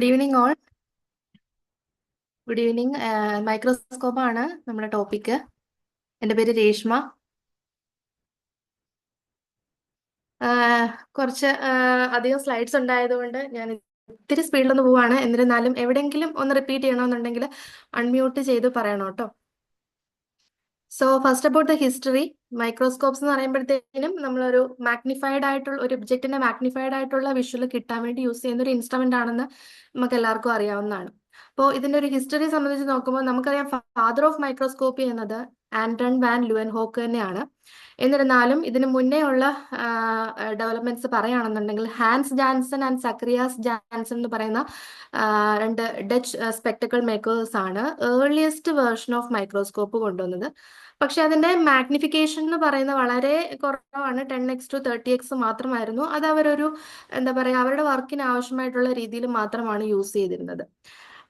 Good evening all. Good evening. Microscope ആണ് നമ്മുടെ topic. എൻ്റെ പേര് രേഷ്മ. കുറച്ച് അധികം സ്ലൈഡ്സ് ഉണ്ടായതുകൊണ്ട് ഞാൻ ഇത്തിരി സ്പീഡിലൊന്ന് പോവാണ്. എന്നിരുന്നാലും എവിടെയെങ്കിലും ഒന്ന് റിപ്പീറ്റ് ചെയ്യണമെന്നുണ്ടെങ്കിൽ അൺമ്യൂട്ട് ചെയ്ത് പറയണം കേട്ടോ. So first about the history. Microscopes എന്ന് പറയുമ്പോഴത്തേനും നമ്മളൊരു മാഗ്നിഫൈഡ് ആയിട്ടുള്ള ഒരു ഒബ്ജക്റ്റിന്റെ മാഗ്നിഫൈഡ് ആയിട്ടുള്ള വിഷ്വൽ കിട്ടാൻ വേണ്ടി യൂസ് ചെയ്യുന്ന ഒരു ഇൻസ്ട്രുമെന്റ് ആണെന്ന് നമുക്ക് എല്ലാവർക്കും അറിയാവുന്നതാണ്. അപ്പോൾ ഇതിന്റെ ഒരു ഹിസ്റ്ററി സംബന്ധിച്ച് നോക്കുമ്പോൾ നമുക്കറിയാം ഫാദർ ഓഫ് മൈക്രോസ്കോപ്പി എന്നത് ആന്റൺ വാൻ ലുവൻ ഹോക്ക് തന്നെയാണ്. എന്നിരുന്നാലും ഇതിന് മുന്നേ ഉള്ള ഡെവലപ്മെന്റ്സ് പറയുകയാണെന്നുണ്ടെങ്കിൽ Hans Janssen and Zacharias Janssen എന്ന് പറയുന്ന രണ്ട് ഡച്ച് സ്പെക്ടക്കിൾ മേക്കേഴ്സ് ആണ് ഏർലിയസ്റ്റ് വേർഷൻ ഓഫ് മൈക്രോസ്കോപ്പ് കൊണ്ടുവന്നത്. പക്ഷെ അതിന്റെ മാഗ്നിഫിക്കേഷൻ എന്ന് പറയുന്നത് വളരെ കുറവാണ്. 10x to 30x മാത്രമായിരുന്നു. അത് അവരൊരു എന്താ പറയുക അവരുടെ വർക്കിന് ആവശ്യമായിട്ടുള്ള രീതിയിൽ മാത്രമാണ് യൂസ് ചെയ്തിരുന്നത്.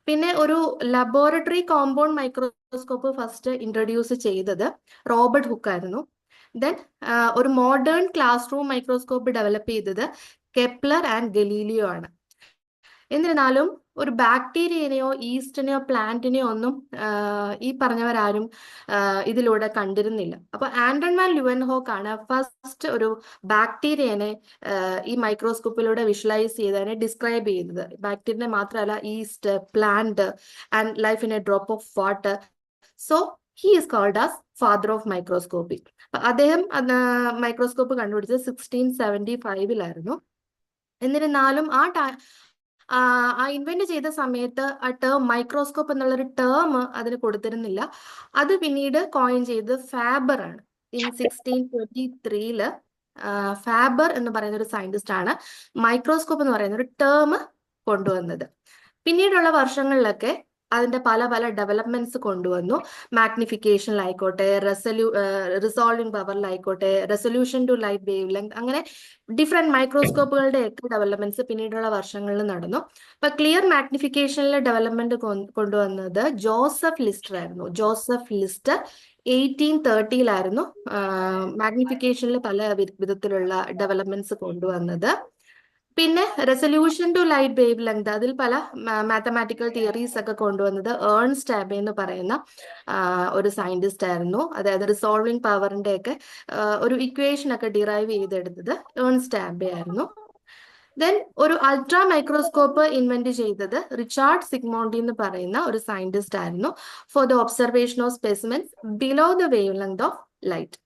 പിന്നെ ഒരു laboratory compound microscope first introduce ചെയ്തത് റോബർട്ട് ഹുക്ക് ആയിരുന്നു. ദെൻ ഒരു modern class room microscope develop ചെയ്തത് കെപ്ലർ ആൻഡ് ഗലീലിയോ ആണ്. എന്നിരുന്നാലും ഒരു ബാക്ടീരിയനെയോ ഈസ്റ്റിനെയോ പ്ലാന്റിനെയോ ഒന്നും ഈ പറഞ്ഞവരാരും ഇതിലൂടെ കണ്ടിരുന്നില്ല. അപ്പൊ ആന്റൺ വാൻ ലുവൻ ഹോക്ക് ആണ് ഫസ്റ്റ് ഒരു ബാക്ടീരിയനെ ഈ മൈക്രോസ്കോപ്പിലൂടെ വിഷ്വലൈസ് ചെയ്തതിനെ ഡിസ്ക്രൈബ് ചെയ്തത്. ബാക്ടീരിയനെ മാത്രമല്ല yeast, plant and life in a drop of water. So he is called as father of microscopy. അദ്ദേഹം മൈക്രോസ്കോപ്പ് കണ്ടുപിടിച്ചത് 1675 എന്നിരുന്നാലും ആ ഇൻവെന്റ് ചെയ്ത സമയത്ത് ആ ടേം മൈക്രോസ്കോപ്പ് എന്നുള്ളൊരു ടേം അതിന് കൊടുത്തിരുന്നില്ല. അത് പിന്നീട് കോയിൻ ചെയ്തത് ഫാബർ ആണ്. ഇൻ 1623 ഫാബർ എന്ന് പറയുന്ന ഒരു സയന്റിസ്റ്റ് ആണ് മൈക്രോസ്കോപ്പ് എന്ന് പറയുന്ന ഒരു ടേം കൊണ്ടുവന്നത്. പിന്നീടുള്ള വർഷങ്ങളിലൊക്കെ അതിന്റെ പല പല ഡെവലപ്മെന്റ്സ് കൊണ്ടുവന്നു. മാഗ്നിഫിക്കേഷനിലായിക്കോട്ടെ, റിസോൾവിംഗ് പവറിലായിക്കോട്ടെ, resolution to light wavelength, അങ്ങനെ ഡിഫറെന്റ് മൈക്രോസ്കോപ്പുകളുടെ ഒക്കെ ഡെവലപ്മെന്റ്സ് പിന്നീടുള്ള വർഷങ്ങളിൽ നടന്നു. അപ്പൊ ക്ലിയർ മാഗ്നിഫിക്കേഷനിലെ ഡെവലപ്മെന്റ് കൊണ്ടുവന്നത് ജോസഫ് ലിസ്റ്റർ ആയിരുന്നു. ജോസഫ് ലിസ്റ്റർ 1830 മാഗ്നിഫിക്കേഷനിൽ പല വിധത്തിലുള്ള ഡെവലപ്മെന്റ്സ് കൊണ്ടുവന്നത്. പിന്നെ resolution to light wavelength, അതിൽ പല മാത്തമാറ്റിക്കൽ തിയറീസ് ഒക്കെ കൊണ്ടുവന്നത് ഏൺസ്റ്റ് ആബെ എന്ന് പറയുന്ന ഒരു സയന്റിസ്റ്റ് ആയിരുന്നു. അതായത് റിസോൾവിംഗ് പവറിന്റെ ഒക്കെ ഒരു ഇക്വേഷൻ ഒക്കെ ഡിറൈവ് ചെയ്തെടുത്തത് ഏൺസ്റ്റ് ആബെ ആയിരുന്നു. ദെൻ ഒരു അൾട്രാ മൈക്രോസ്കോപ്പ് ഇൻവെന്റ് ചെയ്തത് റിച്ചാർഡ് സിഗ്മോണ്ടി എന്ന് പറയുന്ന ഒരു സയന്റിസ്റ്റ് ആയിരുന്നു for the observation of specimens below the wavelength of light.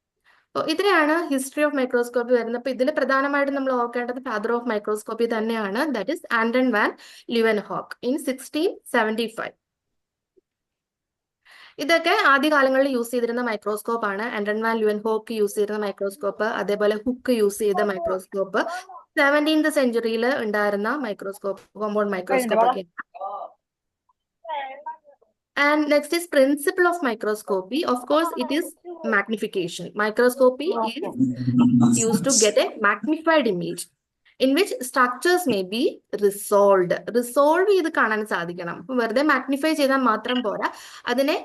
ഇത്രയാണ് ഹിസ്റ്ററി ഓഫ് മൈക്രോസ്കോപ്പി വരുന്നത്. അപ്പൊ ഇതിൽ പ്രധാനമായിട്ടും നമ്മൾ ഓർക്കേണ്ടത് ഫാദർ ഓഫ് മൈക്രോസ്കോപ്പി തന്നെയാണ്. That is Anton van Leeuwenhoek in 1675. ഇതൊക്കെ ആദ്യകാലങ്ങളിൽ യൂസ് ചെയ്തിരുന്ന മൈക്രോസ്കോപ്പ് ആണ്. Anton van Leeuwenhoek use ചെയ്തിരുന്ന മൈക്രോസ്കോപ്പ്, അതേപോലെ ഹുക്ക് യൂസ് ചെയ്ത മൈക്രോസ്കോപ്പ്, 17th സെഞ്ചുറിയിൽ ഉണ്ടായിരുന്ന മൈക്രോസ്കോപ്പ്, കോമ്പൗണ്ട് മൈക്രോസ്കോപ്പ് ഒക്കെ. And next is principle of microscopy. Of course, it is magnification. Microscopy is used to get a magnified image in which structures may be resolved. Resolve ചെയ്ത് കാണാൻ സാധിക്കണം. വെറുതെ magnify ചെയ്താൽ മാത്രം പോരാ, അതിനെ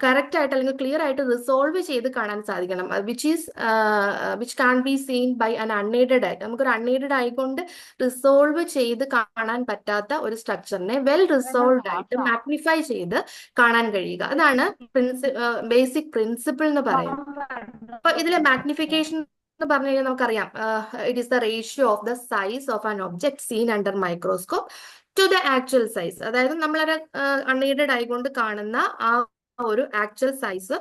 കറക്റ്റ് ആയിട്ട് അല്ലെങ്കിൽ ക്ലിയർ ആയിട്ട് റിസോൾവ് ചെയ്ത് കാണാൻ സാധിക്കണം. Which can be seen by an unaided eye. നമുക്കൊരു അൺഎയ്ഡഡ് ഐ കൊണ്ട് റിസോൾവ് ചെയ്ത് കാണാൻ പറ്റാത്ത ഒരു സ്ട്രക്ചറിനെ വെൽ റിസോൾവ്ഡ് ആയിട്ട് മാഗ്നിഫൈ ചെയ്ത് കാണാൻ കഴിയുക. അതാണ് ബേസിക് പ്രിൻസിപ്പിൾ എന്ന് പറയുന്നത്. അപ്പൊ ഇതിലെ മാഗ്നിഫിക്കേഷൻ എന്ന് പറഞ്ഞു കഴിഞ്ഞാൽ നമുക്കറിയാം, it is the ratio of the size of an object seen under microscope to the actual size. അതായത് നമ്മളൊരു അൺഎയ്ഡഡ് ഐ കൊണ്ട് കാണുന്ന ആ ഒരു ആക്ച്വൽ സൈസ്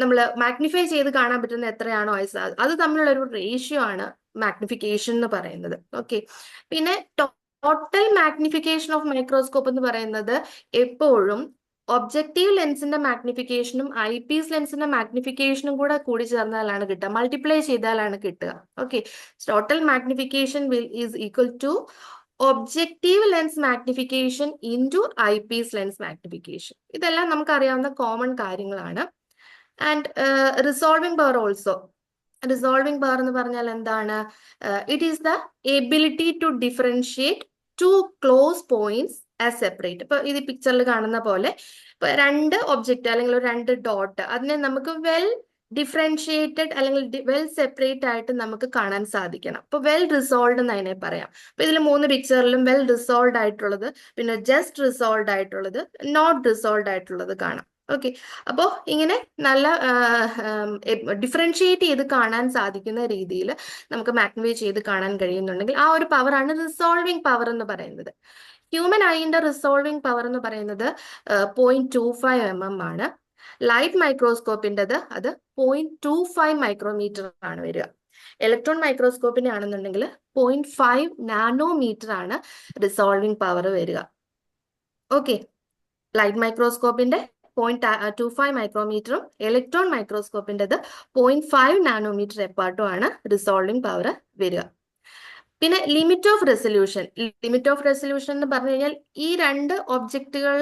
നമ്മൾ മാഗ്നിഫൈ ചെയ്ത് കാണാൻ പറ്റുന്ന എത്രയാണോ അത് തമ്മിലുള്ള ഒരു റേഷ്യോ ആണ് മാഗ്നിഫിക്കേഷൻ എന്ന് പറയുന്നത്. ഓക്കെ. പിന്നെ ടോട്ടൽ മാഗ്നിഫിക്കേഷൻ ഓഫ് മൈക്രോസ്കോപ്പ് എന്ന് പറയുന്നത് എപ്പോഴും ഒബ്ജക്റ്റീവ് ലെൻസിന്റെ മാഗ്നിഫിക്കേഷനും ഐ പീസ് ലെൻസിന്റെ മാഗ്നിഫിക്കേഷനും കൂടി ചേർന്നാലാണ് കിട്ടുക, മൾട്ടിപ്ലൈ ചെയ്താലാണ് കിട്ടുക. Okay. Total magnification is equal to objective lens magnification into eyepiece lens magnification. ഇതെല്ലാം നമുക്കറിയാവുന്ന കോമൺ കാര്യങ്ങളാണ്. And resolving power also. Resolving power എന്ന് പറഞ്ഞാൽ എന്താണ്? It is the ability to differentiate two close points as separate. ഇപ്പൊ ഇത് പിക്ചറിൽ കാണുന്ന പോലെ ഇപ്പൊ രണ്ട് ഒബ്ജക്റ്റ് അല്ലെങ്കിൽ ഒരു രണ്ട് ഡോട്ട്, അതിനെ നമുക്ക് വെൽ ഡിഫറൻഷിയേറ്റഡ് അല്ലെങ്കിൽ വെൽ സെപ്പറേറ്റ് ആയിട്ട് നമുക്ക് കാണാൻ സാധിക്കണം. അപ്പൊ വെൽ റിസോൾവ് എന്ന് അതിനെ പറയാം. അപ്പൊ ഇതിൽ 3 പിക്ചറിലും വെൽ റിസോൾവ് ആയിട്ടുള്ളത്, പിന്നെ ജസ്റ്റ് റിസോൾവ് ആയിട്ടുള്ളത്, നോട്ട് റിസോൾവ് ആയിട്ടുള്ളത് കാണാം. ഓക്കെ, അപ്പോൾ ഇങ്ങനെ നല്ല ഡിഫറൻഷിയേറ്റ് ചെയ്ത് കാണാൻ സാധിക്കുന്ന രീതിയിൽ നമുക്ക് മാഗ്നിഫൈ ചെയ്ത് കാണാൻ കഴിയുന്നുണ്ടെങ്കിൽ ആ ഒരു പവറാണ് റിസോൾവിങ് പവർ എന്ന് പറയുന്നത്. ഹ്യൂമൻ ഐന്റെ റിസോൾവിങ് പവർ എന്ന് പറയുന്നത് 0.25 mm ആണ്. ലൈറ്റ് മൈക്രോസ്കോപ്പിൻ്റെത് അത് 0.25 മൈക്രോമീറ്റർ ആണ് വരിക. ഇലക്ട്രോൺ മൈക്രോസ്കോപ്പിന്റെ ആണെന്നുണ്ടെങ്കിൽ 0.5 നാനോമീറ്റർ ആണ് റിസോൾവിങ് പവർ വരിക. ഓക്കെ, ലൈറ്റ് മൈക്രോസ്കോപ്പിന്റെ 0.25 മൈക്രോമീറ്ററും ഇലക്ട്രോൺ മൈക്രോസ്കോപ്പിൻ്റെത് 0.5 നാനോമീറ്റർ എപ്പാർട്ടും ആണ് റിസോൾവിങ് പവർ വരിക. പിന്നെ limit of resolution. Limit of resolution എന്ന് പറഞ്ഞു കഴിഞ്ഞാൽ ഈ 2 ഒബ്ജക്റ്റുകൾ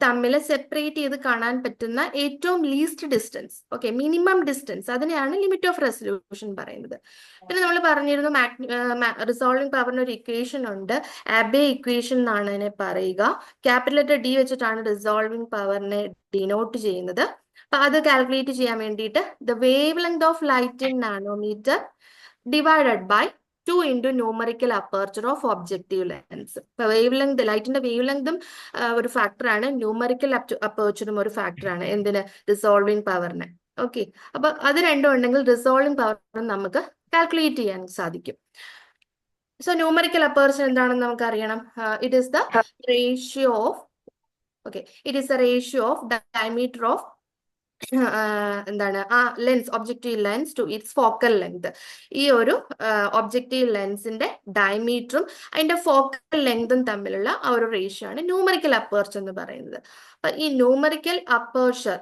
തമ്മിൽ സെപ്പറേറ്റ് ചെയ്ത് കാണാൻ പറ്റുന്ന ഏറ്റവും least distance, okay, minimum distance, അതിനെയാണ് ലിമിറ്റ് ഓഫ് റെസൊല്യൂഷൻ പറയുന്നത്. പിന്നെ നമ്മൾ പറഞ്ഞിരുന്നു റിസോൾവിംഗ് പവറിന് ഒരു ഇക്വേഷൻ ഉണ്ട്, ആബെ ഇക്വേഷൻ എന്നാണ് അതിനെ പറയുക. ക്യാപിറ്റൽ ലെറ്റർ ഡി വെച്ചിട്ടാണ് റിസോൾവിംഗ് പവറിനെ ഡിനോട്ട് ചെയ്യുന്നത്. അപ്പൊ അത് കാൽക്കുലേറ്റ് ചെയ്യാൻ വേണ്ടിയിട്ട് the wavelength of light in nanometre divided by 2 into numerical aperture of objective lens. ഇപ്പൊ വേവ് ലെങ്ത്, ലൈറ്റിന്റെ വേവ് ലെങ്തും ഒരു ഫാക്ടറാണ്, ന്യൂമറിക്കൽ അപ്പേർച്ചറും ഒരു ഫാക്ടറാണ് എന്തിന്, റിസോൾവിംഗ് പവറിന്. ഓക്കെ, അപ്പൊ അത് രണ്ടും ഉണ്ടെങ്കിൽ റിസോൾവിംഗ് പവർ നമുക്ക് കാൽക്കുലേറ്റ് ചെയ്യാൻ സാധിക്കും. സോ ന്യൂമറിക്കൽ അപ്പേർച്ചർ എന്താണെന്ന് നമുക്ക് അറിയണം. It is the ratio of, okay, it is the ratio of diameter of എന്താണ് ആ lens, objective lens to its focal length. ഈ ഒരു ഒബ്ജക്റ്റീവ് ലെൻസിന്റെ ഡയമീറ്ററും അതിന്റെ ഫോക്കൽ ലെങ്തും തമ്മിലുള്ള ആ ഒരു റേഷ്യോ ആണ് ന്യൂമറിക്കൽ അപ്പേർച്ചർ എന്ന് പറയുന്നത്. അപ്പൊ ഈ numerical aperture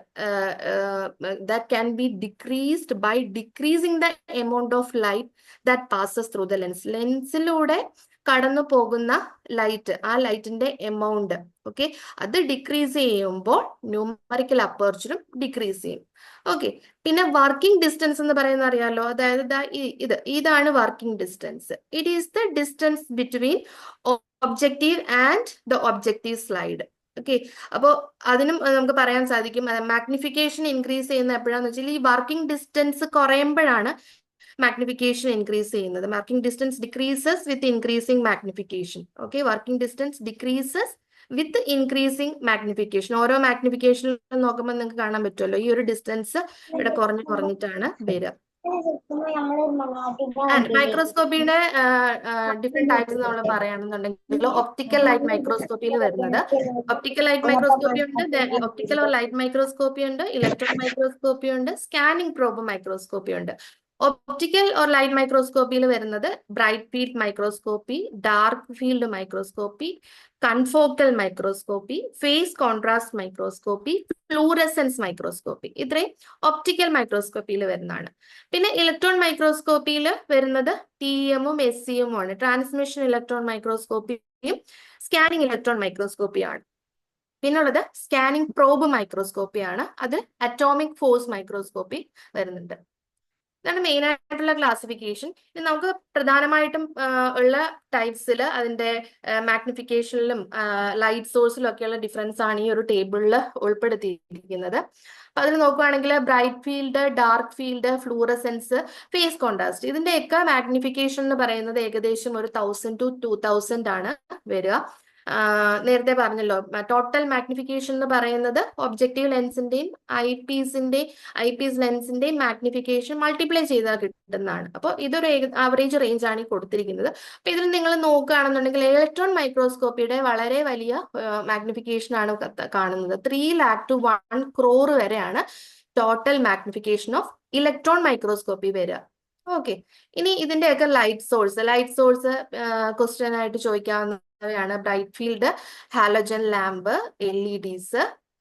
that can be decreased by decreasing the amount of light that passes through the lens. ലെൻസിലൂടെ കടന്നു പോകുന്ന ലൈറ്റ്, ആ ലൈറ്റിന്റെ എമൗണ്ട്, ഓക്കെ, അത് ഡിക്രീസ് ചെയ്യുമ്പോൾ ന്യൂമറിക്കൽ അപ്പേർച്ചറും ഡിക്രീസ് ചെയ്യും. ഓക്കെ, പിന്നെ വർക്കിംഗ് ഡിസ്റ്റൻസ് എന്ന് പറയുന്നത് അറിയാലോ, അതായത് ഇതാണ് working distance. It is the distance between objective and the objective slide. Okay, അപ്പോൾ അതിനും നമുക്ക് പറയാൻ സാധിക്കും മാഗ്നിഫിക്കേഷൻ ഇൻക്രീസ് ചെയ്യുന്ന എപ്പോഴാന്ന് വെച്ചാൽ ഈ വർക്കിംഗ് ഡിസ്റ്റൻസ് കുറയുമ്പോഴാണ് മാഗ്നിഫിക്കേഷൻ ഇൻക്രീസ് ചെയ്യുന്നത്. Working distance decreases with increasing magnification. Okay, working distance decreases with increasing magnification. ഓരോ മാഗ്നിഫിക്കേഷനിൽ നോക്കുമ്പോൾ നിങ്ങൾക്ക് കാണാൻ പറ്റുമല്ലോ, ഈ ഒരു ഡിസ്റ്റൻസ് ഇവിടെ കുറഞ്ഞിട്ടാണ് വരിക. ആൻഡ് മൈക്രോസ്കോപ്പിയുടെ ഡിഫറെന്റ് ടൈപ്സ് നമ്മൾ പറയുകയാണെന്നുണ്ടെങ്കിൽ ഒപ്റ്റിക്കൽ ലൈറ്റ് മൈക്രോസ്കോപ്പിയിൽ വരുന്നത്, ഒപ്റ്റിക്കൽ ലൈറ്റ് മൈക്രോസ്കോപ്പി ഉണ്ട്, ഒപ്റ്റിക്കൽ ഓർ ലൈറ്റ് മൈക്രോസ്കോപ്പി ഉണ്ട്, ഇലക്ട്രോൺ മൈക്രോസ്കോപ്പി ഉണ്ട്, സ്കാനിങ് പ്രോബ് മൈക്രോസ്കോപ്പി ഉണ്ട്. ഒപ്റ്റിക്കൽ ഓർ ലൈറ്റ് മൈക്രോസ്കോപ്പിയിൽ വരുന്നത് bright field microscopy, dark field microscopy, confocal microscopy, phase contrast microscopy, fluorescence microscopy. ഇത്രയും ഒപ്റ്റിക്കൽ മൈക്രോസ്കോപ്പിയിൽ വരുന്നതാണ്. പിന്നെ ഇലക്ട്രോൺ മൈക്രോസ്കോപ്പിയിൽ വരുന്നത് TEM-ഉം SEM-ഉം ആണ്. ട്രാൻസ്മിഷൻ ഇലക്ട്രോൺ മൈക്രോസ്കോപ്പിയും സ്കാനിങ് ഇലക്ട്രോൺ മൈക്രോസ്കോപ്പിയാണ്. പിന്നുള്ളത് സ്കാനിങ് പ്രോബ് മൈക്രോസ്കോപ്പിയാണ്, അത് അറ്റോമിക് ഫോഴ്സ് മൈക്രോസ്കോപ്പി വരുന്നുണ്ട്. ഇതാണ് മെയിൻ ആയിട്ടുള്ള ക്ലാസിഫിക്കേഷൻ. ഇത് നമുക്ക് പ്രധാനമായിട്ടും ഉള്ള ടൈപ്സിൽ അതിന്റെ മാഗ്നിഫിക്കേഷനിലും ലൈറ്റ് സോഴ്സിലും ഒക്കെയുള്ള ഡിഫറൻസ് ആണ് ഈ ഒരു ടേബിളിൽ ഉൾപ്പെടുത്തിയിരിക്കുന്നത്. അപ്പൊ അതിൽ നോക്കുകയാണെങ്കിൽ bright field, dark field, fluorescence, face contrast, ഇതിന്റെയൊക്കെ മാഗ്നിഫിക്കേഷൻ എന്ന് പറയുന്നത് ഏകദേശം ഒരു 1000 to 2000 ആണ് വരിക. നേരത്തെ പറഞ്ഞല്ലോ, ടോട്ടൽ മാഗ്നിഫിക്കേഷൻ എന്ന് പറയുന്നത് ഒബ്ജക്റ്റീവ് ലെൻസിന്റെയും ഐപീസ് ലെൻസിന്റെയും മാഗ്നിഫിക്കേഷൻ മൾട്ടിപ്ലൈ ചെയ്താൽ കിട്ടുന്നതാണ്. അപ്പോൾ ഇതൊരു ആവറേജ് റേഞ്ച് ആണ് ഈ കൊടുത്തിരിക്കുന്നത്. അപ്പൊ ഇതിൽ നിങ്ങൾ നോക്കുകയാണെന്നുണ്ടെങ്കിൽ ഇലക്ട്രോൺ മൈക്രോസ്കോപ്പിയുടെ വളരെ വലിയ മാഗ്നിഫിക്കേഷൻ ആണ് കാണുന്നത്. 3 lakh to 1 crore വരെയാണ് total magnification of electron microscopy വരിക. ഓക്കെ, ഇനി ഇതിന്റെയൊക്കെ ലൈറ്റ് സോഴ്സ് ക്വസ്റ്റ്യൻ ആയിട്ട് ചോദിക്കാവുന്നവയാണ്. Bright field halogen lamp, LEDs.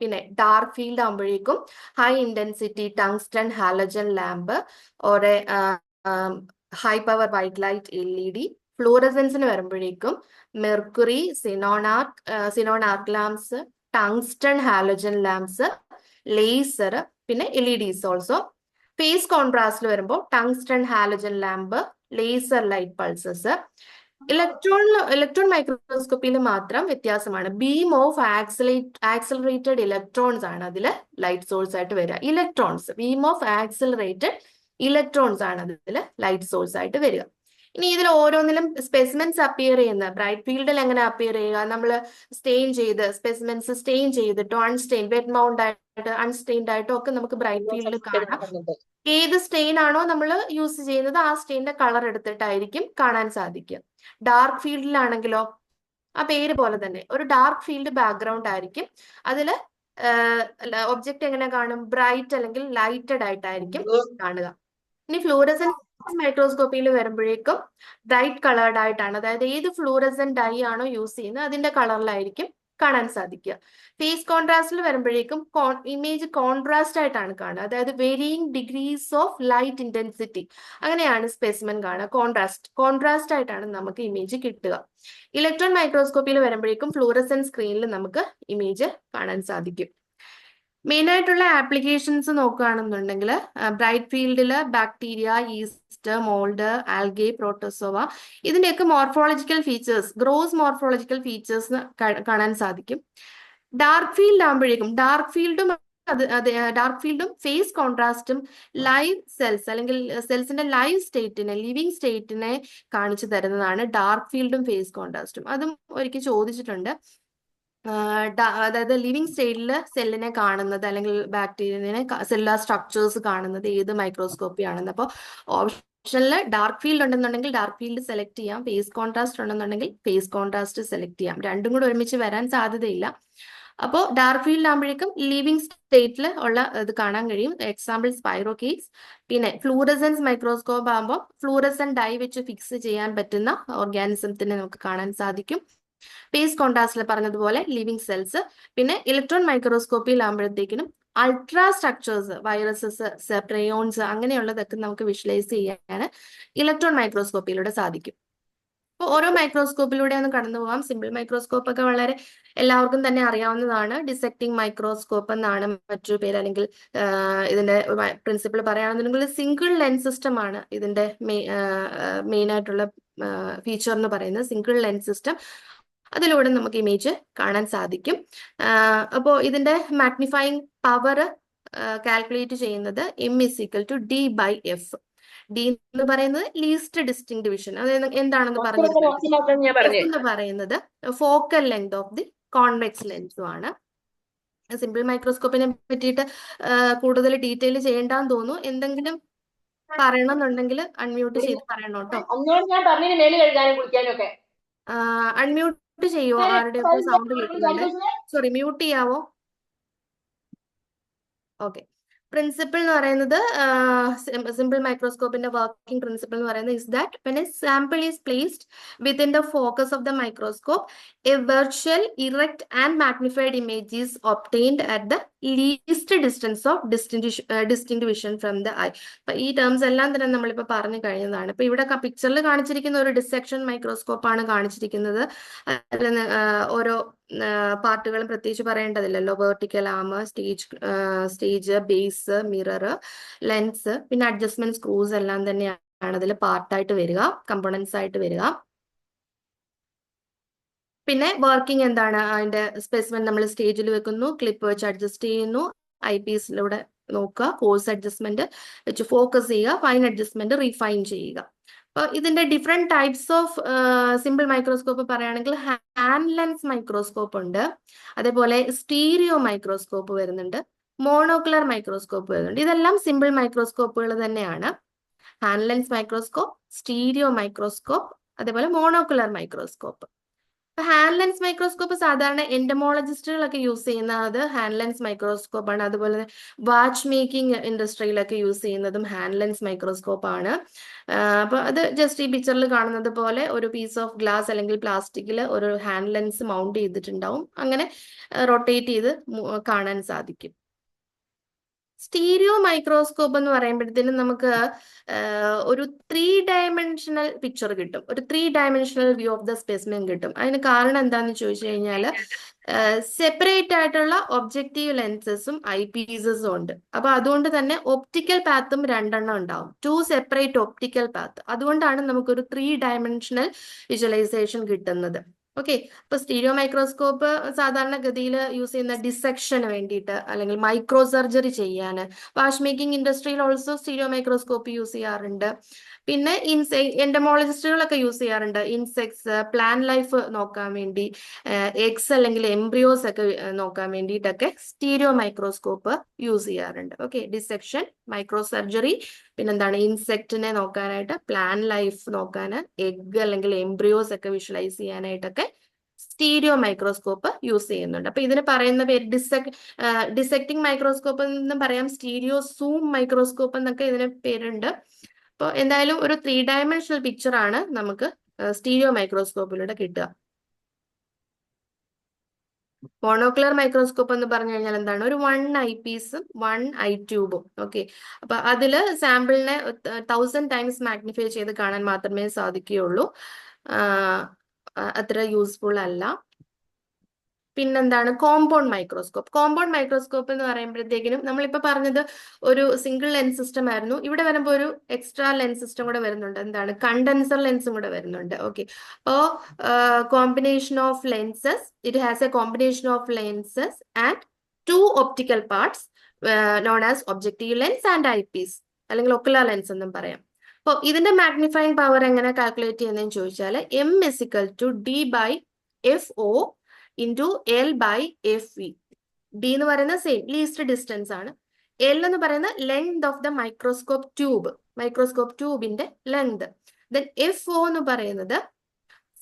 പിന്നെ ഡാർക്ക് ഫീൽഡ് ആകുമ്പോഴേക്കും high intensity tungsten halogen lamp, ഓരെ high power white light LED. ഫ്ലൂറസെൻസിന് വരുമ്പോഴേക്കും mercury, xenon arc lamps, tungsten halogen lamps, laser, പിന്നെ LEDs ഓൾസോ. ഫേസ് കോൺട്രാസ്റ്റിൽ വരുമ്പോൾ tungsten halogen lamp, laser light pulses. Electron മൈക്രോസ്കോപ്പിയിൽ മാത്രം വ്യത്യാസമാണ്. ബീം ഓഫ് ആക്സിലറേറ്റഡ് ഇലക്ട്രോൺസ് ആണ് അതിൽ ലൈറ്റ് സോഴ്സ് ആയിട്ട് വരിക. Electrons, beam of accelerated electrons ആണ് അതിൽ ലൈറ്റ് സോഴ്സ് ആയിട്ട് വരിക. ഇനി ഇതിൽ ഓരോന്നിലും സ്പെസിമെൻസ് അപ്പിയർ ചെയ്യുന്ന ബ്രൈറ്റ് ഫീൽഡിൽ എങ്ങനെ അപ്പിയർ ചെയ്യുക? നമ്മൾ സ്റ്റെയിൻ ചെയ്ത് സ്പെസിമെൻസ് സ്റ്റെയിൻ ചെയ്തിട്ടോ അൺസ്റ്റെയിൻ വെറ്റ് മൗണ്ട് ആയിട്ട് അൺസ്റ്റെയിൻഡ് ആയിട്ടോ ഒക്കെ നമുക്ക് ബ്രൈറ്റ് ഫീൽഡിൽ കാണാം. ഏത് സ്റ്റെയിൻ ആണോ നമ്മൾ യൂസ് ചെയ്യുന്നത് ആ സ്റ്റെയിന്റെ കളർ എടുത്തിട്ടായിരിക്കും കാണാൻ സാധിക്കുക. ഡാർക്ക് ഫീൽഡിലാണെങ്കിലോ ആ പേര് പോലെ തന്നെ ഒരു ഡാർക്ക് ഫീൽഡ് ബാക്ക്ഗ്രൗണ്ട് ആയിരിക്കും. അതിൽ ഒബ്ജക്റ്റ് എങ്ങനെ കാണും? ബ്രൈറ്റ് അല്ലെങ്കിൽ ലൈറ്റഡ് ആയിട്ടായിരിക്കും കാണുക. ഇനി ഫ്ലൂറസെൻസ് മൈക്രോസ്കോപ്പിയിൽ വരുമ്പോഴേക്കും ബ്രൈറ്റ് കളേർഡ് ആയിട്ടാണ്, അതായത് ഏത് ഫ്ലൂറസെന്റ് ഡൈ ആണോ യൂസ് ചെയ്യുന്നത് അതിന്റെ കളറിലായിരിക്കും കാണാൻ സാധിക്കുക. ഫേസ് കോൺട്രാസ്റ്റിൽ വരുമ്പോഴേക്കും ഇമേജ് കോൺട്രാസ്റ്റ് ആയിട്ടാണ് കാണുക, അതായത് varying degrees of light intensity അങ്ങനെയാണ് സ്പെസിമെൻ കാണുക. കോൺട്രാസ്റ്റ് ആയിട്ടാണ് നമുക്ക് ഇമേജ് കിട്ടുക. ഇലക്ട്രോൺ മൈക്രോസ്കോപ്പിയിൽ വരുമ്പോഴേക്കും ഫ്ലൂറസെന്റ് സ്ക്രീനിൽ നമുക്ക് ഇമേജ് കാണാൻ സാധിക്കും. മെയിൻ ആയിട്ടുള്ള ആപ്ലിക്കേഷൻസ് നോക്കുകയാണെന്നുണ്ടെങ്കിൽ ബ്രൈറ്റ് ഫീൽഡിൽ bacteria, yeast, mould, algae, protozoa ഇതിന്റെയൊക്കെ morphological features, gross morphological features കാണാൻ സാധിക്കും. ഡാർക്ക് ഫീൽഡ് ആകുമ്പോഴേക്കും ഡാർക്ക് ഫീൽഡും ഫേസ് കോൺട്രാസ്റ്റും ലൈവ് സെൽസ് അല്ലെങ്കിൽ സെൽസിന്റെ ലൈവ് സ്റ്റേറ്റിനെ, ലിവിങ് സ്റ്റേറ്റിനെ കാണിച്ചു തരുന്നതാണ് ഡാർക്ക് ഫീൽഡും ഫേസ് കോൺട്രാസ്റ്റും. അതും ഒരിക്കൽ ചോദിച്ചിട്ടുണ്ട്. അതായത് ലിവിങ് സ്റ്റേറ്റിൽ സെല്ലിനെ കാണുന്നത് അല്ലെങ്കിൽ ബാക്ടീരിയനെ സെല്ലുലാർ സ്ട്രക്ചേഴ്സ് കാണുന്നത് ഏത് മൈക്രോസ്കോപ്പി ആണെന്ന്. അപ്പോൾ ഓപ്ഷനിൽ ഡാർക്ക് ഫീൽഡ് ഉണ്ടെന്നുണ്ടെങ്കിൽ ഡാർക്ക് ഫീൽഡ് സെലക്ട് ചെയ്യാം, ഫേസ് കോൺട്രാസ്റ്റ് ഉണ്ടെന്നുണ്ടെങ്കിൽ ഫേസ് കോൺട്രാസ്റ്റ് സെലക്ട് ചെയ്യാം. രണ്ടും കൂടെ ഒരുമിച്ച് വരാൻ സാധ്യതയില്ല. അപ്പോൾ ഡാർക്ക് ഫീൽഡ് ആകുമ്പോഴേക്കും ലിവിങ് സ്റ്റേറ്റിൽ ഉള്ള ഇത് കാണാൻ കഴിയും. Example spirochaetes. പിന്നെ ഫ്ലൂറസെൻസ് മൈക്രോസ്കോപ്പ് ആകുമ്പോൾ ഫ്ലൂറസെന്റ് ഡൈ വെച്ച് ഫിക്സ് ചെയ്യാൻ പറ്റുന്ന ഓർഗാനിസത്തിനെ നമുക്ക് കാണാൻ സാധിക്കും. ഫേസ് കോൺട്രാസ്റ്റിൽ പറഞ്ഞതുപോലെ ലിവിങ് സെൽസ്. പിന്നെ ഇലക്ട്രോൺ മൈക്രോസ്കോപ്പിയിൽ ആകുമ്പോഴത്തേക്കിനും അൾട്രാ സ്ട്രക്ചേഴ്സ്, വൈറസസ്, പ്രയോൺസ് അങ്ങനെയുള്ളതൊക്കെ നമുക്ക് വിഷ്വലൈസ് ചെയ്യാൻ ഇലക്ട്രോൺ മൈക്രോസ്കോപ്പിയിലൂടെ സാധിക്കും. അപ്പോൾ ഓരോ മൈക്രോസ്കോപ്പിലൂടെ ഒന്ന് കടന്നു പോകാം. സിമ്പിൾ മൈക്രോസ്കോപ്പ് ഒക്കെ വളരെ എല്ലാവർക്കും തന്നെ അറിയാവുന്നതാണ്. ഡിസെക്ടിങ് മൈക്രോസ്കോപ്പ് എന്നാണ് മറ്റൊരു പേര്, അല്ലെങ്കിൽ ഇതിന്റെ പ്രിൻസിപ്പിൾ പറയുകയാണെന്നുണ്ടെങ്കിൽ സിംഗിൾ ലെൻസ് സിസ്റ്റം ആണ് ഇതിന്റെ മെയിൻ ആയിട്ടുള്ള ഫീച്ചർ എന്ന് പറയുന്നത്. സിംഗിൾ ലെൻസ് സിസ്റ്റം, അതിലൂടെ നമുക്ക് ഇമേജ് കാണാൻ സാധിക്കും. അപ്പോൾ ഇതിന്റെ മാഗ്നിഫൈങ് പവർ കാൽക്കുലേറ്റ് ചെയ്യുന്നത് M=D/F. ഡി എന്ന് പറയുന്നത് ലീസ്റ്റ് ഡിസ്റ്റിങ് ഡിവിഷൻ. അതായത് എന്താണെന്ന് എന്ന് പറയുന്നത് focal length of the convex ലെൻസും ആണ്. സിമ്പിൾ മൈക്രോസ്കോപ്പിനെ പറ്റിയിട്ട് കൂടുതൽ ഡീറ്റെയിൽ ചെയ്യേണ്ടെന്ന് തോന്നുന്നു. എന്തെങ്കിലും പറയണമെന്നുണ്ടെങ്കിൽ അൺമ്യൂട്ട് ചെയ്ത് പറയണം കേട്ടോ. അൺമ്യൂട്ട് ചെയ്യുമോ? ആരുടെയൊക്കെ സൗണ്ട് കേൾക്കുന്നുണ്ട്. സോറി, മ്യൂട്ട് ചെയ്യാവോ? ഓക്കെ. പ്രിൻസിപ്പിൾ എന്ന് പറയുന്നത്, സിമ്പിൾ മൈക്രോസ്കോപ്പിന്റെ വർക്കിംഗ് പ്രിൻസിപ്പിൾ എന്ന് പറയുന്നത് is that when a sample is placed within the focus of the microscope a virtual erect and magnified image is obtained at the least distance of distinction from the eye. അപ്പൊ ഈ terms എല്ലാം തന്നെ നമ്മളിപ്പോ പറഞ്ഞു കഴിഞ്ഞതാണ്. ഇപ്പൊ ഇവിടെ പിക്ചറിൽ കാണിച്ചിരിക്കുന്ന ഒരു ഡിസെക്ഷൻ മൈക്രോസ്കോപ്പ് ആണ് കാണിച്ചിരിക്കുന്നത്. അതിൽ ഓരോ പാർട്ടുകളും പ്രത്യേകിച്ച് പറയേണ്ടതില്ലല്ലോ. വെർട്ടിക്കൽ ആം, സ്റ്റേജ്, ബേസ്, മിറർ, ലെൻസ്, പിന്നെ അഡ്ജസ്റ്റ്മെന്റ് സ്ക്രൂസ് എല്ലാം തന്നെയാണ് അതിൽ പാർട്ടായിട്ട് വരിക, കമ്പോണൻസ് ആയിട്ട് വരിക. പിന്നെ വർക്കിംഗ് എന്താണ്? അതിന്റെ സ്പെസിമെൻ നമ്മൾ സ്റ്റേജിൽ വെക്കുന്നു, ക്ലിപ്പ് വെച്ച് അഡ്ജസ്റ്റ് ചെയ്യുന്നു, ഐ പീസിലൂടെ നോക്കുക, കോഴ്സ് അഡ്ജസ്റ്റ്മെന്റ് വെച്ച് ഫോക്കസ് ചെയ്യുക, ഫൈൻ അഡ്ജസ്റ്റ്മെന്റ് റീഫൈൻ ചെയ്യുക. ഇതിന്റെ different types of simple microscope പറയുകയാണെങ്കിൽ ഹാൻഡ് ലെൻസ് മൈക്രോസ്കോപ്പ് ഉണ്ട്, അതേപോലെ സ്റ്റീരിയോ മൈക്രോസ്കോപ്പ് വരുന്നുണ്ട്, മോണോക്കുലർ മൈക്രോസ്കോപ്പ് വരുന്നുണ്ട്. ഇതെല്ലാം സിമ്പിൾ മൈക്രോസ്കോപ്പുകൾ തന്നെയാണ്. Hand lens microscope, stereo microscope, അതേപോലെ monocular microscope. Hand lens microscope സാധാരണ എൻഡമോളജിസ്റ്റുകളൊക്കെ യൂസ് ചെയ്യുന്നത് ഹാൻഡ് ലെൻസ് മൈക്രോസ്കോപ്പ് ആണ്. അതുപോലെ വാച്ച് മേക്കിംഗ് ഇൻഡസ്ട്രിയിലൊക്കെ യൂസ് ചെയ്യുന്നതും ഹാൻഡ് ലെൻസ് മൈക്രോസ്കോപ്പ് ആണ്. അപ്പൊ അത് ജസ്റ്റ് ഈ പിക്ചറിൽ കാണുന്നത് പോലെ ഒരു പീസ് ഓഫ് ഗ്ലാസ് അല്ലെങ്കിൽ പ്ലാസ്റ്റിക്കിൽ ഒരു ഹാൻഡ് ലെൻസ് മൗണ്ട് ചെയ്തിട്ടുണ്ടാവും. അങ്ങനെ റൊട്ടേറ്റ് ചെയ്ത് കാണാൻ സാധിക്കും. സ്റ്റീരിയോ മൈക്രോസ്കോപ്പ് എന്ന് പറയുമ്പോഴത്തേനും നമുക്ക് ഒരു 3 ഡയമെൻഷണൽ പിക്ചർ കിട്ടും, ഒരു 3 dimensional view of the specimen കിട്ടും. അതിന് കാരണം എന്താണെന്ന് ചോദിച്ചു കഴിഞ്ഞാൽ സെപ്പറേറ്റ് ആയിട്ടുള്ള ഒബ്ജക്റ്റീവ് ലെൻസസും ഐ പീസസും ഉണ്ട്. അപ്പൊ അതുകൊണ്ട് തന്നെ ഒപ്റ്റിക്കൽ പാത്തും രണ്ടെണ്ണം ഉണ്ടാവും, 2 സെപ്പറേറ്റ് ഒപ്റ്റിക്കൽ പാത്ത്. അതുകൊണ്ടാണ് നമുക്കൊരു 3 ഡയമെൻഷണൽ വിഷ്വലൈസേഷൻ കിട്ടുന്നത്. ഓക്കെ. അപ്പൊ സ്റ്റീരിയോ മൈക്രോസ്കോപ്പ് സാധാരണഗതിയിൽ യൂസ് ചെയ്യുന്ന ഡിസെക്ഷന് വേണ്ടിയിട്ട് അല്ലെങ്കിൽ മൈക്രോ സർജറി ചെയ്യാൻ, വാഷ് മേക്കിംഗ് ഇൻഡസ്ട്രിയിൽ ഓൾസോ സ്റ്റീരിയോ മൈക്രോസ്കോപ്പ് യൂസ് ചെയ്യാറുണ്ട്. പിന്നെ എൻഡമോളജിസ്റ്റുകളൊക്കെ യൂസ് ചെയ്യാറുണ്ട് ഇൻസെക്ട്സ്, പ്ലാന്റ് ലൈഫ് നോക്കാൻ വേണ്ടി, എഗ്സ് അല്ലെങ്കിൽ എംബ്രിയോസ് ഒക്കെ നോക്കാൻ വേണ്ടിയിട്ടൊക്കെ സ്റ്റീരിയോ മൈക്രോസ്കോപ്പ് യൂസ് ചെയ്യാറുണ്ട്. ഓക്കെ. ഡിസെക്ഷൻ, മൈക്രോ സർജറി, പിന്നെന്താണ് ഇൻസെക്റ്റിനെ നോക്കാനായിട്ട്, പ്ലാന്റ് ലൈഫ് നോക്കാൻ, എഗ് അല്ലെങ്കിൽ എംബ്രിയോസ് ഒക്കെ വിഷ്വലൈസ് ചെയ്യാനായിട്ടൊക്കെ സ്റ്റീരിയോ മൈക്രോസ്കോപ്പ് യൂസ് ചെയ്യുന്നുണ്ട്. അപ്പൊ ഇതിന് പറയുന്ന പേര് ഡിസെക്ടിങ് മൈക്രോസ്കോപ്പ് എന്നും പറയാം, സ്റ്റീരിയോ സൂം മൈക്രോസ്കോപ്പ് എന്നൊക്കെ ഇതിന് പേരുണ്ട്. അപ്പോൾ എന്തായാലും ഒരു 3 ഡയമെൻഷണൽ പിക്ചർ ആണ് നമുക്ക് സ്റ്റീരിയോ മൈക്രോസ്കോപ്പിലൂടെ കിട്ടുക. മോണോക്ലർ മൈക്രോസ്കോപ്പ് എന്ന് പറഞ്ഞു കഴിഞ്ഞാൽ എന്താണ്, ഒരു 1 ഐ പീസും 1 ഐ ട്യൂബും. ഓക്കെ. അപ്പൊ അതില് സാമ്പിളിനെ 1000 ടൈംസ് മാഗ്നിഫൈ ചെയ്ത് കാണാൻ മാത്രമേ സാധിക്കുകയുള്ളൂ. അത്ര യൂസ്ഫുൾ അല്ല. പിന്നെന്താണ് കോമ്പൗണ്ട് മൈക്രോസ്കോപ്പ്. കോമ്പൗണ്ട് മൈക്രോസ്കോപ്പ് എന്ന് പറയുമ്പോഴത്തേക്കിനും നമ്മളിപ്പോ പറഞ്ഞത് ഒരു സിംഗിൾ ലെൻസ് സിസ്റ്റം ആയിരുന്നു. ഇവിടെ വരുമ്പോൾ ഒരു എക്സ്ട്രാ ലെൻസ് സിസ്റ്റം കൂടെ വരുന്നുണ്ട്. എന്താണ്, കണ്ടൻസർ ലെൻസും കൂടെ വരുന്നുണ്ട്. ഓക്കെ. അപ്പോ combination of lenses, it has a combination of lenses and 2 optical parts known as objective lens and I Ps, അല്ലെങ്കിൽ ഒക്കുലർ ലെൻസ് എന്നും പറയാം. അപ്പോൾ ഇതിന്റെ മാഗ്നിഫൈങ് പവർ എങ്ങനെ കാൽക്കുലേറ്റ് ചെയ്യുന്നതെന്ന് ചോദിച്ചാൽ M=D/FO ഇൻറ്റു L/FV. ഡി എന്ന് പറയുന്ന സെയിം ലീസ്റ്റ് ഡിസ്റ്റൻസ് ആണ്. എൽ എന്ന് പറയുന്ന length of the microscope tube, microscope ട്യൂബിന്റെ ലെങ്ത്. ദെൻ FO എന്ന് പറയുന്നത്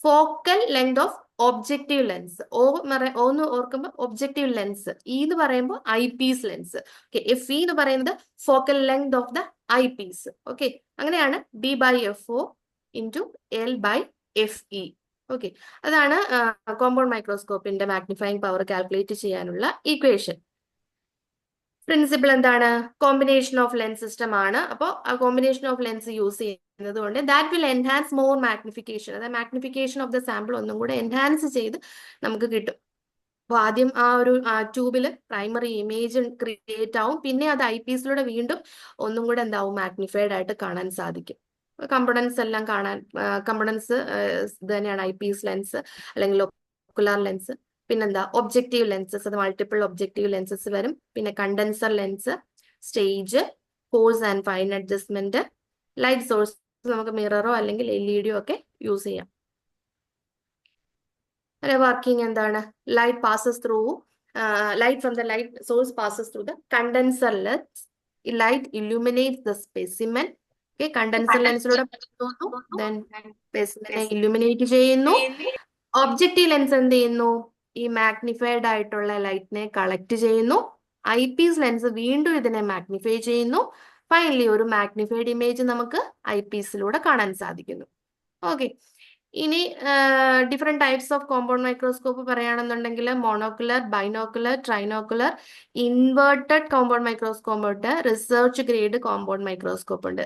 focal length of objective lens. O എന്ന് ഓർക്കുമ്പോൾ ഒബ്ജക്റ്റീവ് ലെൻസ്, ഇ എന്ന് പറയുമ്പോൾ eyepiece lens. Okay. FE എന്ന് പറയുന്നത് focal length of the eyepiece. Okay. അങ്ങനെയാണ് D/FO ഇൻറ്റു L/FE. ഓക്കെ. അതാണ് കോമ്പൗണ്ട് മൈക്രോസ്കോപ്പിന്റെ മാഗ്നിഫൈങ് പവർ കാൽക്കുലേറ്റ് ചെയ്യാനുള്ള ഇക്വേഷൻ. പ്രിൻസിപ്പിൾ എന്താണ്, കോമ്പിനേഷൻ ഓഫ് ലെൻസ് സിസ്റ്റം ആണ്. അപ്പോൾ ആ കോമ്പിനേഷൻ ഓഫ് ലെൻസ് യൂസ് ചെയ്യുന്നത് കൊണ്ട് that will enhance more magnification, അതായത് മാഗ്നിഫിക്കേഷൻ ഓഫ് ദ സാമ്പിൾ ഒന്നും കൂടെ എൻഹാൻസ് ചെയ്ത് നമുക്ക് കിട്ടും. അപ്പോൾ ആദ്യം ആ ഒരു ട്യൂബിൽ പ്രൈമറി ഇമേജ് ക്രിയേറ്റ് ആവും, പിന്നെ അത് ഐ പീസിലൂടെ വീണ്ടും ഒന്നും കൂടെ എന്താവും, മാഗ്നിഫൈഡ് ആയിട്ട് കാണാൻ സാധിക്കും. കമ്പണൻസ് എല്ലാം കാണാൻ, കമ്പണൻസ് ഇത് തന്നെയാണ് ഐ പീസ് ലെൻസ് അല്ലെങ്കിൽ ഒക്കുലാർ ലെൻസ്. പിന്നെന്താ, ഒബ്ജക്റ്റീവ് ലെൻസസ്, അത് മൾട്ടിപ്പിൾ ഒബ്ജക്റ്റീവ് ലെൻസസ് വരും. പിന്നെ condenser lens, stage, course and fine adjustment, light source, നമുക്ക് മിററോ അല്ലെങ്കിൽ LED ഒക്കെ യൂസ് ചെയ്യാം. വർക്കിംഗ് എന്താണ്, light passes through, light from the light source passes through the condenser lens. Light illuminates the specimen. Okay, condenser ലെൻസിലൂടെ then specimen illuminate ചെയ്യുന്നു. Objective lens എന്ത് ചെയ്യുന്നു, ഈ magnified ആയിട്ടുള്ള ലൈറ്റിനെ കളക്ട് ചെയ്യുന്നു. ഐ പീസ് ലെൻസ് വീണ്ടും ഇതിനെ മാഗ്നിഫൈ ചെയ്യുന്നു. ഫൈനലി ഒരു മാഗ്നിഫൈഡ് ഇമേജ് നമുക്ക് ഐ പീസിലൂടെ കാണാൻ സാധിക്കുന്നു. ഓക്കെ. ഇനി different types of compound microscope പറയുകയാണെന്നുണ്ടെങ്കിൽ monocular, binocular, ട്രൈനോക്കുലർ, inverted compound microscope ഉണ്ട്, റിസർച്ച് ഗ്രേഡ് കോമ്പൗണ്ട് മൈക്രോസ്കോപ്പ് ഉണ്ട്.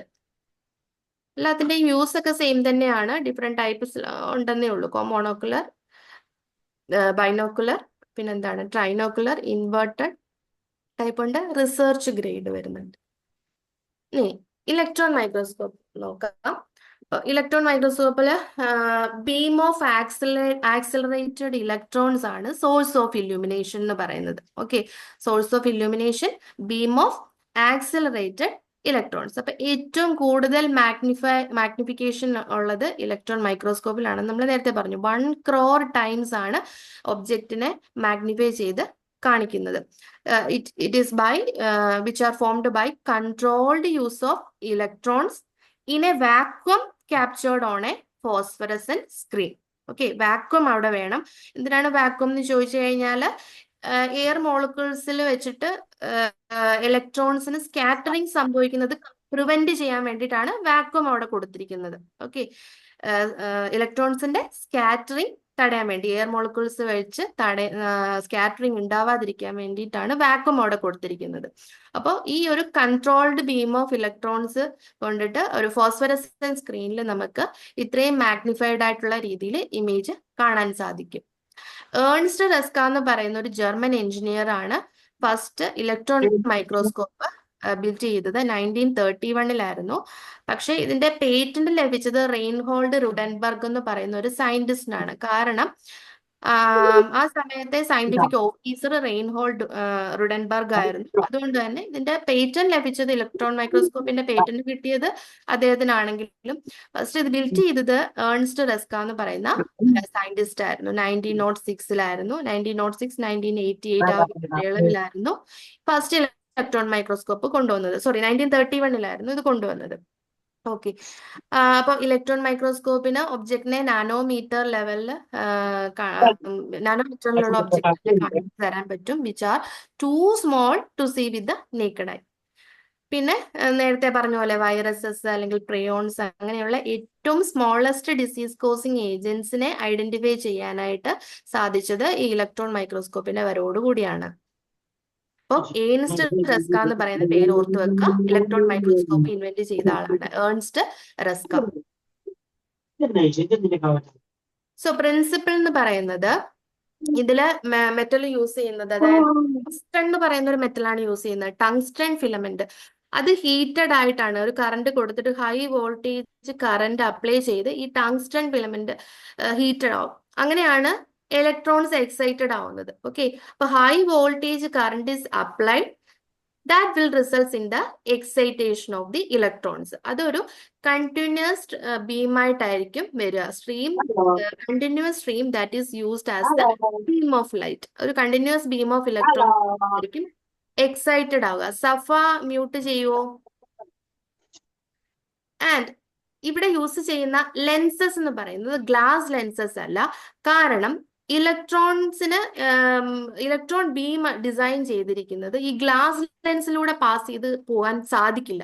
എല്ലാത്തിന്റെയും യൂസ് ഒക്കെ സെയിം തന്നെയാണ്, ഡിഫറെന്റ് ടൈപ്സ് ഉണ്ടെന്നേ ഉള്ളൂ. മോണോക്കുലർ, ബൈനോക്കുലർ, പിന്നെന്താണ് ട്രൈനോക്കുലർ, ഇൻവേർട്ടഡ് ടൈപ്പ് ഉണ്ട്, റിസർച്ച് ഗ്രേഡ് വരുന്നുണ്ട്. ഇനി ഇലക്ട്രോൺ മൈക്രോസ്കോപ്പ് നോക്കാം. ഇലക്ട്രോൺ മൈക്രോസ്കോപ്പില് ബീം ഓഫ് ആക്സിലറേറ്റഡ് ഇലക്ട്രോൺസ് ആണ് സോഴ്സ് ഓഫ് ഇല്യൂമിനേഷൻ എന്ന് പറയുന്നത്. Okay. Source of illumination beam of accelerated electrons. അപ്പൊ ഏറ്റവും കൂടുതൽ മാഗ്നിഫിക്കേഷൻ ഉള്ളത് ഇലക്ട്രോൺ മൈക്രോസ്കോപ്പിലാണ്. നമ്മൾ നേരത്തെ പറഞ്ഞു 1 crore ടൈംസ് ആണ് ഒബ്ജക്റ്റിനെ മാഗ്നിഫൈ ചെയ്ത് കാണിക്കുന്നത്. It is by which are formed by controlled use of electrons in a vacuum captured on a phosphorescent screen. Okay. Vacuum അവിടെ വേണം. എന്തിനാണ് വാക്വം എന്ന് ചോദിച്ചു കഴിഞ്ഞാൽ എയർ മോളിക്യൂൾസിൽ വെച്ചിട്ട് ഇലക്ട്രോൺസിന് സ്കാറ്ററിങ് സംഭവിക്കുന്നത് പ്രിവെന്റ് ചെയ്യാൻ വേണ്ടിയിട്ടാണ് വാക്വം അവിടെ കൊടുത്തിരിക്കുന്നത്. ഓക്കെ. ഇലക്ട്രോൺസിന്റെ സ്കാറ്ററിങ് തടയാൻ വേണ്ടി, എയർ മോളിക്യൂൾസ് വെച്ച് സ്കാറ്ററിങ് ഉണ്ടാവാതിരിക്കാൻ വേണ്ടിയിട്ടാണ് വാക്വം അവിടെ കൊടുത്തിരിക്കുന്നത്. അപ്പോൾ ഈ ഒരു കൺട്രോൾഡ് ബീം ഓഫ് ഇലക്ട്രോൺസ് കൊണ്ടിട്ട് ഒരു ഫോസ്ഫറസൻ സ്ക്രീനിൽ നമുക്ക് ഇത്രയും മാഗ്നിഫൈഡ് ആയിട്ടുള്ള രീതിയിൽ ഇമേജ് കാണാൻ സാധിക്കും. ഏൺസ്റ്റ് റസ്ക എന്ന് പറയുന്ന ഒരു ജർമ്മൻ എഞ്ചിനീയർ ആണ് ഫസ്റ്റ് ഇലക്ട്രോൺ മൈക്രോസ്കോപ്പ് ബിൽഡ് ചെയ്തത് 1931 പക്ഷെ ഇതിന്റെ പേറ്റന്റ് ലഭിച്ചത് റെയിൻഹോൾഡ് റുഡൻബർഗ് എന്ന് പറയുന്ന ഒരു സയന്റിസ്റ്റിനാണ്. കാരണം ആ സമയത്തെ സയന്റിഫിക് ഓഫീസർ റെയിൻഹോൾഡ് റുഡൻബർഗ് ആയിരുന്നു. അതുകൊണ്ട് തന്നെ ഇതിന്റെ പേറ്റന്റ് ലഭിച്ചത്, ഇലക്ട്രോൺ മൈക്രോസ്കോപ്പിന്റെ പേറ്റന്റ് കിട്ടിയത് അദ്ദേഹത്തിനാണെങ്കിലും ഫസ്റ്റ് ഇത് ബിൽഡ് ചെയ്തത് ഏൺസ്റ്റ് റസ്ക എന്ന് പറയുന്ന സയന്റിസ്റ്റ് ആയിരുന്നു. 1906 1906 1988 ആ കാലയളവിലായിരുന്നു ഫസ്റ്റ് ഇലക്ട്രോൺ മൈക്രോസ്കോപ്പ് കൊണ്ടുവന്നത്. സോറി, 1931 ഇത് കൊണ്ടുവന്നത്. ഓക്കെ. അപ്പൊ ഇലക്ട്രോൺ മൈക്രോസ്കോപ്പിന് ഒബ്ജക്റ്റിനെ നാനോമീറ്റർ ലെവലിൽ നാനോമീറ്ററിലുള്ള ഒബ്ജക്റ്റിനെ കാണിച്ചു തരാൻ പറ്റും, which are too small to see with the naked eye. പിന്നെ നേരത്തെ പറഞ്ഞ പോലെ വൈറസസ് അല്ലെങ്കിൽ പ്രയോൺസ് അങ്ങനെയുള്ള ഏറ്റവും സ്മോളസ്റ്റ് ഡിസീസ് കോസിങ് ഏജൻസിനെ ഐഡന്റിഫൈ ചെയ്യാനായിട്ട് സാധിച്ചത് ഈ ഇലക്ട്രോൺ മൈക്രോസ്കോപ്പിന്റെ വരവോടുകൂടിയാണ്. അപ്പോൾ ഏൺസ്റ്റ് റസ്ക എന്ന് പറയുന്ന പേര് ഓർത്തു വെക്കുക. ഇലക്ട്രോൺ മൈക്രോസ്കോപ്പ് ഇൻവെന്റ് ചെയ്ത ആളാണ് ഏൺസ്റ്റ് റസ്ക. സോ പ്രിൻസിപ്പിൾ എന്ന് പറയുന്നത് ഇതില് മെറ്റൽ യൂസ് ചെയ്യുന്നത്, അതായത് ടങ്സ്റ്റൺ എന്ന് പറയുന്ന ഒരു മെറ്റലാണ് യൂസ് ചെയ്യുന്നത്. ടങ്സ്റ്റൺ ഫിലമെന്റ് അത് ഹീറ്റഡ് ആയിട്ടാണ്, ഒരു കറണ്ട് കൊടുത്തിട്ട് ഹൈ വോൾട്ടേജ് കറണ്ട് അപ്ലൈ ചെയ്ത് ഈ ടങ്സ്റ്റൺ ഫിലമെന്റ് ഹീറ്റഡ് ആവും. അങ്ങനെയാണ് ഇലക്ട്രോൺസ് എക്സൈറ്റഡ് ആവുന്നത്. ഓക്കെ, അപ്പൊ high voltage current is applied, that will result in the excitation of the electrons. അതൊരു കണ്ടിന്യൂസ് ബീം ആയിട്ടായിരിക്കും വരിക. Stream, continuous stream that is used as the beam of light. ഒരു continuous beam of electron ആയിരിക്കും excited ആവുക. സഫ mute ചെയ്യുവോ? And ഇവിടെ use ചെയ്യുന്ന lenses എന്ന് പറയുന്നത് ഗ്ലാസ് ലെൻസസ് അല്ല. കാരണം ഇലക്ട്രോൺസിന് ഇലക്ട്രോൺ ബീം ഡിസൈൻ ചെയ്തിരിക്കുന്നത് ഈ ഗ്ലാസ് ലെൻസിലൂടെ പാസ് ചെയ്ത് പോകാൻ സാധിക്കില്ല.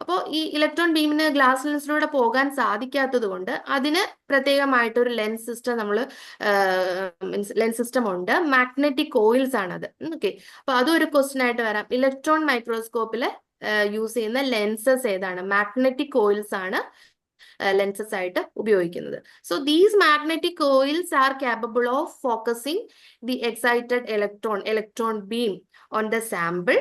അപ്പോൾ ഈ ഇലക്ട്രോൺ ബീമിന് ഗ്ലാസ് ലെൻസിലൂടെ പോകാൻ സാധിക്കാത്തത് കൊണ്ട് അതിന് പ്രത്യേകമായിട്ടൊരു ലെൻസ് സിസ്റ്റം ലെൻസ് സിസ്റ്റം ഉണ്ട്. മാഗ്നറ്റിക് കോയിൽസ് ആണത്. ഓക്കെ, അപ്പൊ അതും ഒരു ക്വസ്റ്റ്യൻ ആയിട്ട് വരാം. ഇലക്ട്രോൺ മൈക്രോസ്കോപ്പില് യൂസ് ചെയ്യുന്ന ലെൻസസ് ഏതാണ്? മാഗ്നറ്റിക് കോയിൽസ് ആണ് ലെൻസസ് ആയിട്ട് ഉപയോഗിക്കുന്നത്. So these magnetic coils are capable of focusing the excited electron beam on the sample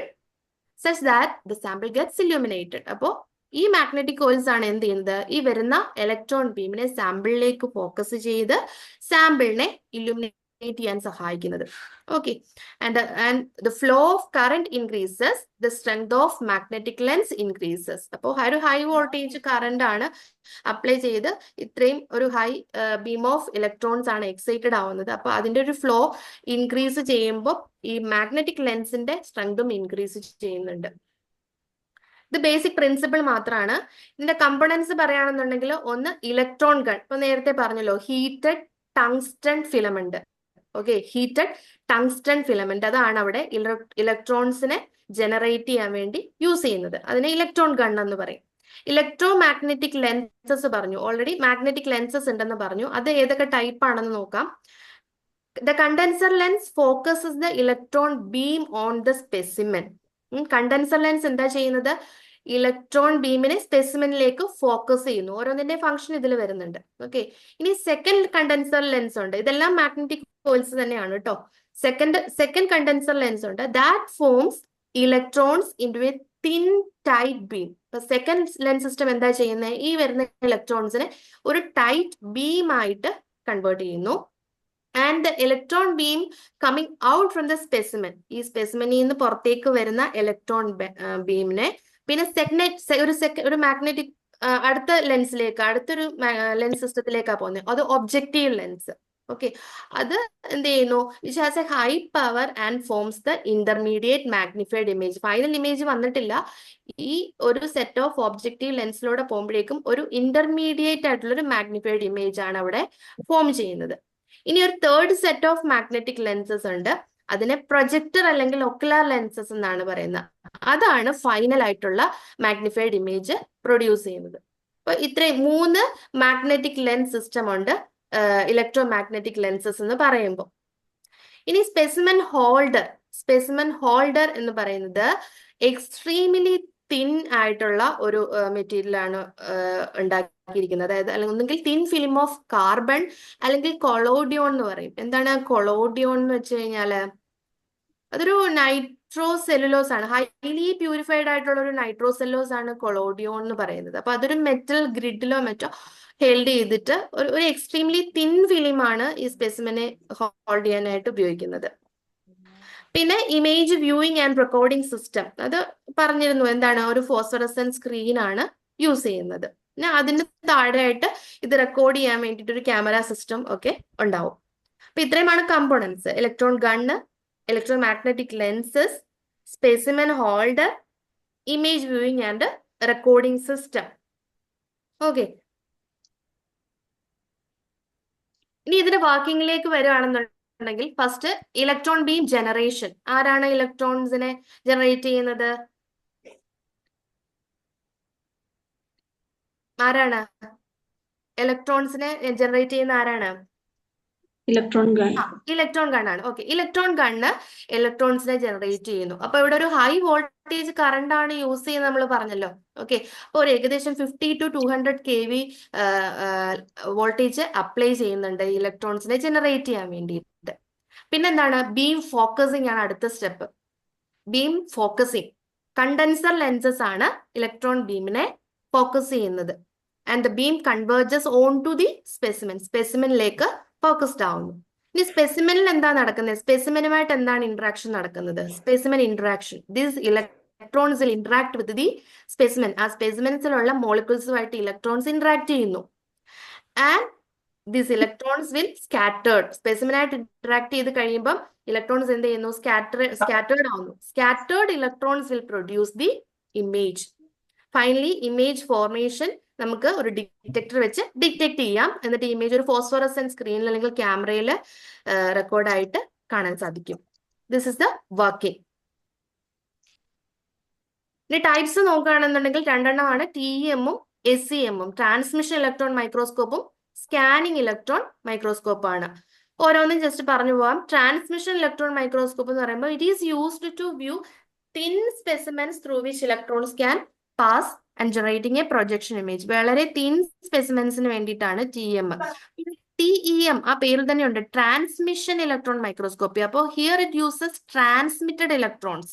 such that the sample gets illuminated. അപ്പോൾ ഈ മാഗ്നറ്റിക് കോയിൽസ് ആണ് എന്ത് ചെയ്യുന്നത്? ഈ വരുന്ന ഇലക്ട്രോൺ ബീമിനെ സാമ്പിളിലേക്ക് ഫോക്കസ് ചെയ്ത് സാമ്പിളിനെ ഇല്ലുമിനേറ്റ് ചെയ്യാൻ സഹായിക്കുന്നത്. Okay, and the flow of current increases, the strength of magnetic lens increases. അപ്പോൾ ഒരു ഹൈ വോൾട്ടേജ് കറന്റ് ആണ് അപ്ലൈ ചെയ്ത് ഇത്രയും ഒരു ഹൈ ബീം ഓഫ് ഇലക്ട്രോൺസ് ആണ് എക്സൈറ്റഡ് ആവുന്നത്. അപ്പൊ അതിന്റെ ഒരു ഫ്ലോ ഇൻക്രീസ് ചെയ്യുമ്പോൾ ഈ മാഗ്നറ്റിക് ലെൻസിന്റെ സ്ട്രെങ്തും ഇൻക്രീസ് ചെയ്യുന്നുണ്ട്. ഇത് ബേസിക് പ്രിൻസിപ്പിൾ മാത്രമാണ്. ഇതിന്റെ കമ്പോണൻസ് പറയുകയാണെന്നുണ്ടെങ്കിൽ ഒന്ന് ഇലക്ട്രോൺ ഗൺ. ഇപ്പൊ നേരത്തെ പറഞ്ഞല്ലോ, heated tungsten filament. Okay, heated tungsten filament അതാണ് അവിടെ ഇലക്ട്രോൺസിനെ ജനറേറ്റ് ചെയ്യാൻ വേണ്ടി യൂസ് ചെയ്യുന്നത്. അതിനെ ഇലക്ട്രോൺ ഗൺ എന്ന് പറയും. ഇലക്ട്രോ മാഗ്നറ്റിക് ലെൻസസ് പറഞ്ഞു, ഓൾറെഡി മാഗ്നറ്റിക് ലെൻസസ് ഉണ്ടെന്ന് പറഞ്ഞു. അത് ഏതൊക്കെ ടൈപ്പ് ആണെന്ന് നോക്കാം. The condenser lens focuses the electron beam on the specimen. Condenser lens എന്താ ചെയ്യുന്നത്? ഇലക്ട്രോൺ ബീമിനെ സ്പെസിമെനിലേക്ക് ഫോക്കസ് ചെയ്യുന്നു. ഓരോന്നിന്റെ ഫംഗ്ഷൻ ഇതിൽ വരുന്നുണ്ട്. ഇനി സെക്കൻഡ് കണ്ടൻസർ ലെൻസ് ഉണ്ട്. ഇതെല്ലാം മാഗ്നറ്റിക് കോയിൽസ് തന്നെയാണ് കേട്ടോ. സെക്കൻഡ് കണ്ടൻസർ ലെൻസ് ഉണ്ട്. That forms electrons into A thin tight beam. Second lens system എന്താ ചെയ്യുന്നത്? ഈ വരുന്ന ഇലക്ട്രോൺസിനെ ഒരു ടൈറ്റ് ബീം ആയിട്ട് കൺവേർട്ട് ചെയ്യുന്നു. And the electron beam coming out from the specimen, ഈ സ്പെസിമെനിൽ നിന്ന് പുറത്തേക്ക് വരുന്ന ഇലക്ട്രോൺ ബീമിനെ പിന്നെ ഒരു മാഗ്നറ്റിക് അടുത്ത ലെൻസിലേക്ക്, അടുത്തൊരു ലെൻസ് സിസ്റ്റത്തിലേക്കാണ് പോകുന്നത്. അത് ഒബ്ജക്റ്റീവ് ലെൻസ്. ഓക്കെ, അത് എന്ത് ചെയ്യുന്നു? Which has A high power and forms the intermediate magnified image. Final image വന്നിട്ടില്ല. ഈ ഒരു സെറ്റ് ഓഫ് ഒബ്ജക്റ്റീവ് ലെൻസിലൂടെ പോകുമ്പോഴേക്കും ഒരു ഇന്റർമീഡിയറ്റ് ആയിട്ടുള്ള ഒരു മാഗ്നിഫൈഡ് ഇമേജ് ആണ് അവിടെ ഫോം ചെയ്യുന്നത്. ഇനി ഒരു third set of magnetic lenses ഉണ്ട്. അതിനെ പ്രൊജക്ടർ അല്ലെങ്കിൽ ഒക്കുലാർ ലെൻസസ് എന്നാണ് പറയുന്നത്. അതാണ് ഫൈനൽ ആയിട്ടുള്ള മാഗ്നിഫൈഡ് ഇമേജ് പ്രൊഡ്യൂസ് ചെയ്യുന്നത്. അപ്പൊ ഇത്രയും 3 മാഗ്നറ്റിക് ലെൻസ് സിസ്റ്റം ഉണ്ട് ഇലക്ട്രോ മാഗ്നറ്റിക് ലെൻസസ് എന്ന് പറയുമ്പോൾ. ഇനി സ്പെസിമെൻ ഹോൾഡർ എന്ന് പറയുന്നത് എക്സ്ട്രീംലി തിൻ ആയിട്ടുള്ള ഒരു മെറ്റീരിയൽ ആണ് ഉണ്ടാക്കിയിരിക്കുന്നത്. അതായത് അല്ലെങ്കിൽ ഒന്നുകിൽ തിൻ ഫിലിം ഓഫ് കാർബൺ അല്ലെങ്കിൽ കൊളോഡിയോൺ എന്ന് പറയും. എന്താണ് കൊളോഡിയോൺ എന്ന് വെച്ച് കഴിഞ്ഞാല് അതൊരു നൈട്രോ സെല്ലുലോസ് ആണ്. ഹൈലി പ്യൂരിഫൈഡ് ആയിട്ടുള്ള ഒരു നൈട്രോ സെല്ലുലോസ് ആണ് കൊളോഡിയോൺ എന്ന് പറയുന്നത്. അപ്പൊ അതൊരു മെറ്റൽ ഗ്രിഡിലോ മറ്റോ ഹെൽഡ് ചെയ്തിട്ട് ഒരു എക്സ്ട്രീംലി തിൻ ഫിലിമാണ് ഈ സ്പെസിമെനെ ഹോൾഡ് ചെയ്യാനായിട്ട് ഉപയോഗിക്കുന്നത്. പിന്നെ image viewing and recording system, അത് പറഞ്ഞിരുന്നു എന്താണ്, ഒരു ഫോസ്ഫറസൻ സ്ക്രീൻ ആണ് യൂസ് ചെയ്യുന്നത്. പിന്നെ അതിന് താഴെയായിട്ട് ഇത് റെക്കോർഡ് ചെയ്യാൻ വേണ്ടിയിട്ട് ഒരു ക്യാമറ സിസ്റ്റം ഒക്കെ ഉണ്ടാവും. അപ്പൊ ഇത്രയുമാണ് components: electron gun, electromagnetic lenses, specimen holder, image viewing and recording system. Okay, ഇനി ഇതിന്റെ വർക്കിംഗിലേക്ക് വരികയാണെന്നുണ്ടെങ്കിൽ ഫസ്റ്റ് ഇലക്ട്രോൺ ബീം ജനറേഷൻ. ആരാണ് ഇലക്ട്രോൺസിനെ ജനറേറ്റ് ചെയ്യുന്നത്? ആരാണ് ഇലക്ട്രോൺസിനെ ജനറേറ്റ് ചെയ്യുന്ന? ആരാണ്? Electron gun. ഇലക്ട്രോൺ ഗണ്ണാണ്. ഓക്കെ, ഇലക്ട്രോൺ ഗണ്ണ് ഇലക്ട്രോൺസിനെ ജനറേറ്റ് ചെയ്യുന്നു. അപ്പൊ ഇവിടെ ഒരു ഹൈ വോൾട്ടേജ് കറണ്ട് ആണ് യൂസ് ചെയ്യുന്നത് നമ്മൾ പറഞ്ഞല്ലോ. ഓക്കെ, അപ്പൊ ഒരു ഏകദേശം 50 to 200 kV വോൾട്ടേജ് അപ്ലൈ ചെയ്യുന്നുണ്ട് ഇലക്ട്രോൺസിനെ ജനറേറ്റ് ചെയ്യാൻ വേണ്ടിയിട്ട്. പിന്നെന്താണ്? ബീം ഫോക്കസിംഗ് ആണ് അടുത്ത step. Beam focusing, condenser lenses ആണ് ഇലക്ട്രോൺ ബീമിനെ ഫോക്കസ് ചെയ്യുന്നത്. And the beam converges on to the specimen, സ്പെസിമെനിലേക്ക് ഫോക്കസ്ഡ് ആവുന്നു. ഇനി സ്പെസിമെനിൽ എന്താ നടക്കുന്നത്? സ്പെസിമെനുമായിട്ട് എന്താണ് ഇന്ററാക്ഷൻ നടക്കുന്നത്? Specimen interaction, this electrons will interact with the specimen. ആ സ്പെസിമെൻസിലുള്ള മോളിക്യൂൾസുമായിട്ട് ഇലക്ട്രോൺസ് ഇന്ററാക്ട് ചെയ്യുന്നു. And this electrons will scattered, സ്പെസിമെനായിട്ട് ഇന്ററാക്ട് ചെയ്ത് കഴിയുമ്പോൾ ഇലക്ട്രോൺസ് എന്ത് ചെയ്യുന്നു? സ്കാറ്റേർഡ് ആവുന്നു. Scattered electrons will produce the image. Finally image formation നമുക്ക് ഒരു ഡിറ്റക്ടർ വെച്ച് ഡിറ്റക്ട് ചെയ്യാം. എന്നിട്ട് ഇമേജ് ഒരു ഫോസ്ഫറസൻ സ്ക്രീനിൽ അല്ലെങ്കിൽ ക്യാമറയിൽ റെക്കോർഡായിട്ട് കാണാൻ സാധിക്കും. This is the working. ഇനി ടൈപ്സ് നോക്കുകയാണെന്നുണ്ടെങ്കിൽ രണ്ടെണ്ണമാണ്: TEM-ഉം SEM-ഉം, ട്രാൻസ്മിഷൻ ഇലക്ട്രോൺ മൈക്രോസ്കോപ്പും സ്കാനിങ് ഇലക്ട്രോൺ മൈക്രോസ്കോപ്പാണ്. ഓരോന്നും ജസ്റ്റ് പറഞ്ഞു പോവാം. ട്രാൻസ്മിഷൻ ഇലക്ട്രോൺ മൈക്രോസ്കോപ്പ് എന്ന് പറയുമ്പോൾ it is used to view thin specimens through which electrons can pass and generating a projection image. വളരെ തിൻ സ്പെസിമെൻസിന് വേണ്ടിയിട്ടാണ് TEM. TEM ആ പേരിൽ തന്നെ ഉണ്ട്, ട്രാൻസ്മിഷൻ ഇലക്ട്രോൺ മൈക്രോസ്കോപ്പി. അപ്പോൾ here it uses transmitted electrons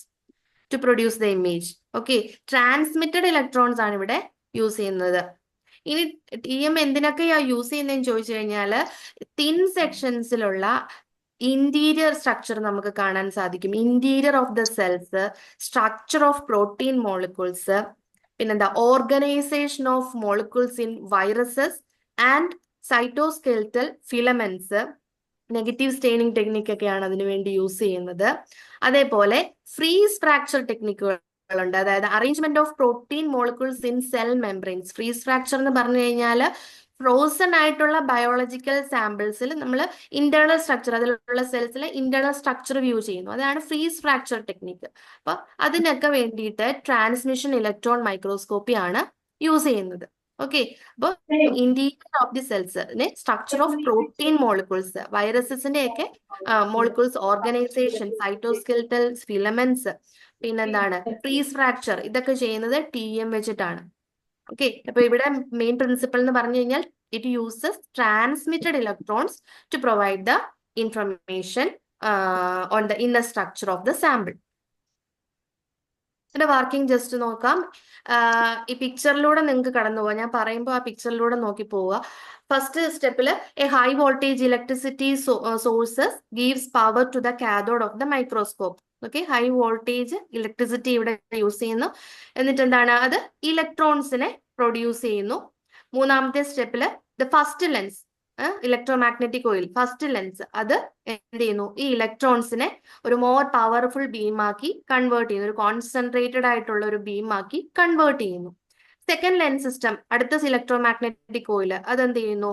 to produce the image. Okay, transmitted electrons ആണ് ഇവിടെ യൂസ് ചെയ്യുന്നത്. ഇനി TEM എന്തിനൊക്കെയാ യൂസ് ചെയ്യുന്നതെന്ന് ചോദിച്ചു കഴിഞ്ഞാൽ തിൻ സെക്ഷൻസിലുള്ള ഇന്റീരിയർ സ്ട്രക്ചർ നമുക്ക് കാണാൻ സാധിക്കും. Interior of the cells, structure of protein molecules, പിന്നെന്താ organisation of molecules in viruses and cytoskeletal filaments. Negative staining technique ഒക്കെയാണ് അതിനു വേണ്ടി യൂസ് ചെയ്യുന്നത്. അതേപോലെ ഫ്രീസ് ഫ്രാക്ചർ ടെക്നിക്കുകളുണ്ട്. അതായത് arrangement of protein molecules in cell membranes. Freeze fracture എന്ന് പറഞ്ഞു കഴിഞ്ഞാൽ ഫ്രോസൺ ആയിട്ടുള്ള ബയോളജിക്കൽ സാമ്പിൾസിൽ നമ്മൾ ഇന്റേണൽ സ്ട്രക്ചർ, അതിലുള്ള സെൽസിലെ ഇന്റേണൽ സ്ട്രക്ചർ വ്യൂ ചെയ്യുന്നു. അതാണ് ഫ്രീസ് ഫ്രാക്ചർ ടെക്നിക്ക്. അപ്പൊ അതിനൊക്കെ വേണ്ടിയിട്ട് ട്രാൻസ്മിഷൻ ഇലക്ട്രോൺ മൈക്രോസ്കോപ്പി ആണ് യൂസ് ചെയ്യുന്നത്. ഓക്കെ, അപ്പോൾ interior of the cells, structure of protein molecules, വൈറസസിന്റെ ഒക്കെ മോളിക്യൂൾസ്, ഓർഗനൈസേഷൻ, സൈറ്റോസ്കെൽറ്റൽ ഫിലമെന്റ്സ്, പിന്നെന്താണ് ഫ്രീസ് ഫ്രാക്ചർ, ഇതൊക്കെ ചെയ്യുന്നത് TEM വെച്ചിട്ടാണ്. ഓക്കെ, അപ്പൊ ഇവിടെ മെയിൻ പ്രിൻസിപ്പൽ എന്ന് പറഞ്ഞു കഴിഞ്ഞാൽ it uses transmitted electrons to provide the information on the inner structure of the sample. ഇതിന്റെ വർക്കിംഗ് ജസ്റ്റ് നോക്കാം. ഈ പിക്ചറിലൂടെ നിങ്ങൾക്ക് കടന്നു പോവാം. ഞാൻ പറയുമ്പോൾ ആ പിക്ചറിലൂടെ നോക്കി പോവുക. ഫസ്റ്റ് സ്റ്റെപ്പിൽ a high voltage electricity sources gives power to the cathode of the microscope. Okay, high voltage electricity ഇവിടെ യൂസ് ചെയ്യുന്നു. എന്നിട്ട് എന്താണ്, അത് ഇലക്ട്രോൺസിനെ പ്രൊഡ്യൂസ് ചെയ്യുന്നു. മൂന്നാമത്തെ സ്റ്റെപ്പില് the first lens, electromagnetic coil, first lens, അത് എന്ത് ചെയ്യുന്നു? ഈ ഇലക്ട്രോൺസിനെ ഒരു മോർ പവർഫുൾ ബീമാക്കി കൺവേർട്ട് ചെയ്യുന്നു. ഒരു കോൺസെൻട്രേറ്റഡ് ആയിട്ടുള്ള ഒരു ബീമാക്കി കൺവേർട്ട് ചെയ്യുന്നു. സെക്കൻഡ് ലെൻസ് സിസ്റ്റം, അടുത്ത ഇലക്ട്രോ മാഗ്നറ്റിക് കോയിൽ, അതെന്ത് ചെയ്യുന്നു?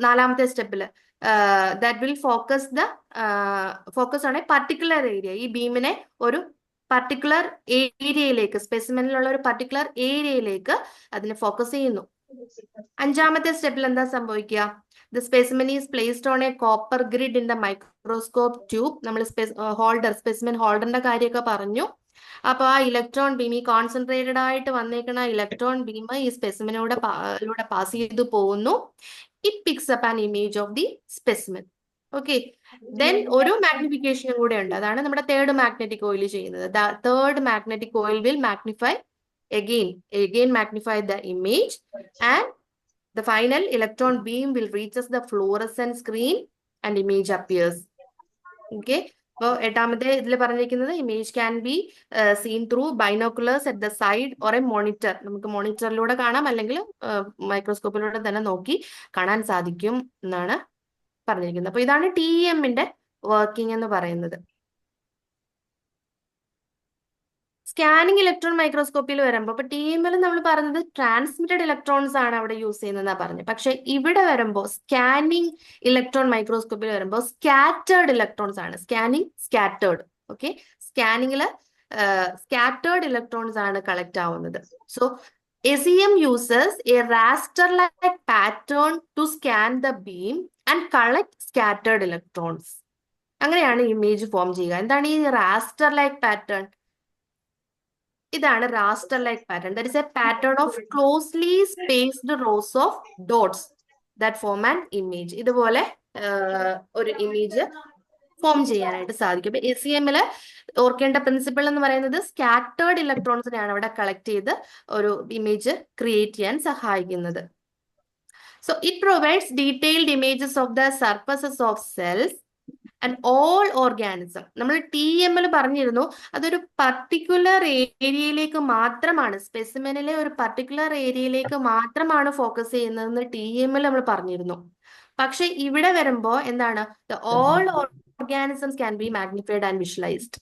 നാലാമത്തെ സ്റ്റെപ്പില് that will focus on a particular area. ഈ ബീമിനെ ഒരു പർട്ടിക്കുലർ ഏരിയയിലേക്ക്, സ്പെസിമെനിലുള്ള ഒരു പർട്ടിക്കുലർ ഏരിയയിലേക്ക് അതിനെ ഫോക്കസ് ചെയ്യുന്നു. അഞ്ചാമത്തെ സ്റ്റെപ്പിൽ എന്താ സംഭവിക്കുക? The specimen is placed on A copper grid in the microscope tube. നമ്മൾ ഹോൾഡർ, സ്പെസിമെൻ ഹോൾഡറിന്റെ കാര്യമൊക്കെ പറഞ്ഞു. അപ്പൊ ആ ഇലക്ട്രോൺ ബീം, ഈ കോൺസെൻട്രേറ്റഡ് ആയിട്ട് വന്നേക്കുന്ന ഇലക്ട്രോൺ ബീം ഈ സ്പെസിമിനൂടെ പാസ് ചെയ്തു പോകുന്നു. It pics up an image of the specimen. Okay, then ഒരു മാഗ്നിഫിക്കേഷനും കൂടെ ഉണ്ട്. അതാണ് നമ്മുടെ തേർഡ് മാഗ്നറ്റിക് കോയിൽ ചെയ്യുന്നത്. Third magnetic coil will magnify again magnify the image, and the final electron beam will reaches the fluorescent screen and image appears. Okay, അപ്പോൾ എട്ടാമത്തെ ഇതിൽ പറഞ്ഞിരിക്കുന്നത് image can be scene through binoculars at the side or A monitor. നമുക്ക് മോണിറ്ററിലൂടെ കാണാം, അല്ലെങ്കിൽ മൈക്രോസ്കോപ്പിലൂടെ തന്നെ നോക്കി കാണാൻ സാധിക്കും എന്നാണ് പറഞ്ഞിരിക്കുന്നത്. അപ്പൊ ഇതാണ് TEM-ന്റെ വർക്കിംഗ് എന്ന് പറയുന്നത്. സ്കാനിങ് ഇലക്ട്രോൺ മൈക്രോസ്കോപ്പിയിൽ വരുമ്പോൾ ഇപ്പൊ TEM-ൽ നമ്മൾ പറഞ്ഞത് ട്രാൻസ്മിറ്റഡ് ഇലക്ട്രോൺസ് ആണ് അവിടെ യൂസ് ചെയ്യുന്നതെന്നാ പറഞ്ഞത്. പക്ഷെ ഇവിടെ വരുമ്പോൾ സ്കാനിങ് ഇലക്ട്രോൺ മൈക്രോസ്കോപ്പിൽ വരുമ്പോൾ സ്കാറ്റേർഡ് ഇലക്ട്രോൺസ് ആണ്. സ്കാറ്റേർഡ്. ഓക്കെ, സ്കാനിങ്ങിൽ സ്കാറ്റേർഡ് ഇലക്ട്രോൺസ് ആണ് കളക്ട് ആവുന്നത്. So SEM uses a raster-like pattern to scan the beam and collect scattered electrons. അങ്ങനെയാണ് ഇമേജ് ഫോം ചെയ്യുക. എന്താണ് ഈ raster-like pattern? ഇതാണ് raster like pattern. That is a pattern of closely spaced rows of dots that form an image. ഇതുപോലെ ഒരു image form ചെയ്യാനായിട്ട് സാധിക്കും. ഇപ്പൊ SEM-ല് ഓർക്കേണ്ട പ്രിൻസിപ്പിൾ എന്ന് പറയുന്നത് സ്കാറ്റേർഡ് ഇലക്ട്രോൺസിനെയാണ് അവിടെ കളക്ട് ചെയ്ത് ഒരു ഇമേജ് ക്രിയേറ്റ് ചെയ്യാൻ സഹായിക്കുന്നത്. So it provides detailed images of the surfaces of cells and all organism. നമ്മൾ TEM-ൽ പറഞ്ഞിരുന്നു അതൊരു പർട്ടിക്കുലർ ഏരിയയിലേക്ക് മാത്രമാണ്, സ്പെസിമെനിലെ ഒരു പർട്ടിക്കുലർ ഏരിയയിലേക്ക് മാത്രമാണ് ഫോക്കസ് ചെയ്യുന്നതെന്ന് TEM-ൽ നമ്മൾ പറഞ്ഞിരുന്നു. പക്ഷെ ഇവിടെ വരുമ്പോ എന്താണ്, all organisms can be magnified and visualised.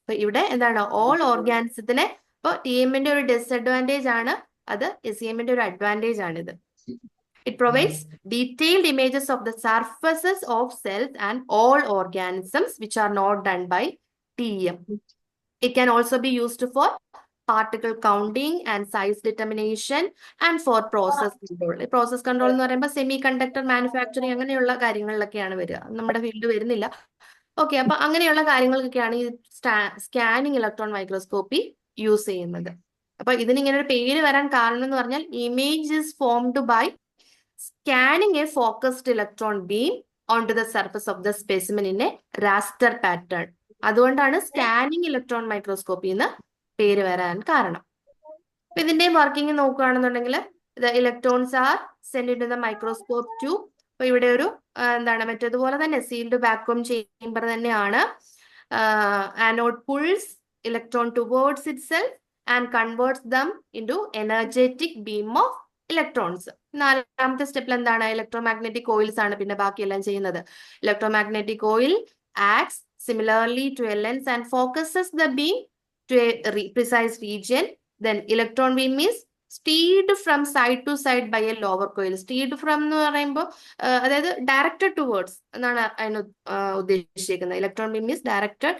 അപ്പൊ ഇവിടെ എന്താണ്, ഓൾ ഓർഗാനിസത്തിനെ, ഇപ്പൊ TEM-ന്റെ ഒരു ഡിസ്അഡ്വാൻറ്റേജ് ആണ് അത്, SEM-ന്റെ ഒരു അഡ്വാൻറ്റേജ് ആണിത്. It provides detailed images of the surfaces of cells and all organisms, which are not done by TEM. It can also be used for particle counting and size determination and for process control. Process control എന്ന് പറയുമ്പോൾ semi conductor manufacturing അങ്ങനെയുള്ള കാര്യങ്ങളിലൊക്കെയാണ് വരിക. നമ്മുടെ field വരുന്നില്ല. Okay, അപ്പൊ അങ്ങനെയുള്ള കാര്യങ്ങൾക്കൊക്കെയാണ് ഈ scanning electron microscopy use ചെയ്യുന്നത്. അപ്പൊ ഇതിനിങ്ങനെ ഒരു പേര് വരാൻ കാരണം എന്ന് പറഞ്ഞാൽ image is formed by scanning a focused electron beam onto the surface of the specimen in a raster pattern. അതുകൊണ്ടാണ് സ്കാനിങ് ഇലക്ട്രോൺ മൈക്രോസ്കോപ്പി എന്ന് പേര് വരാൻ കാരണം. അപ്പൊ ഇതിന്റെ വർക്കിംഗ് നോക്കുകയാണെന്നുണ്ടെങ്കിൽ electrons are send in to the microscope tube. അപ്പൊ ഇവിടെ ഒരു എന്താണ്, മറ്റേതുപോലെ തന്നെ സീൽഡ് വാക്വം ചേംബർ തന്നെയാണ്. Anode pulls electron towards itself and converts them into energetic beam of electrons. നാലാമത്തെ സ്റ്റെപ്പിൽ എന്താണ്, ഇലക്ട്രോമാഗ്നറ്റിക് കോയിൽസ് ആണ് പിന്നെ ബാക്കിയെല്ലാം ചെയ്യുന്നത്. Electromagnetic coil acts similarly to a lens and focuses the beam to a precise region. Then electron beam is steered from side to side by a lower coil. Steered from എന്ന് പറയുമ്പോൾ അതായത് directed towards എന്നാണ് അതിന് ഉദ്ദേശിക്കുന്നത്. Electron beam is directed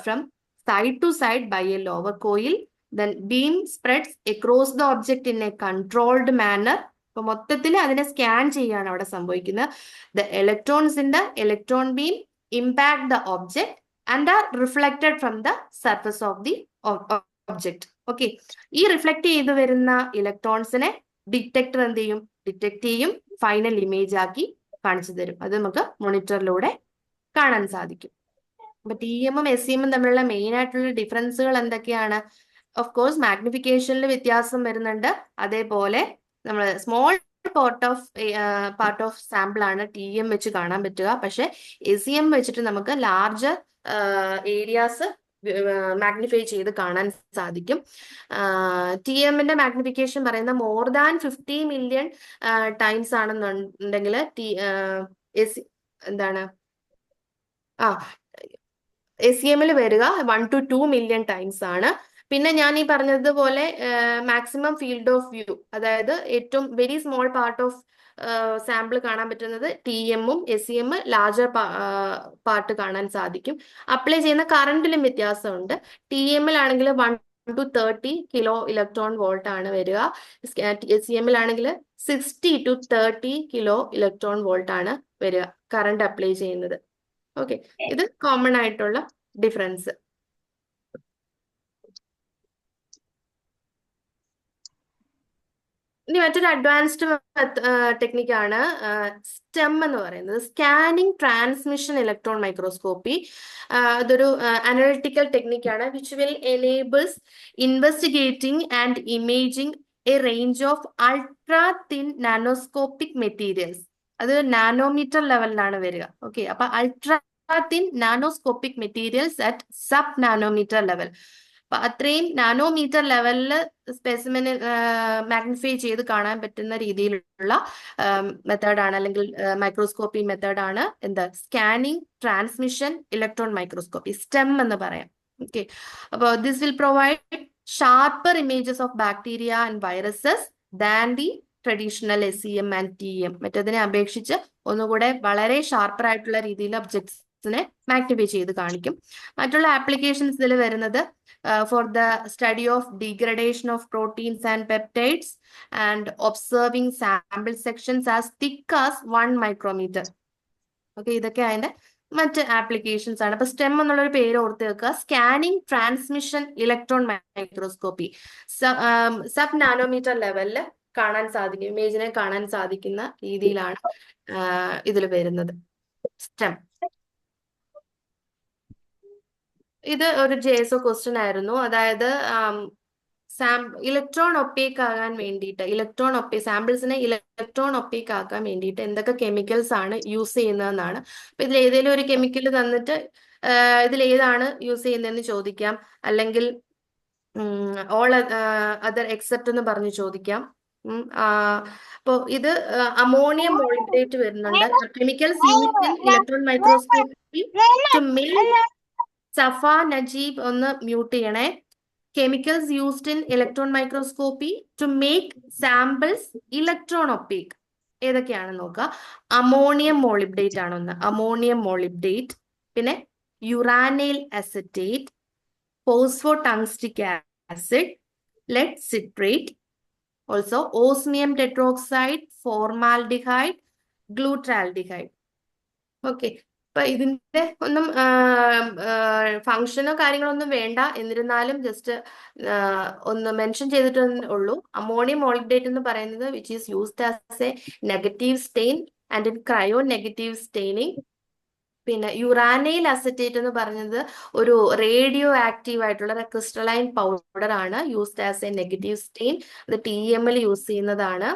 from side to side by a lower coil. Then beam spreads across the object in a controlled manner. അപ്പൊ മൊത്തത്തിൽ അതിനെ scan ചെയ്യാണ് അവിടെ സംഭവിക്കുന്നത്. The electrons in the electron beam impact the object and are reflected from the surface of the object. Okay, ഈ reflect ചെയ്ത് വരുന്ന ഇലക്ട്രോൺസിനെ detector എന്ത് ചെയ്യും, ഡിറ്റക്ട് ചെയ്യും, ഫൈനൽ ഇമേജ് ആക്കി കാണിച്ചു തരും. അത് നമുക്ക് മോണിറ്ററിലൂടെ കാണാൻ സാധിക്കും. അപ്പൊ TEM-ഉം SEM-ഉം തമ്മിലുള്ള മെയിൻ ആയിട്ടുള്ള ഡിഫറൻസുകൾ എന്തൊക്കെയാണ്? ഓഫ് കോഴ്സ് മാഗ്നിഫിക്കേഷനിൽ വ്യത്യാസം വരുന്നുണ്ട്. അതേപോലെ നമ്മൾ സ്മോൾ പാർട്ട് ഓഫ് സാമ്പിൾ ആണ് TEM വെച്ച് കാണാൻ പറ്റുക. പക്ഷെ SEM വെച്ചിട്ട് നമുക്ക് ലാർജർ ഏരിയാസ് മാഗ്നിഫൈ ചെയ്ത് കാണാൻ സാധിക്കും. TEM-ന്റെ മാഗ്നിഫിക്കേഷൻ പറയുന്ന മോർ ദാൻ 50 മില്യൺ ടൈംസ് ആണെന്നുണ്ടെങ്കിൽ എന്താണ് SEM-ൽ വരിക 1 to 2 മില്യൺ ടൈംസ് ആണ്. പിന്നെ ഞാൻ ഈ പറഞ്ഞതുപോലെ മാക്സിമം ഫീൽഡ് ഓഫ് വ്യൂ, അതായത് ഏറ്റവും very small part of sample കാണാൻ പറ്റുന്നത് TEM-ഉം SEM ലാർജർ പാർട്ട് കാണാൻ സാധിക്കും. അപ്ലൈ ചെയ്യുന്ന കറണ്ടിലും വ്യത്യാസമുണ്ട്. TEM-ലാണെങ്കിൽ 1 to 30 കിലോ ഇലക്ട്രോൺ വോൾട്ട് ആണ് വരിക. SEM-ലാണെങ്കിൽ 60 to 30 കിലോ ഇലക്ട്രോൺ വോൾട്ട് ആണ് വരിക കറണ്ട് അപ്ലൈ ചെയ്യുന്നത്. ഓക്കെ, ഇത് കോമൺ ആയിട്ടുള്ള ഡിഫറൻസ്. ഇനി മറ്റൊരു അഡ്വാൻസ്ഡ് ടെക്നിക്കാണ് സ്റ്റെം എന്ന് പറയുന്നത്, സ്കാനിങ് ട്രാൻസ്മിഷൻ ഇലക്ട്രോൺ മൈക്രോസ്കോപ്പി. അതൊരു അനലിറ്റിക്കൽ ടെക്നിക്കാണ് which will enables investigating and imaging a range of ultra thin nanoscopic materials. അത് നാനോമീറ്റർ ലെവലിലാണ് വരിക. ഓക്കെ, അപ്പൊ ultra thin nanoscopic materials at sub nanometre level. അപ്പൊ അത്രയും നാനോമീറ്റർ ലെവലിൽ സ്പെസിമെന് മാഗ്നിഫൈ ചെയ്ത് കാണാൻ പറ്റുന്ന രീതിയിലുള്ള മെത്തേഡാണ്, അല്ലെങ്കിൽ മൈക്രോസ്കോപ്പി മെത്തേഡാണ് എന്താ, scanning transmission electron microscopy, stem എന്ന് പറയാം. ഓക്കെ, അപ്പോൾ this will provide sharper images of bacteria and viruses than the traditional SEM and TEM. മറ്റതിനെ അപേക്ഷിച്ച് ഒന്നുകൂടെ വളരെ ഷാർപ്പർ ആയിട്ടുള്ള രീതിയിൽ ഒബ്ജക്ട്സിനെ മാഗ്നിഫൈ ചെയ്ത് കാണിക്കും. മറ്റുള്ള ആപ്ലിക്കേഷൻസ് ഇതിൽ വരുന്നത് for the study of degradation of proteins and peptides and observing sample sections as thick as 1 micrometer. Okay, ഇതൊക്കെ അതിന്റെ മറ്റ് ആപ്ലിക്കേഷൻസ് ആണ്. അപ്പൊ സ്റ്റെം എന്നുള്ളൊരു പേര് ഓർത്ത് വെക്കുക. Scanning transmission electron microscopy, sub nanometre ലെവലിൽ കാണാൻ സാധിക്കും, ഇമേജിനെ കാണാൻ സാധിക്കുന്ന രീതിയിലാണ് ഇതിൽ വരുന്നത് സ്റ്റെം. ഇത് ഒരു JSO ക്വസ്റ്റ്യൻ ആയിരുന്നു. അതായത് ഇലക്ട്രോൺ ഒപ്പേക്ക് ആകാൻ വേണ്ടിയിട്ട്, സാമ്പിൾസിനെ ഇലക്ട്രോൺ ഒപ്പേക്ക് ആക്കാൻ വേണ്ടിയിട്ട് എന്തൊക്കെ കെമിക്കൽസ് ആണ് യൂസ് ചെയ്യുന്നതെന്നാണ്. അപ്പൊ ഇതിൽ ഏതെങ്കിലും ഒരു കെമിക്കൽ തന്നിട്ട് ഇതിൽ ഏതാണ് യൂസ് ചെയ്യുന്നതെന്ന് ചോദിക്കാം, അല്ലെങ്കിൽ ഓൾ അതർ എക്സെപ്റ്റ് എന്ന് പറഞ്ഞ് ചോദിക്കാം. അപ്പോ ഇത് അമോണിയം മോളിബ്ഡേറ്റ് വരുന്നുണ്ട്. Chemicals used in electron microscopy to make. Safa Najeeb ഒന്ന് മ്യൂട്ട് ചെയ്യണേ. Chemicals used in electron microscopy to make samples electron opaque ഏതൊക്കെയാണെന്ന് നോക്കുക. അമോണിയം മോളിബ്ഡേറ്റ് ആണൊന്ന്, അമോണിയം മോളിബ്ഡേറ്റ്. പിന്നെ uranyl acetate, phosphotungstic acid, lead citrate, also osmium tetroxide, formaldehyde, glutaraldehyde. Okay, അപ്പൊ ഇതിന്റെ ഒന്നും ഫങ്ഷനോ കാര്യങ്ങളോ ഒന്നും വേണ്ട, എന്നിരുന്നാലും ജസ്റ്റ് ഒന്ന് മെൻഷൻ ചെയ്തിട്ടേ ഉള്ളൂ. അമോണിയം മോളിബ്ഡേറ്റ് എന്ന് പറയുന്നത് which is used as a negative stain and in cryo negative staining. പിന്നെ യുറാനൈൽ അസറ്റേറ്റ് എന്ന് പറയുന്നത് ഒരു റേഡിയോ ആക്റ്റീവ് ആയിട്ടുള്ള ക്രിസ്റ്റലൈൻ പൗഡർ ആണ്, used as a negative stain. അത് TEM യൂസ് ചെയ്യുന്നതാണ്.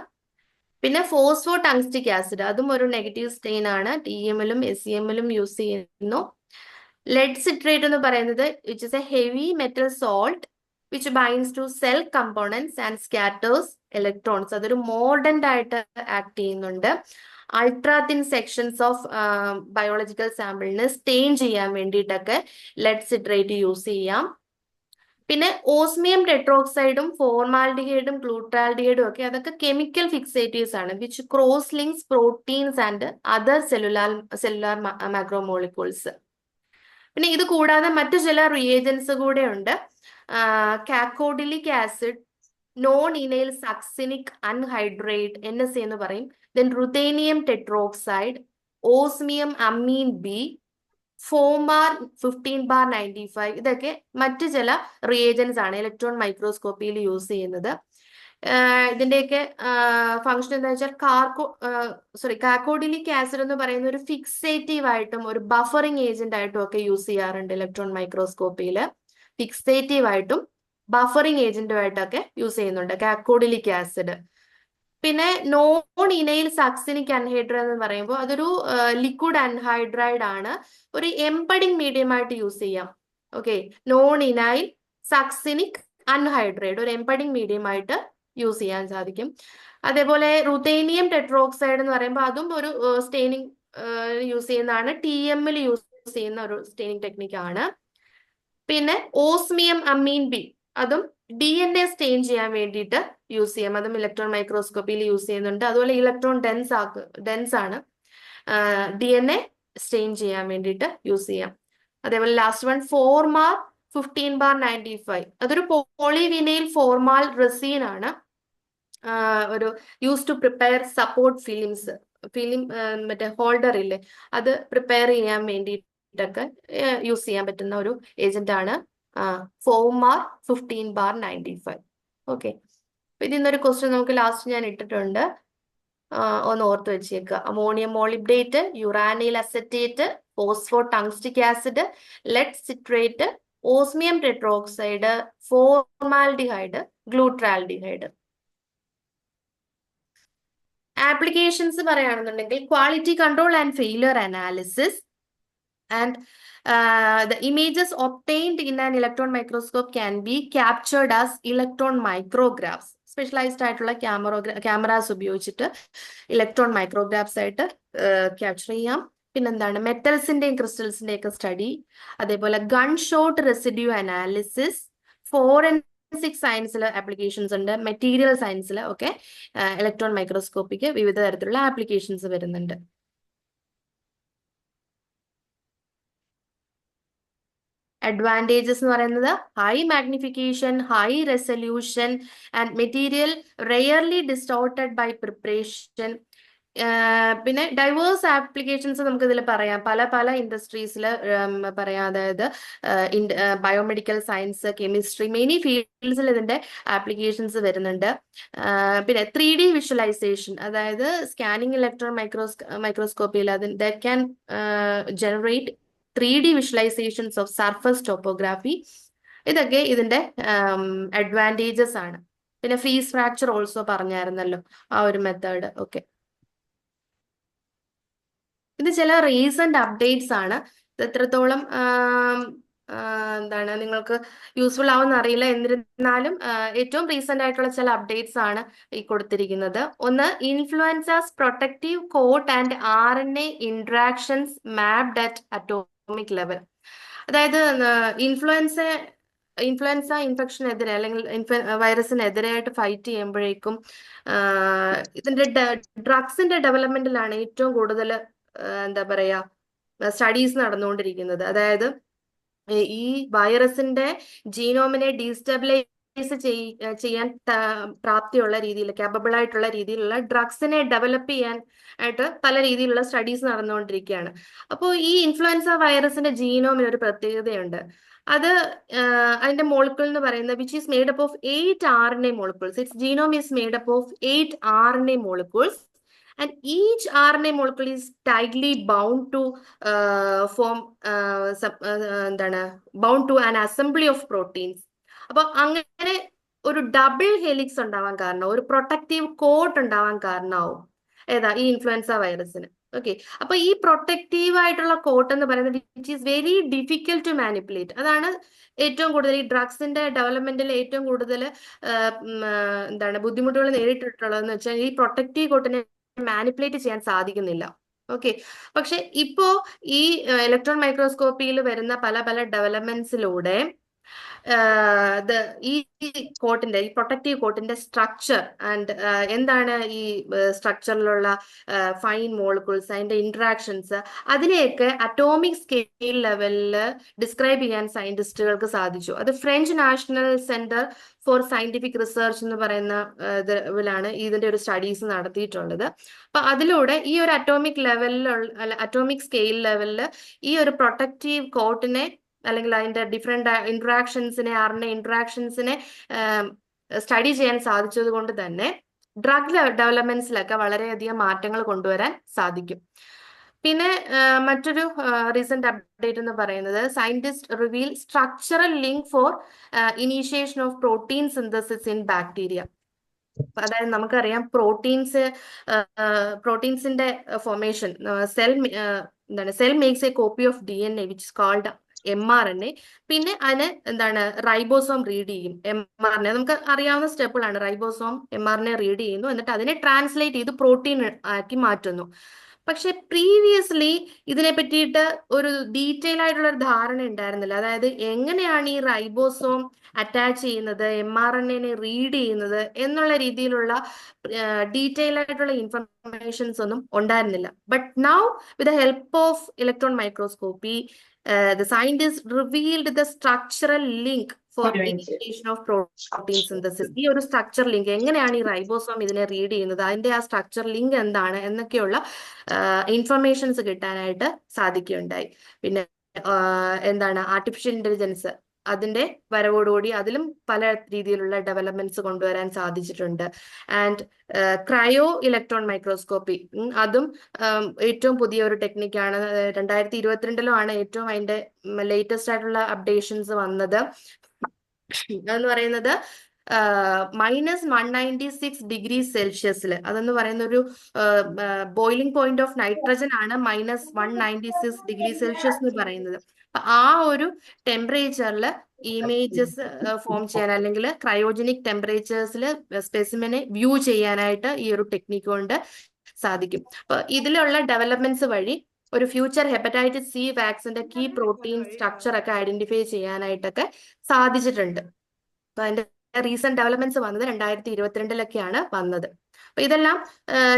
പിന്നെ ഫോസ്ഫോ ടങ്സ്റ്റിക് ആസിഡ്, അതും ഒരു നെഗറ്റീവ് സ്റ്റെയിൻ ആണ്, TEM SEM യൂസ് ചെയ്യുന്നു. ലെഡ് സിട്രേറ്റ് എന്ന് പറയുന്നത് which is a heavy metal salt which binds to cell components and scatters electrons. അതൊരു മോർഡന്റ് ആയിട്ട് ആക്ട് ചെയ്യുന്നുണ്ട്. Ultra thin sections of biological സാമ്പിളിന് സ്റ്റെയിൻ ചെയ്യാൻ വേണ്ടിയിട്ടൊക്കെ ലെഡ് സിട്രേറ്റ് യൂസ് ചെയ്യാം. പിന്നെ ഓസ്മിയം ടെട്രോക്സൈഡും ഫോർമാൽഡിഹൈഡും ഗ്ലൂട്രാൽഡിഹൈഡും ഒക്കെ അതൊക്കെ കെമിക്കൽ ഫിക്സേറ്റീവ്സ് ആണ് which cross links proteins and other cellular macromolecules. പിന്നെ ഇത് കൂടാതെ മറ്റു ചില റിയേജൻസ് കൂടെ ഉണ്ട്. കാക്കോഡിലിക് acid, non ഇനൈൽ succinic anhydrite NSA എന്ന് പറയും, ദെൻ റുതേനിയം ടെട്രോക്സൈഡ്, ഓസ്മിയം അമീൻ ബി, ഫോമാർ 15 bar 95. ഇതൊക്കെ മറ്റു ചില റിയേജൻസ് ആണ് ഇലക്ട്രോൺ മൈക്രോസ്കോപ്പിയിൽ യൂസ് ചെയ്യുന്നത്. ഇതിന്റെയൊക്കെ ഫംഗ്ഷൻ എന്താ വെച്ചാൽ കാക്കോഡിലിക് ആസിഡ് എന്ന് പറയുന്ന ഒരു ഫിക്സേറ്റീവ് ആയിട്ടും ഒരു ബഫറിംഗ് ഏജന്റ് ആയിട്ടും ഒക്കെ യൂസ് ചെയ്യാറുണ്ട് ഇലക്ട്രോൺ മൈക്രോസ്കോപ്പിയിൽ. ഫിക്സേറ്റീവ് ആയിട്ടും ബഫറിംഗ് ഏജന്റുമായിട്ടൊക്കെ യൂസ് ചെയ്യുന്നുണ്ട് കാക്കോഡിലിക് ആസിഡ്. പിന്നെ നോൺ ഇനൈൽ സക്സിനിക് അൺഹൈഡ്രൈഡ് എന്ന് പറയുമ്പോൾ അതൊരു ലിക്വിഡ് അൺഹൈഡ്രൈഡ് ആണ്, ഒരു എംബഡിങ് മീഡിയം ആയിട്ട് യൂസ് ചെയ്യാം. ഓക്കെ, നോൺ ഇനൈൽ സക്സിനിക് അൺഹൈഡ്രൈഡ് ഒരു എംബഡിങ് മീഡിയം ആയിട്ട് യൂസ് ചെയ്യാൻ സാധിക്കും. അതേപോലെ റുതേനിയം ടെട്രോക്സൈഡ് എന്ന് പറയുമ്പോൾ അതും ഒരു സ്റ്റെയിനിങ് യൂസ് ചെയ്യുന്നതാണ്, TEM യൂസ് ചെയ്യുന്ന ഒരു സ്റ്റെയിനിങ് ടെക്നിക് ആണ്. പിന്നെ ഓസ്മിയം അമീൻ ബി, അതും DNA സ്റ്റെയിൻ ചെയ്യാൻ വേണ്ടിയിട്ട് യൂസ് ചെയ്യാം, അതും ഇലക്ട്രോൺ മൈക്രോസ്കോപ്പിയിൽ യൂസ് ചെയ്യുന്നുണ്ട്. അതുപോലെ ഇലക്ട്രോൺ ഡെൻസ് ആണ്, DNA സ്റ്റെയിൻ ചെയ്യാൻ വേണ്ടിയിട്ട് യൂസ് ചെയ്യാം. അതേപോലെ ലാസ്റ്റ് വൺ ഫോർമാർ 15 bar 95. അതൊരു പോളിവിനൈൽ ഫോർമാൽ റെസീൻ ആണ്, ഒരു use to prepare support film മറ്റേ ഹോൾഡർ ഇല്ലേ, അത് പ്രിപ്പയർ ചെയ്യാൻ വേണ്ടിയിട്ടൊക്കെ യൂസ് ചെയ്യാൻ പറ്റുന്ന ഒരു ഏജന്റ് ആണ് ഫോമാർ 15 bar 95. ഓക്കെ, ഇതിൽ നിന്നൊരു ക്വസ്റ്റ്യൻ നമുക്ക് ലാസ്റ്റ് ഞാൻ ഇട്ടിട്ടുണ്ട്. ഒന്ന് ഓർത്ത് വെച്ചേക്കുക. Ammonium molybdate, uranyl acetate, phosphotungstic acid, lead citrate, osmium tetroxide, formaldehyde, glutaraldehyde. Applications പറയുകയാണെന്നുണ്ടെങ്കിൽ quality control and failure analysis, and the images obtained in an electron microscope can be captured as electron micrographs. Specialised ആയിട്ടുള്ള cameras ഉപയോഗിച്ചിട്ട് electron മൈക്രോഗ്രാഫ്സ് ആയിട്ട് capture ചെയ്യാം. പിന്നെന്താണ്, മെറ്റൽസിന്റെയും ക്രിസ്റ്റൽസിന്റെയും ഒക്കെ study, അതേപോലെ gun shot residue analysis, forensic സയൻസിൽ applications ഉണ്ട്, മെറ്റീരിയൽ സയൻസിൽ ഒക്കെ ഇലക്ട്രോൺ മൈക്രോസ്കോപ്പിക്ക് വിവിധ തരത്തിലുള്ള ആപ്ലിക്കേഷൻസ് വരുന്നുണ്ട്. അഡ്വാൻറ്റേജസ് എന്ന് പറയുന്നത് high magnification, high resolution and material rarely distorted by preparation. പിന്നെ ഡൈവേഴ്സ് ആപ്ലിക്കേഷൻസ് നമുക്ക് ഇതിൽ പറയാം, പല പല ഇൻഡസ്ട്രീസിൽ പറയാം. അതായത് ബയോമെഡിക്കൽ സയൻസ്, കെമിസ്ട്രി, മെനി ഫീൽഡ്സിൽ ഇതിന്റെ ആപ്ലിക്കേഷൻസ് വരുന്നുണ്ട്. പിന്നെ 3D വിഷ്വലൈസേഷൻ, അതായത് സ്കാനിങ് ഇലക്ട്രോൺ മൈക്രോസ്കോപ്പിയിൽ that can generate 3D visualisations of surface topography. ഇതൊക്കെ ഇതിന്റെ അഡ്വാൻറ്റേജസ് ആണ്. പിന്നെ ഫ്രീസ് ഫ്രാക്ചർ ഓൾസോ പറഞ്ഞായിരുന്നല്ലോ, ആ ഒരു മെത്തേഡ്. ഓക്കെ, ഇത് ചില റീസെന്റ് അപ്ഡേറ്റ്സ് ആണ്. ഇത് എത്രത്തോളം എന്താണ് നിങ്ങൾക്ക് യൂസ്ഫുൾ ആവുമെന്ന് അറിയില്ല. എന്നിരുന്നാലും ഏറ്റവും റീസെന്റ് ആയിട്ടുള്ള ചില അപ്ഡേറ്റ്സ് ആണ് ഈ കൊടുത്തിരിക്കുന്നത്. ഒന്ന്, influenza's protective coat and RNA interactions mapped at atomic level. അതായത് ഇൻഫ്ലുവൻസ ഇൻഫെക്ഷനെതിരെ അല്ലെങ്കിൽ വൈറസിനെതിരായിട്ട് ഫൈറ്റ് ചെയ്യുമ്പോഴേക്കും ഇതിന്റെ ഡ്രഗ്സിന്റെ ഡെവലപ്മെന്റിലാണ് ഏറ്റവും കൂടുതൽ എന്താ പറയാ സ്റ്റഡീസ് നടന്നുകൊണ്ടിരിക്കുന്നത്. അതായത് ഈ വൈറസിന്റെ ജീനോമിനെ ഡീസ്റ്റെബിലൈസ് ചെയ്യാൻ പ്രാപ്തിയുള്ള രീതിയിൽ, കാപ്പബിൾ ആയിട്ടുള്ള രീതിയിലുള്ള ഡ്രഗ്സിനെ ഡെവലപ്പ് ചെയ്യാൻ ആയിട്ട് പല രീതിയിലുള്ള സ്റ്റഡീസ് നടന്നുകൊണ്ടിരിക്കുകയാണ്. അപ്പോൾ ഈ ഇൻഫ്ലുവൻസ വൈറസിന്റെ ജീനോമിന് ഒരു പ്രത്യേകതയുണ്ട്. അത് അതിന്റെ മോളിക്യൂൾ എന്ന് പറയുന്നത് which is made up of 8 RNA molecules. Its genome is made up of 8 RNA molecules. And each RNA molecule is tightly bound to form എന്താണ് bound to an assembly of proteins. അപ്പൊ അങ്ങനെ ഒരു double helix ഉണ്ടാവാൻ കാരണം, ഒരു protective coat ഉണ്ടാവാൻ കാരണമാവും ഏതാ ഈ ഇൻഫ്ലുവൻസ വൈറസിന്. ഓക്കെ, അപ്പൊ ഈ പ്രൊട്ടക്റ്റീവ് ആയിട്ടുള്ള കോട്ട് എന്ന് പറയുന്നത് which is very difficult to manipulate. അതാണ് ഏറ്റവും കൂടുതൽ ഈ ഡ്രഗ്സിന്റെ ഡെവലപ്മെന്റിൽ ഏറ്റവും കൂടുതൽ എന്താണ് ബുദ്ധിമുട്ടുകൾ നേരിട്ടിട്ടുള്ളതെന്ന് വെച്ചാൽ ഈ പ്രൊട്ടക്റ്റീവ് കോട്ടിനെ മാനിപ്പുലേറ്റ് ചെയ്യാൻ സാധിക്കുന്നില്ല. ഓക്കെ, പക്ഷെ ഇപ്പോ ഈ ഇലക്ട്രോൺ മൈക്രോസ്കോപ്പിയിൽ വരുന്ന പല പല ഡെവലപ്മെന്റ്സിലൂടെ ഈ കോട്ടിന്റെ, ഈ പ്രൊട്ടക്റ്റീവ് കോട്ടിന്റെ സ്ട്രക്ചർ ആൻഡ് എന്താണ് ഈ സ്ട്രക്ചറിലുള്ള ഫൈൻ മോളിക്യൂൾസ്, അതിന്റെ ഇന്ററാക്ഷൻസ്, അതിനെയൊക്കെ അറ്റോമിക് സ്കെയിൽ ലെവലിൽ ഡിസ്ക്രൈബ് ചെയ്യാൻ സയന്റിസ്റ്റുകൾക്ക് സാധിച്ചു. അത് French national centre for scientific research എന്ന് പറയുന്ന ഇതിലാണ് ഇതിന്റെ ഒരു സ്റ്റഡീസ് നടത്തിയിട്ടുള്ളത്. അപ്പൊ അതിലൂടെ ഈ ഒരു അറ്റോമിക് ലെവലിലുള്ള, അറ്റോമിക് സ്കെയിൽ ലെവലിൽ ഈ ഒരു പ്രൊട്ടക്റ്റീവ് കോട്ടിനെ അല്ലെങ്കിൽ അതിന്റെ ഡിഫറെന്റ് ഇന്ററാക്ഷൻസിനെ, RNA ഇന്ററാക്ഷൻസിനെ സ്റ്റഡി ചെയ്യാൻ സാധിച്ചത് കൊണ്ട് തന്നെ ഡ്രഗ് ഡെവലപ്മെന്റ്സിലൊക്കെ വളരെയധികം മാറ്റങ്ങൾ കൊണ്ടുവരാൻ സാധിക്കും. പിന്നെ മറ്റൊരു റീസെന്റ് അപ്ഡേറ്റ് എന്ന് പറയുന്നത് scientist reveal structural link for initiation of protein synthesis in bacteria. അതായത് നമുക്കറിയാം പ്രോട്ടീൻസിന്റെ formation, cell makes a copy of DNA which is called mRNA. പിന്നെ അതിന് എന്താണ് റൈബോസോം റീഡ് ചെയ്യും mRNA. നമുക്ക് അറിയാവുന്ന സ്റ്റെപ്പുകളാണ്. റൈബോസോം mRNA റീഡ് ചെയ്യുന്നു, എന്നിട്ട് അതിനെ ട്രാൻസ്ലേറ്റ് ചെയ്ത് പ്രോട്ടീൻ ആക്കി മാറ്റുന്നു. പക്ഷെ പ്രീവിയസ്ലി ഇതിനെ പറ്റിയിട്ട് ഒരു ഡീറ്റെയിൽ ആയിട്ടുള്ള ഒരു ധാരണ ഉണ്ടായിരുന്നില്ല. അതായത് എങ്ങനെയാണ് ഈ റൈബോസോം അറ്റാച്ച് ചെയ്യുന്നത്, mRNA റീഡ് ചെയ്യുന്നത് എന്നുള്ള രീതിയിലുള്ള ഡീറ്റെയിൽ ആയിട്ടുള്ള ഇൻഫർമേഷൻസ് ഒന്നും ഉണ്ടായിരുന്നില്ല. But now with the help of electron microscopy the scientists revealed the structural link for initiation of protein synthesis. ഈ ഒരു സ്ട്രക്ചർ ലിങ്ക് എങ്ങനെയാണ് ഈ റൈബോസോം ഇതിനെ റീഡ് ചെയ്യുന്നത്, അതിന്റെ ആ സ്ട്രക്ചർ ലിങ്ക് എന്താണ് എന്നൊക്കെയുള്ള ഇൻഫർമേഷൻസ് കിട്ടാനായിട്ട് സാധിക്കുകയുണ്ടായി. പിന്നെ എന്താണ് ആർട്ടിഫിഷ്യൽ ഇന്റലിജൻസ്, അതിന്റെ വരവോടുകൂടി അതിലും പല രീതിയിലുള്ള ഡെവലപ്മെന്റ്സ് കൊണ്ടുവരാൻ സാധിച്ചിട്ടുണ്ട്. ആൻഡ് ക്രയോ ഇലക്ട്രോൺ മൈക്രോസ്കോപ്പി, അതും ഏറ്റവും പുതിയ ഒരു ടെക്നിക്കാണ്. 2022 ആണ് ഏറ്റവും അതിന്റെ ലേറ്റസ്റ്റ് ആയിട്ടുള്ള അപ്ഡേഷൻസ് വന്നത്. അതെന്ന് പറയുന്നത് -196 ഡിഗ്രി സെൽഷ്യസിൽ, അതെന്ന് പറയുന്ന ഒരു ബോയിലിംഗ് പോയിന്റ് ഓഫ് നൈട്രജൻ ആണ് -196 ഡിഗ്രി സെൽഷ്യസ് എന്ന് പറയുന്നത്. അപ്പൊ ആ ഒരു ടെമ്പറേച്ചറിൽ ഇമേജസ് ഫോം ചെയ്യാൻ, അല്ലെങ്കിൽ ക്രയോജനിക് ടെമ്പറേച്ചേഴ്സിൽ സ്പെസിമെനെ വ്യൂ ചെയ്യാനായിട്ട് ഈ ഒരു ടെക്നിക്ക് കൊണ്ട് സാധിക്കും. അപ്പൊ ഇതിലുള്ള ഡെവലപ്മെന്റ്സ് വഴി ഒരു ഫ്യൂച്ചർ ഹെപ്പറ്റൈറ്റിസ് സി വാക്സിന്റെ കീ പ്രോട്ടീൻ സ്ട്രക്ചർ ഒക്കെ ഐഡന്റിഫൈ ചെയ്യാനായിട്ടൊക്കെ സാധിച്ചിട്ടുണ്ട്. അപ്പൊ അതിന്റെ റീസെന്റ് ഡെവലപ്മെന്റ്സ് വന്നത് 2022-ലൊക്കെയാണ് വന്നത്. അപ്പൊ ഇതെല്ലാം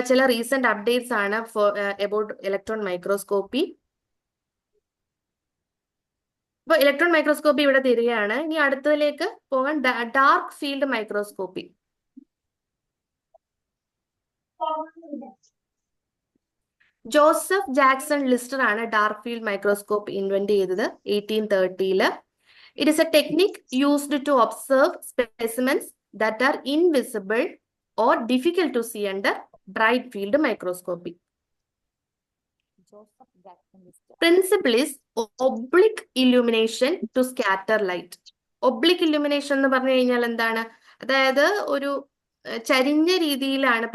ചില റീസെന്റ് അപ്ഡേറ്റ്സ് ആണ് ഫോർ അബൌട്ട് ഇലക്ട്രോൺ മൈക്രോസ്കോപ്പി. അപ്പൊ ഇലക്ട്രോൺ മൈക്രോസ്കോപ്പി ഇവിടെ തീരുകയാണ്. ഇനി അടുത്തതിലേക്ക് പോകാൻ dark field microscopy. Joseph Jackson ലിസ്റ്റർ ആണ് ഡാർക്ക് ഫീൽഡ് മൈക്രോസ്കോപ്പ് ഇൻവെന്റ് ചെയ്തത് 1830-ൽ. It is a technique used to observe specimens that are invisible or difficult to see under bright field microscopy. Principle is oblique illumination to scatter light. Oblique illumination എന്ന് പറഞ്ഞു കഴിഞ്ഞാൽ എന്താണ്? അതായത് ഒരു ചരിഞ്ഞ രീതിയിലാണ്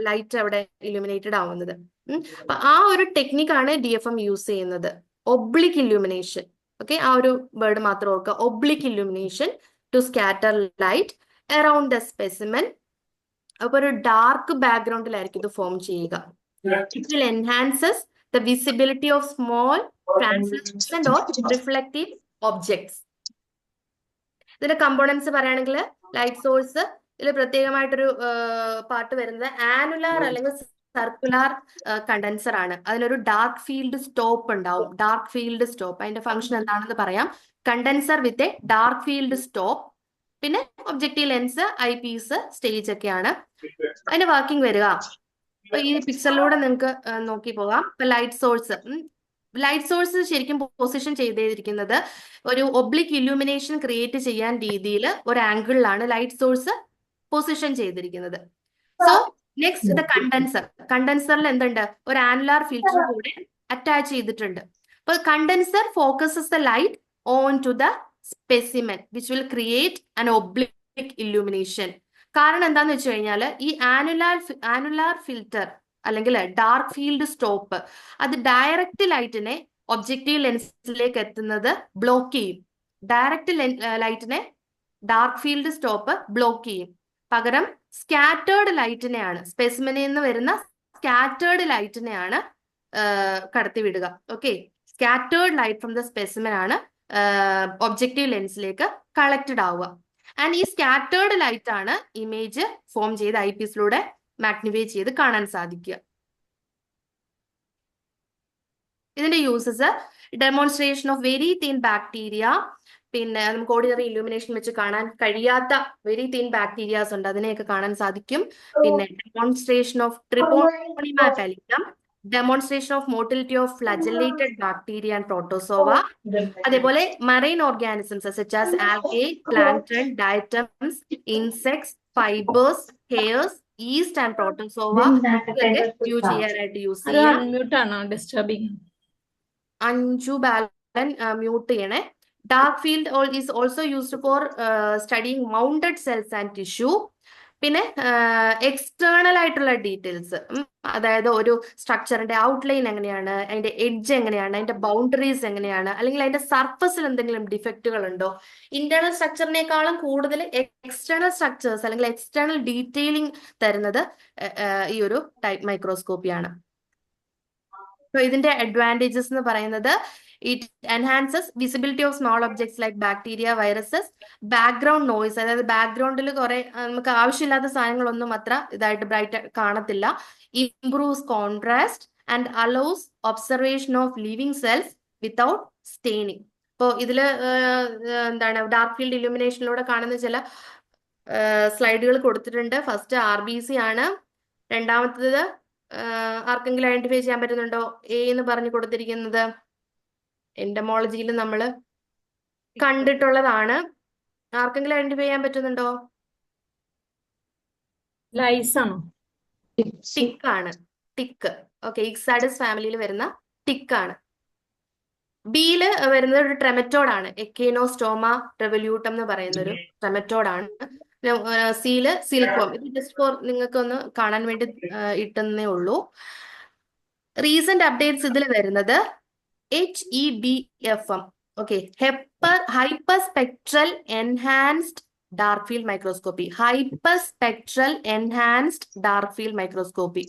light അവിടെ ഇല്ലുമിനേറ്റഡ് ആവുന്നത്. അപ്പൊ ആ ഒരു ടെക്നിക്കാണ് DFM യൂസ് ചെയ്യുന്നത്, ഒബ്ലിക് ഇല്ലുമിനേഷൻ. ഓക്കെ, ആ ഒരു വേർഡ് മാത്രം ഓർക്കുക, oblique illumination to scatter light around the specimen. അപ്പൊ ഒരു ഡാർക്ക് ബാക്ക്ഗ്രൗണ്ടിലായിരിക്കും ഇത് ഫോം ചെയ്യുക. It will enhances the visibility of small translucent or reflective objects. ഇതിന്റെ കമ്പോണൻസ് പറയുകയാണെങ്കിൽ ലൈറ്റ് സോഴ്സ്, ഇതിൽ പ്രത്യേകമായിട്ടൊരു പാർട്ട് വരുന്നത് ആനുലാർ അല്ലെങ്കിൽ സർക്കുലാർ കണ്ടൻസർ ആണ്. അതിനൊരു ഡാർക്ക് ഫീൽഡ് സ്റ്റോപ്പ് ഉണ്ടാവും. ഡാർക്ക് ഫീൽഡ് സ്റ്റോപ്പ് അതിന്റെ ഫംഗ്ഷൻ എന്താണെന്ന് പറയാം. Condenser with a dark field stop, പിന്നെ objective lens, eyepiece, stage ഒക്കെയാണ് അതിന്റെ വർക്കിംഗ് വരിക. അപ്പൊ ഈ പിക്ചറിലൂടെ നിങ്ങൾക്ക് നോക്കി പോകാം. ഇപ്പൊ ലൈറ്റ് സോഴ്സ് ശരിക്കും പൊസിഷൻ ചെയ്തിരിക്കുന്നത് ഒരു ഒബ്ലിക് ഇല്യൂമിനേഷൻ ക്രിയേറ്റ് ചെയ്യാൻ രീതിയിൽ ഒരു ആംഗിളിലാണ് ലൈറ്റ് സോഴ്സ് പൊസിഷൻ ചെയ്തിരിക്കുന്നത്. സോ നെക്സ്റ്റ് ദ കണ്ടൻസറിൽ എന്തുണ്ട്? ഒരു ആനുലാർ ഫിൽറ്റർ കൂടെ അറ്റാച്ച് ചെയ്തിട്ടുണ്ട്. അപ്പൊ condenser focuses the light on to the specimen which will create an oblique illumination. കാരണം എന്താന്ന് വെച്ച് കഴിഞ്ഞാൽ ഈ ആനുലാർ ഫിൽറ്റർ അല്ലെങ്കിൽ ഡാർക്ക് ഫീൽഡ് സ്റ്റോപ്പ് അത് ഡയറക്റ്റ് ലൈറ്റിനെ ഒബ്ജക്റ്റീവ് ലെൻസിലേക്ക് എത്തുന്നത് ബ്ലോക്ക് ചെയ്യും. ഡയറക്റ്റ് ലൈറ്റിനെ ഡാർക്ക് ഫീൽഡ് സ്റ്റോപ്പ് ബ്ലോക്ക് ചെയ്യും. പകരം സ്കാറ്റേർഡ് ലൈറ്റിനെയാണ്, സ്പെസിമെനിൽ നിന്ന് വരുന്ന സ്കാറ്റേർഡ് ലൈറ്റിനെയാണ് കടത്തിവിടുക. Okay, scattered light from the specimen ആണ് ഒബ്ജക്റ്റീവ് ലെൻസിലേക്ക് കളക്റ്റഡ് ആവുക. ആൻഡ് ഈ സ്കാറ്റേർഡ് ലൈറ്റ് ആണ് ഇമേജ് ഫോം ചെയ്ത് ഐ പീസിലൂടെ മാഗ്നിഫൈ ചെയ്ത് കാണാൻ സാധിക്കുക. ഇതിന്റെ uses demonstration of very thin bacteria, പിന്നെ നമുക്ക് ഓർഡിനറി ഇല്യൂമിനേഷൻ വെച്ച് കാണാൻ കഴിയാത്ത വെരി തിൻ ബാക്ടീരിയാസ് ഉണ്ട്, അതിനെയൊക്കെ കാണാൻ സാധിക്കും. പിന്നെ demonstration of Treponema pallidum, demonstration of motility of flagellated bacteria and protozoa, അതേപോലെ marine organisms such as algae, plankton, diatoms, insects, fibres, hairs, yeast and protozoa ഇതൊക്കെ വ്യൂ ചെയ്യാനായിട്ട് യൂസ് ചെയ്യാം. അഞ്ജു ബാലൻ മ്യൂട്ട് ചെയ്യണേ. Dark field is also used for studying mounted cells and tissue. പിന്നെ external ആയിട്ടുള്ള details, അതായത് ഒരു സ്ട്രക്ചറിന്റെ outline എങ്ങനെയാണ്, അതിന്റെ എഡ്ജ് എങ്ങനെയാണ്, അതിന്റെ ബൗണ്ടറീസ് എങ്ങനെയാണ്, അല്ലെങ്കിൽ അതിന്റെ സർഫസിൽ എന്തെങ്കിലും ഡിഫക്റ്റുകൾ ഉണ്ടോ. ഇന്റേണൽ സ്ട്രക്ചറിനേക്കാളും കൂടുതൽ എക്സ്റ്റേണൽ സ്ട്രക്ചേഴ്സ് അല്ലെങ്കിൽ എക്സ്റ്റേണൽ ഡീറ്റെയിലിംഗ് തരുന്നത് ഈ ഒരു ടൈപ്പ് മൈക്രോസ്കോപ്പിയാണ്. ഇതിന്റെ അഡ്വാൻറ്റേജസ് എന്ന് പറയുന്നത് it enhances visibility of small objects like bacteria, viruses, background noise, അതായത് ബാക്ക്ഗ്രൗണ്ടിൽ കുറെ നമുക്ക് ആവശ്യമില്ലാത്ത സാധനങ്ങളൊന്നും അത്ര ഇതായിട്ട് ബ്രൈറ്റ് കാണത്തില്ല. Improves contrast and allows observation of living cells without staining. ഇപ്പോൾ ഇതില് എന്താണ് ഡാർക്ക് ഫീൽഡ് ഇല്യൂമിനേഷനിലൂടെ കാണുന്ന ചില സ്ലൈഡുകൾ കൊടുത്തിട്ടുണ്ട്. ഫസ്റ്റ് RBC ആണ്. രണ്ടാമത്തേത് ആർക്കെങ്കിലും ഐഡന്റിഫൈ ചെയ്യാൻ പറ്റുന്നുണ്ടോ? എന്ന് പറഞ്ഞു കൊടുത്തിരിക്കുന്നത് എന്റമോളജിയിൽ നമ്മൾ കണ്ടിട്ടുള്ളതാണ്. ആർക്കെങ്കിലും ഐഡന്റിഫൈ ചെയ്യാൻ പറ്റുന്നുണ്ടോ? ലൈസ് ആണോ? ടിക്ക് ആണ്. ടിക്ക്. ഓക്കെ, ഇക്സാഡിസ് ഫാമിലിയിൽ വരുന്ന ടിക്കാണ്. ബിയില് വരുന്നത് ഒരു ട്രെമറ്റോഡാണ്. എക്കേനോസ്റ്റോമ റെവല്യൂട്ടം എന്ന് പറയുന്ന ഒരു ട്രെമറ്റോഡാണ്. സിയില് സിൽക്വം. ഇത് ജസ്റ്റ് ഫോർ നിങ്ങൾക്ക് ഒന്ന് കാണാൻ വേണ്ടി ഇട്ടുന്നേ ഉള്ളൂ. റീസെന്റ് അപ്ഡേറ്റ്സ് ഇതിൽ വരുന്നത് HEDFM. Okay, hyper spectral enhanced dark field microscopy. Hyper spectral enhanced dark field microscopy,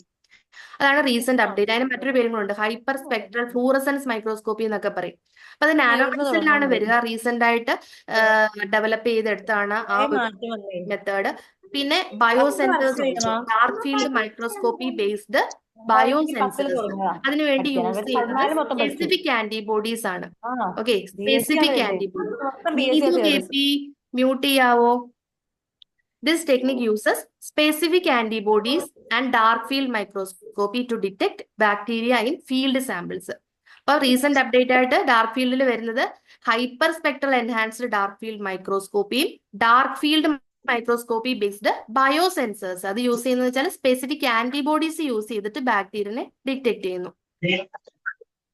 അതാണ് റീസെന്റ് അപ്ഡേറ്റ്. അതിന് മറ്റൊരു പേരും കൂടെ ഉണ്ട്, ഹൈപ്പർ സ്പെക്ട്രൽ ഫ്ലൂറസൻസ് മൈക്രോസ്കോപ്പി എന്നൊക്കെ പറയും. അപ്പൊ അത് നാനോമെറ്ററിലാണ് വരിക. റീസെന്റ് ആയിട്ട് ഡെവലപ്പ് ചെയ്തെടുത്താണ് ആ ഒരു മെത്തേഡ്. പിന്നെ ബയോസെൻസേഴ്സ് ഉണ്ട്, dark field microscopy based biosensors. അതിനുവേണ്ടി യൂസ് ചെയ്യുന്നത് സ്പെസിഫിക് ആന്റിബോഡീസ് ആണ്. Okay, specific antibody. മ്യൂട്ട് ചെയ്യാവോ? This technique uses specific antibodies and dark field microscopy to detect bacteria in field samples. അപ്പോൾ റീസെന്റ് അപ്ഡേറ്റ് ആയിട്ട് dark ഫീൽഡിൽ വരുന്നത് hyperspectral enhanced dark field മൈക്രോസ്കോപ്പിയും dark field microscopy based biosensors. അത് use ചെയ്യുന്നത് വെച്ചാൽ specific antibodies use ചെയ്തിട്ട് ബാക്ടീരിയനെ detect ചെയ്യുന്നു.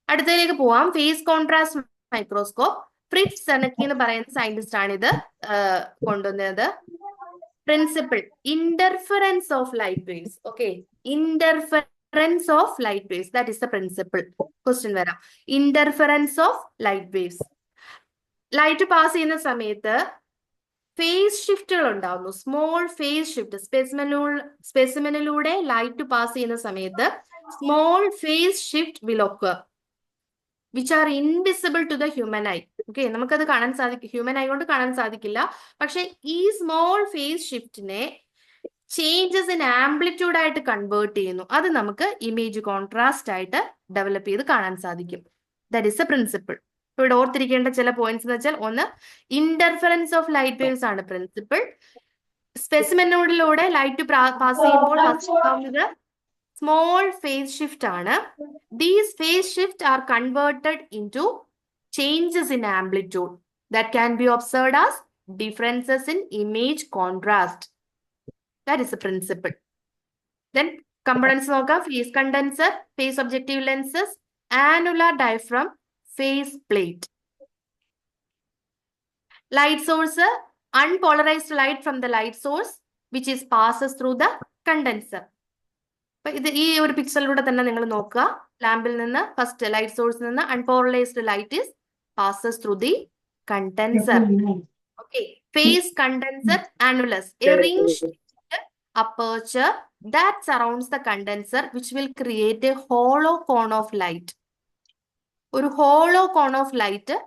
അടുത്തതിലേക്ക് പോവാം. Face contrast microscope. ഫ്രിറ്റ്സ് സെനക്കി എന്ന് പറയുന്ന സയന്റിസ്റ്റ് ആണ് ഇത് കൊണ്ടുവന്നത്. Principle, interference of light waves. Okay, interference of light waves, that is the principle. Question വരാം. Interference of light waves. Light pass ചെയ്യുന്ന സമയത്ത് ഫേസ് ഷിഫ്റ്റുകൾ ഉണ്ടാവുന്നു. Small phase shift. സ്പെസിമെനിലൂടെ ലൈറ്റ് പാസ് ചെയ്യുന്ന സമയത്ത് small phase shift will occur, which are invisible to the human eye. Okay, നമുക്കത് കാണാൻ സാധിക്കും, ഹ്യൂമൻ ഐ കൊണ്ട് കാണാൻ സാധിക്കില്ല. പക്ഷെ ഈ സ്മോൾ ഫേസ് ഷിഫ്റ്റിനെ ചേഞ്ചസ് ഇൻ ആംപ്ലിറ്റ്യൂഡ് ആയിട്ട് കൺവേർട്ട് ചെയ്യുന്നു. അത് നമുക്ക് ഇമേജ് കോൺട്രാസ്റ്റ് ആയിട്ട് ഡെവലപ്പ് ചെയ്ത് കാണാൻ സാധിക്കും. That is A principle. ഇവിടെ ഓർത്തിരിക്കേണ്ട ചില പോയിന്റ്സ് എന്ന് വെച്ചാൽ, ഒന്ന്, ഇന്റർഫറൻസ് ഓഫ് ലൈറ്റ് വേവ്സ് ആണ് പ്രിൻസിപ്പിൾ. സ്പെസിമെനോഡിലൂടെ ലൈറ്റ് പാസ് ചെയ്യുമ്പോൾ ഫസ്റ്റ് small phase shift ആണ്. These phase shift are converted into changes in amplitude that can be observed as differences in image contrast. That is the principle. Then components നോക്കാം. Phase condenser, phase objective lenses, annular diaphragm, phase plate. Light source, unpolarized light from the light source which is passes through the condenser. അപ്പൊ ഇത് ഈ ഒരു പിക്ചറിലൂടെ തന്നെ നിങ്ങൾ നോക്കുക. ലാമ്പിൽ നിന്ന് first light സോഴ്സിൽ നിന്ന് unpolarised light is passes through the condenser. Okay, phase condenser annulus, a ring shaped aperture that surrounds the condenser which will create a hollow cone of light. ഒരു ഹോളോ കോൺ ഓഫ് ലൈറ്റ്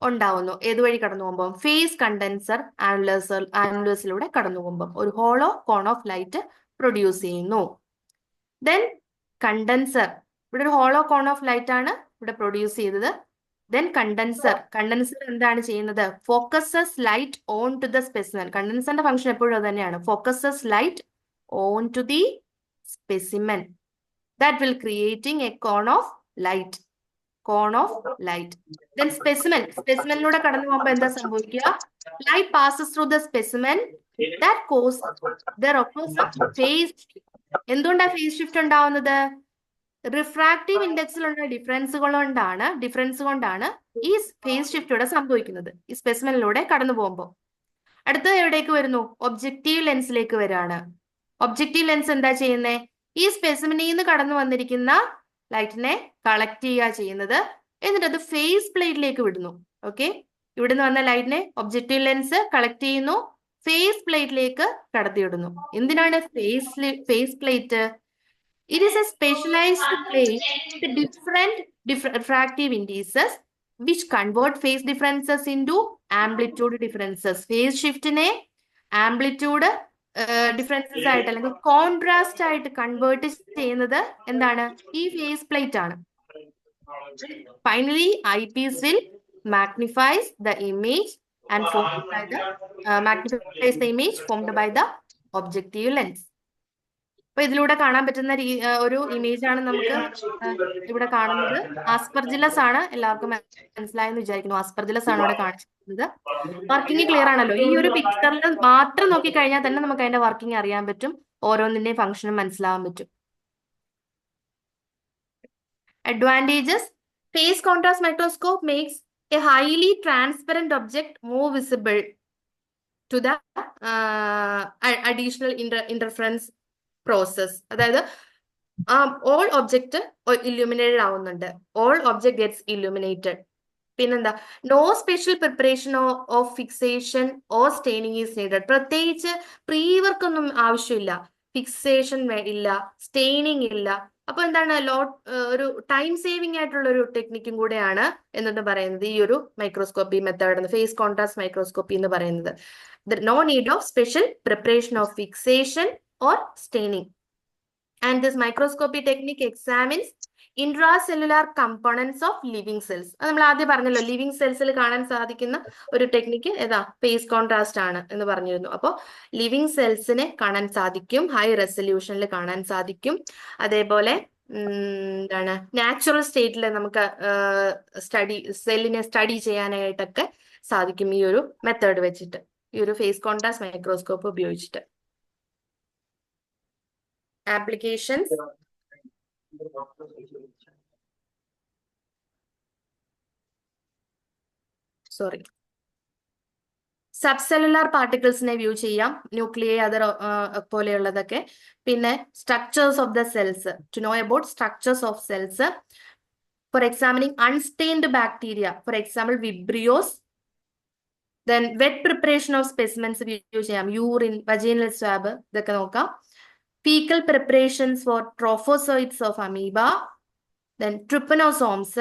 ഉണ്ടാവുന്നു. ഏതുവഴി കടന്നു പോകുമ്പോൾ? Face condenser ആനുലസിലൂടെ കടന്നു പോകുമ്പോൾ ഒരു hollow cone of light produce ചെയ്യുന്നു. Then condenser, ഇവിടെ ഒരു ഹോളോ കോൺ ഓഫ് ലൈറ്റ് ആണ് ഇവിടെ പ്രൊഡ്യൂസ് ചെയ്തത്. ദെൻ കണ്ടൻസർ എന്താണ് ചെയ്യുന്നത്? Focuses light on to the specimen. കണ്ടൻസറിന്റെ ഫംഗ്ഷൻ എപ്പോഴും അത് തന്നെയാണ്. Focuses light on to the specimen. That will creating a cone of light. Then സ്പെസിമെനിലൂടെ കടന്നു പോകുമ്പോൾ എന്താ സംഭവിക്കുക? Light passes through the specimen. That cause there occurs a phase shift. എന്തുകൊണ്ടാണ് ഫേസ് ഷിഫ്റ്റ് ഉണ്ടാവുന്നത്? റിഫ്രാക്റ്റീവ് ഇൻഡെക്സിലുള്ള ഡിഫറൻസ് കൊണ്ടാണ് ഈ ഫേസ് ഷിഫ്റ്റ് ഇവിടെ സംഭവിക്കുന്നത്, ഈ സ്പെസിമെനിലൂടെ കടന്നു പോകുമ്പോൾ. അടുത്തത് എവിടേക്ക് വരുന്നു? ഒബ്ജക്റ്റീവ് ലെൻസിലേക്ക് വരികയാണ്. ഒബ്ജക്റ്റീവ് ലെൻസ് എന്താ ചെയ്യുന്നത്? ഈ സ്പെസിമെനിൽ നിന്ന് കടന്നു വന്നിരിക്കുന്ന ലൈറ്റിനെ കളക്ട് ചെയ്യുക ചെയ്യുന്നത്. എന്നിട്ട് അത് ഫേസ് പ്ലേറ്റിലേക്ക് വിടുന്നു. ഓക്കെ, ഇവിടുന്ന് വന്ന ലൈറ്റിനെ ഒബ്ജക്റ്റീവ് ലെൻസ് കളക്ട് ചെയ്യുന്നു, ഫേസ് പ്ലേറ്റിലേക്ക് കടത്തിവിടുന്നു. എന്തിനാണ് phase plate? It is a specialised plate with different refractive indices which convert phase differences into amplitude differences. Phase ഷിഫ്റ്റിനെ ആംപ്ലിറ്റ്യൂഡ് ഡിഫറൻസസ് ആയിട്ട് അല്ലെങ്കിൽ കോൺട്രാസ്റ്റ് ആയിട്ട് കൺവേർട്ട് ചെയ്യുന്നത് എന്താണ്? ഈ ഫേസ് പ്ലേറ്റ് ആണ്. Finally eyepiece will magnifies the image and formed by the magnifies the image formed by the objective lens. അപ്പൊ ഇതിലൂടെ കാണാൻ പറ്റുന്ന ഒരു ഇമേജ് ആണ് നമുക്ക് ഇവിടെ കാണുന്നത്. ആസ്പെർജില്ലസ് ആണ്, എല്ലാവർക്കും മനസ്സിലായെന്ന് വിചാരിക്കുന്നു. ആസ്പെർജില്ലസ് ആണ് ഇവിടെ കാണിച്ചിരിക്കുന്നത്. വർക്കിംഗ് ക്ലിയർ ആണല്ലോ. ഈ ഒരു പിക്ചറിൽ മാത്രം നോക്കി കഴിഞ്ഞാൽ തന്നെ നമുക്ക് അതിന്റെ വർക്കിംഗ് അറിയാൻ പറ്റും, ഓരോന്നിന്റെയും ഫംഗ്ഷനും മനസ്സിലാവാൻ പറ്റും. Advantages: phase contrast microscope makes a highly transparent object more visible to the additional interference process. അതായത് ഓൾ ഒബ്ജക്റ്റ് ഇല്യൂമിനേറ്റഡ് ആവുന്നുണ്ട്. All object gets illuminated. പിന്നെന്താ, no special preparation of fixation or staining is needed. പ്രത്യേകിച്ച് pre work ഒന്നും ആവശ്യമില്ല, fixation ഇല്ല, staining ഇല്ല. അപ്പൊ എന്താണ്, ഒരു ടൈം സേവിംഗ് ആയിട്ടുള്ള ഒരു ടെക്നിക്കും കൂടെയാണ് എന്നു പറയുന്നത് ഈ ഒരു microscopy method, phase contrast microscopy എന്ന് പറയുന്നത്. No need of special preparation of fixation or staining. And this microscopy technique examines intracellular components of living cells. അത് നമ്മൾ ആദ്യം പറഞ്ഞല്ലോ, ലിവിങ് സെൽസിൽ കാണാൻ സാധിക്കുന്ന ഒരു ടെക്നിക്ക് ഏതാ, ഫേസ് കോൺട്രാസ്റ്റ് ആണ് എന്ന് പറഞ്ഞിരുന്നു. അപ്പോൾ ലിവിങ് സെൽസിനെ കാണാൻ സാധിക്കും, ഹൈ റെസൊല്യൂഷനിൽ കാണാൻ സാധിക്കും. അതേപോലെ എന്താണ്, നാച്ചുറൽ സ്റ്റേറ്റിൽ നമുക്ക് സെല്ലിനെ സ്റ്റഡി ചെയ്യാനായിട്ടൊക്കെ സാധിക്കും ഈ ഒരു മെത്തേഡ് വെച്ചിട്ട്, ഈ ഒരു ഫേസ് കോൺട്രാസ്റ്റ് മൈക്രോസ്കോപ്പ് ഉപയോഗിച്ചിട്ട്. Applications: സബ്സെല്ലുലാർ പാർട്ടിക്കിൾസിനെ വ്യൂ ചെയ്യാം, ന്യൂക്ലിയൈ അതർ പോലെയുള്ളതൊക്കെ. പിന്നെ structures of the cells, to know about structures of cells. For examining unstained bacteria, for example vibrios. Then wet preparation of specimens view ചെയ്യാം, urine, vaginal swab, ഇതൊക്കെ നോക്കാം. Fecal preparations for trophozoites of amoeba, then trypanosomes,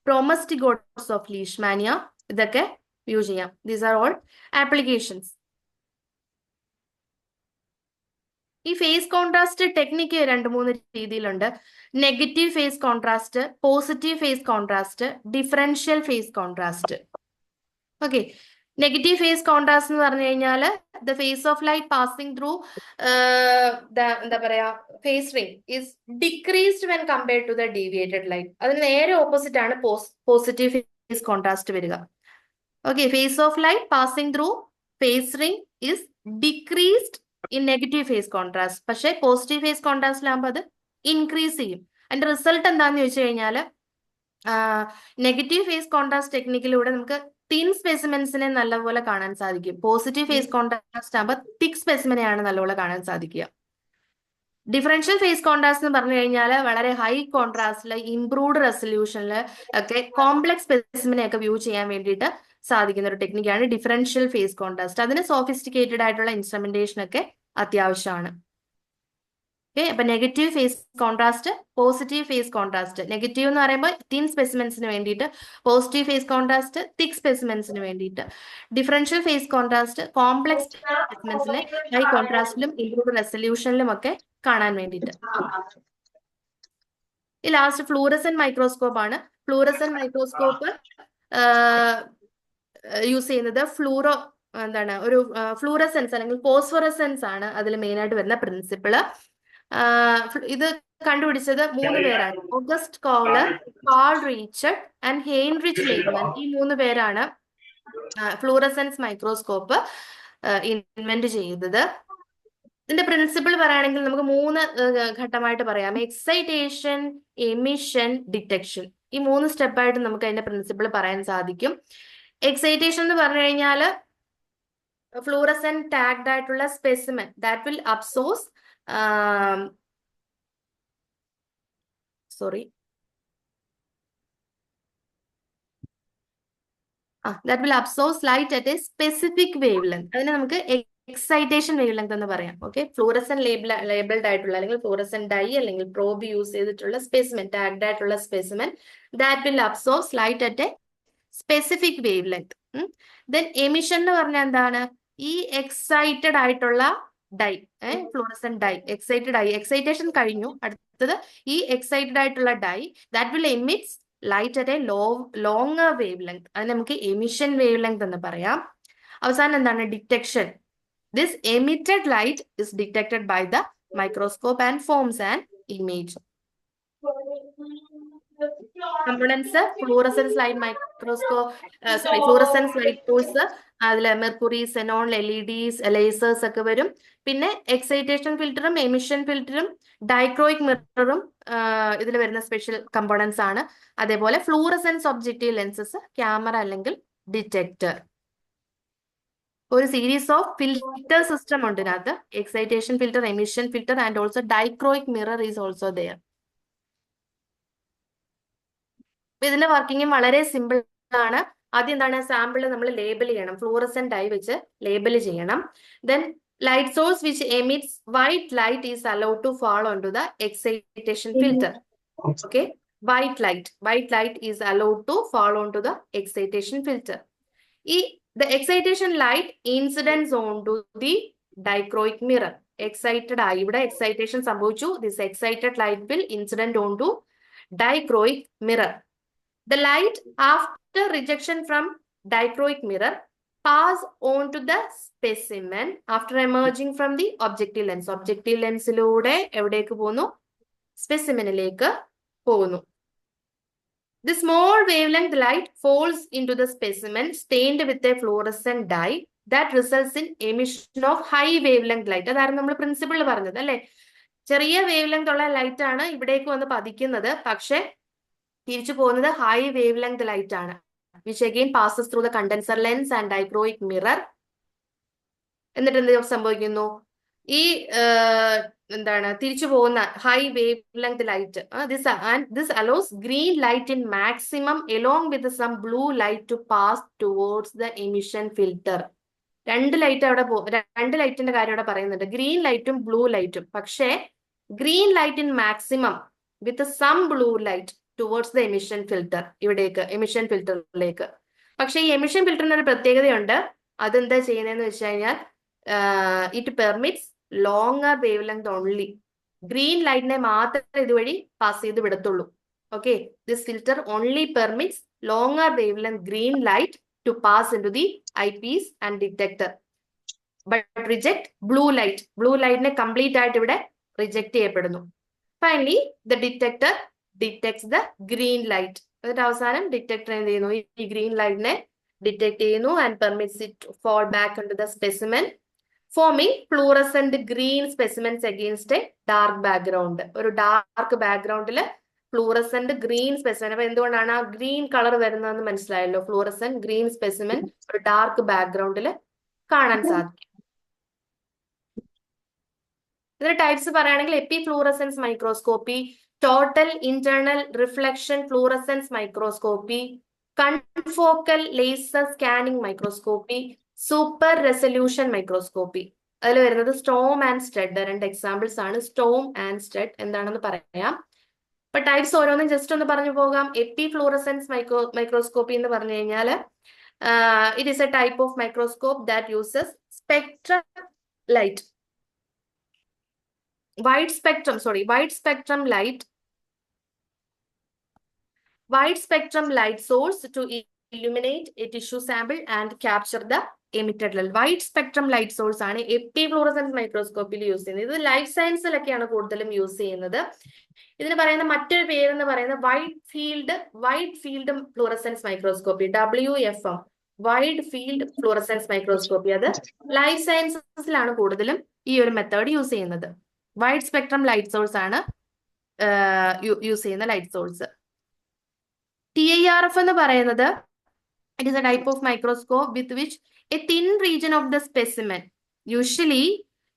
promastigotes of leishmania, ഇതൊക്കെ view ചെയ്യാം. These are all applications. ഈ phase contrast technique 2-3 രീതിയിലുണ്ട്. Negative phase contrast, positive phase contrast, differential phase contrast. Okay, negative phase contrast എന്ന് പറഞ്ഞു കഴിഞ്ഞാൽ the phase of light passing through എന്താ പറയാ phase ring is decreased when compared to the deviated light. അതിന് നേരെ opposite ആണ് positive phase contrast വരിക. Okay, phase of light passing through phase ring is decreased in negative phase contrast. പക്ഷേ positive face കോൺട്രാസ്റ്റിലാകുമ്പോൾ അത് increase ചെയ്യും. അതിന്റെ result എന്താണെന്ന് ചോദിച്ചു കഴിഞ്ഞാൽ, നെഗറ്റീവ് ഫേസ് കോൺട്രാസ്റ്റ് ടെക്നിക്കിലൂടെ നമുക്ക് തിൻ സ്പെസിമെൻസിനെ നല്ലപോലെ കാണാൻ സാധിക്കും. പോസിറ്റീവ് ഫേസ് കോൺട്രാസ്റ്റ് ആകുമ്പോൾ തിക് സ്പെസിമെനെയാണ് നല്ലപോലെ കാണാൻ സാധിക്കുക. ഡിഫറൻഷ്യൽ ഫേസ് കോൺട്രാസ്റ്റ് എന്ന് പറഞ്ഞു കഴിഞ്ഞാൽ വളരെ ഹൈ കോൺട്രാസ്റ്റില്, ഇംപ്രൂവ്ഡ് റെസൊല്യൂഷനിൽ ഒക്കെ കോംപ്ലക്സ് സ്പെസിമെനെ ഒക്കെ വ്യൂ ചെയ്യാൻ വേണ്ടിയിട്ട് സാധിക്കുന്ന ഒരു ടെക്നിക്കാണ് ഡിഫറൻഷ്യൽ ഫേസ് കോൺട്രാസ്റ്റ്. അതിന് സോഫിസ്റ്റിക്കേറ്റഡ് ആയിട്ടുള്ള ഇൻസ്ട്രുമെന്റേഷൻ ഒക്കെ അത്യാവശ്യമാണ്. ഓക്കെ, അപ്പൊ negative phase contrast, positive phase contrast. Negative എന്ന് പറയുമ്പോൾ തിൻ സ്പെസിമെൻസിന് വേണ്ടിയിട്ട്, പോസിറ്റീവ് ഫേസ് കോൺട്രാസ്റ്റ് തിക് സ്പെസിമെൻസിന് വേണ്ടിയിട്ട്, ഡിഫറൻഷ്യൽ ഫേസ് കോൺട്രാസ്റ്റ് കോംപ്ലക്സ് സ്പെസിമെൻസിനെ ഹൈ കോൺട്രാസ്റ്റിലും ഇംപ്രൂവ്ഡ് റെസൊല്യൂഷനിലും ഒക്കെ കാണാൻ വേണ്ടിയിട്ട്. ഈ ലാസ്റ്റ് ഫ്ലൂറസെന്റ് മൈക്രോസ്കോപ്പ് ആണ്. ഫ്ലൂറസെന്റ് മൈക്രോസ്കോപ്പ് യൂസ് ചെയ്യുന്നത് ഒരു ഫ്ലൂറസെൻസ് അല്ലെങ്കിൽ ഫോസ്ഫറസെൻസ് ആണ് അതിൽ മെയിൻ ആയിട്ട് വരുന്ന പ്രിൻസിപ്പിള്. ഇത് കണ്ടുപിടിച്ചത് 3 പേരാണ്. August Kohler, Carl Reichert and Heinrich Leidmann. ഈ 3 പേരാണ് ഫ്ലൂറസെൻസ് മൈക്രോസ്കോപ്പ് ഇൻവെന്റ് ചെയ്തത്. ഇതിന്റെ പ്രിൻസിപ്പിൾ പറയുകയാണെങ്കിൽ നമുക്ക് 3 ഘട്ടമായിട്ട് പറയാം. Excitation, emission, detection. ഈ 3 സ്റ്റെപ്പായിട്ട് നമുക്ക് അതിന്റെ പ്രിൻസിപ്പിൾ പറയാൻ സാധിക്കും. എക്സൈറ്റേഷൻ എന്ന് പറഞ്ഞു കഴിഞ്ഞാൽ ഫ്ലൂറസെന്റ് ടാഗ്ഡ് ആയിട്ടുള്ള specimen that will absorb that will absorb light at a specific wavelength. അതിനെ നമുക്ക് എക്സൈറ്റേഷൻ വേവ് ലെങ്ത് എന്ന് പറയാം. ഓക്കെ, ഫ്ലൂറസെന്റ് ലേബിൾഡ് ആയിട്ടുള്ള അല്ലെങ്കിൽ ഫ്ലൂറസെന്റ് ഡൈ അല്ലെങ്കിൽ പ്രോബ് യൂസ് ചെയ്തിട്ടുള്ള സ്പെസിമെൻ, ടാഗ്ഡ് ആയിട്ടുള്ള specimen that will absorb light at A specific wave length. Then emission എന്ന് പറഞ്ഞാൽ എന്താണ്, ഈ എക്സൈറ്റഡ് ആയിട്ടുള്ള ഡൈ, ഫ്ലൂറസെന്റ് ഡൈ, എക്സൈറ്റേഷൻ കഴിഞ്ഞു, അടുത്തത് ഈ എക്സൈറ്റഡ് ആയിട്ടുള്ള dye that will emits light at a longer wavelength. അതിന് നമുക്ക് എമിഷൻ വേവ് ലെങ്ത് എന്ന് പറയാം. അവസാനം എന്താണ്, detection. This emitted light is detected by the microscope and forms an image. Components, fluorescence light microscope, fluorescence light tools, അതില് mercury, Zenon, LEDs, ലേസേഴ്സ് ഒക്കെ വരും. പിന്നെ എക്സൈറ്റേഷൻ ഫിൽറ്ററും എമിഷൻ ഫിൽറ്ററും ഡൈക്രോയിക് മിററും ഇതിൽ വരുന്ന സ്പെഷ്യൽ കമ്പോണൻസ് ആണ്. അതേപോലെ ഫ്ലൂറസെൻസ് ഒബ്ജക്റ്റീവ് ലെൻസസ്, ക്യാമറ അല്ലെങ്കിൽ ഡിറ്റക്ടർ. ഒരു സീരീസ് ഓഫ് ഫിൽറ്റർ സിസ്റ്റം ഉണ്ട് ഇതിനകത്ത്. Excitation filter, emission filter and also dichroic mirror is also there. ഇതിന്റെ വർക്കിംഗും വളരെ സിമ്പിൾ ആണ്. ആദ്യം എന്താണ്, സാമ്പിൾ നമ്മൾ ലേബൽ ചെയ്യണം, ഫ്ലൂറസെന്റ് ആയി വെച്ച് ലേബൽ ചെയ്യണം. Then light source which emits white light is allowed to fall on to the excitation filter. Okay, white light is allowed to fall on to the excitation filter. The excitation light incidents onto the dichroic mirror. Excited ആയി, ഇവിടെ excitation സംഭവിച്ചു. This excited light will incident onto dichroic mirror. The light after rejection from dichroic mirror pass on to the specimen after emerging from the objective lens. Objective ലെൻസിലൂടെ എവിടേക്ക് പോകുന്നു? സ്പെസിമെനിലേക്ക് പോകുന്നു. The small wavelength light falls into the specimen stained with a fluorescent dye that results in emission of high wavelength light. അതായിരുന്നു നമ്മൾ principle പറഞ്ഞത് അല്ലെ. ചെറിയ wave length ഉള്ള light ആണ് ഇവിടേക്ക് വന്ന് പതിക്കുന്നത്, പക്ഷെ തിരിച്ചു പോകുന്നത് ഹൈ വേവ് ലെങ്ത് ലൈറ്റ് ആണ്, which again passes through the condenser lens and dichroic mirror. എന്നിട്ട് എന്ത് സംഭവിക്കുന്നു? ഈ എന്താണ് തിരിച്ചു പോകുന്ന high wave length light, this allows green light in maximum along with some blue light to pass towards the emission filter. രണ്ട് ലൈറ്റിന്റെ കാര്യം ഇവിടെ പറയുന്നുണ്ട്, ഗ്രീൻ ലൈറ്റും ബ്ലൂ ലൈറ്റും. പക്ഷേ green light in maximum with some blue light towards the emission filter, ഇവിടേക്ക് emission ഫിൽറ്ററിലേക്ക്. പക്ഷേ ഈ എമിഷൻ ഫിൽറ്ററിന് ഒരു പ്രത്യേകതയുണ്ട്. അതെന്താ ചെയ്യുന്നതെന്ന് വെച്ച് കഴിഞ്ഞാൽ it permits longer wavelength only. Green ലൈറ്റിനെ മാത്രമേ ഇതുവഴി പാസ് ചെയ്ത് വിടത്തുള്ളൂ. Okay, this filter only permits longer wavelength green light to pass into the eyepiece and detector, but reject blue light. Blue light ne complete ആയിട്ട് ഇവിടെ reject ചെയ്യപ്പെടുന്നു. Finally, the detector detects the green light. എന്നിട്ട് അവസാനം detector എന്ത് ചെയ്യുന്നു? ഈ green ലൈറ്റിനെ detect ചെയ്യുന്നു and permits it to fall back into the specimen, forming fluorescent green specimens against a dark background. ഒരു ഡാർക്ക് ബാക്ക്ഗ്രൗണ്ടിൽ ഫ്ലൂറസെന്റ് ഗ്രീൻ സ്പെസിമെൻ. അപ്പൊ എന്തുകൊണ്ടാണ് ആ ഗ്രീൻ കളർ വരുന്നതെന്ന് മനസ്സിലായല്ലോ. ഫ്ലൂറസെന്റ് ഗ്രീൻ സ്പെസിമെൻ ഒരു ഡാർക്ക് ബാക്ക്ഗ്രൗണ്ടിൽ കാണാൻ സാധിക്കും. ഇതിന്റെ ടൈപ്സ് പറയുകയാണെങ്കിൽ epifluorescence microscopy, total internal reflection fluorescence microscopy, confocal laser scanning microscopy, super resolution microscopy. അതിൽ വരുന്നത് സ്റ്റോം ആൻഡ് സ്റ്റഡ്. രണ്ട് എക്സാമ്പിൾസ് ആണ്. സ്റ്റോം ആൻഡ് സ്റ്റഡ് എന്താണെന്ന് പറയാം. ഇപ്പൊ ടൈപ്സ് ഓരോന്നും ജസ്റ്റ് ഒന്ന് പറഞ്ഞു പോകാം. എപ്പി ഫ്ലൂറസെൻസ് മൈക്രോസ്കോപ്പി എന്ന് പറഞ്ഞു കഴിഞ്ഞാൽ it is A type of microscope that uses spectrum light, wide spectrum light source to illuminate a tissue sample and capture the emitted light. Wide spectrum light source ആണ് എപ്പി fluorescence മൈക്രോസ്കോപ്പിൽ use ചെയ്യുന്നത്. ഇത് life സയൻസിലൊക്കെയാണ് കൂടുതലും use ചെയ്യുന്നത്. ഇതിന് പറയുന്ന മറ്റൊരു പേരെന്ന് പറയുന്നത് wide field fluorescence microscopy, WFM, wide field fluorescence microscopy. അത് ലൈഫ് സയൻസസിലാണ് കൂടുതലും ഈ ഒരു മെത്തേഡ് യൂസ് ചെയ്യുന്നത്. വൈഡ് സ്പെക്ട്രം ലൈറ്റ് സോഴ്സ് ആണ് യൂസ് ചെയ്യുന്ന ലൈറ്റ് സോഴ്സ്. TIRF എന്ന് പറയുന്നത് it is A type of microscope with which A thin region of the specimen, usually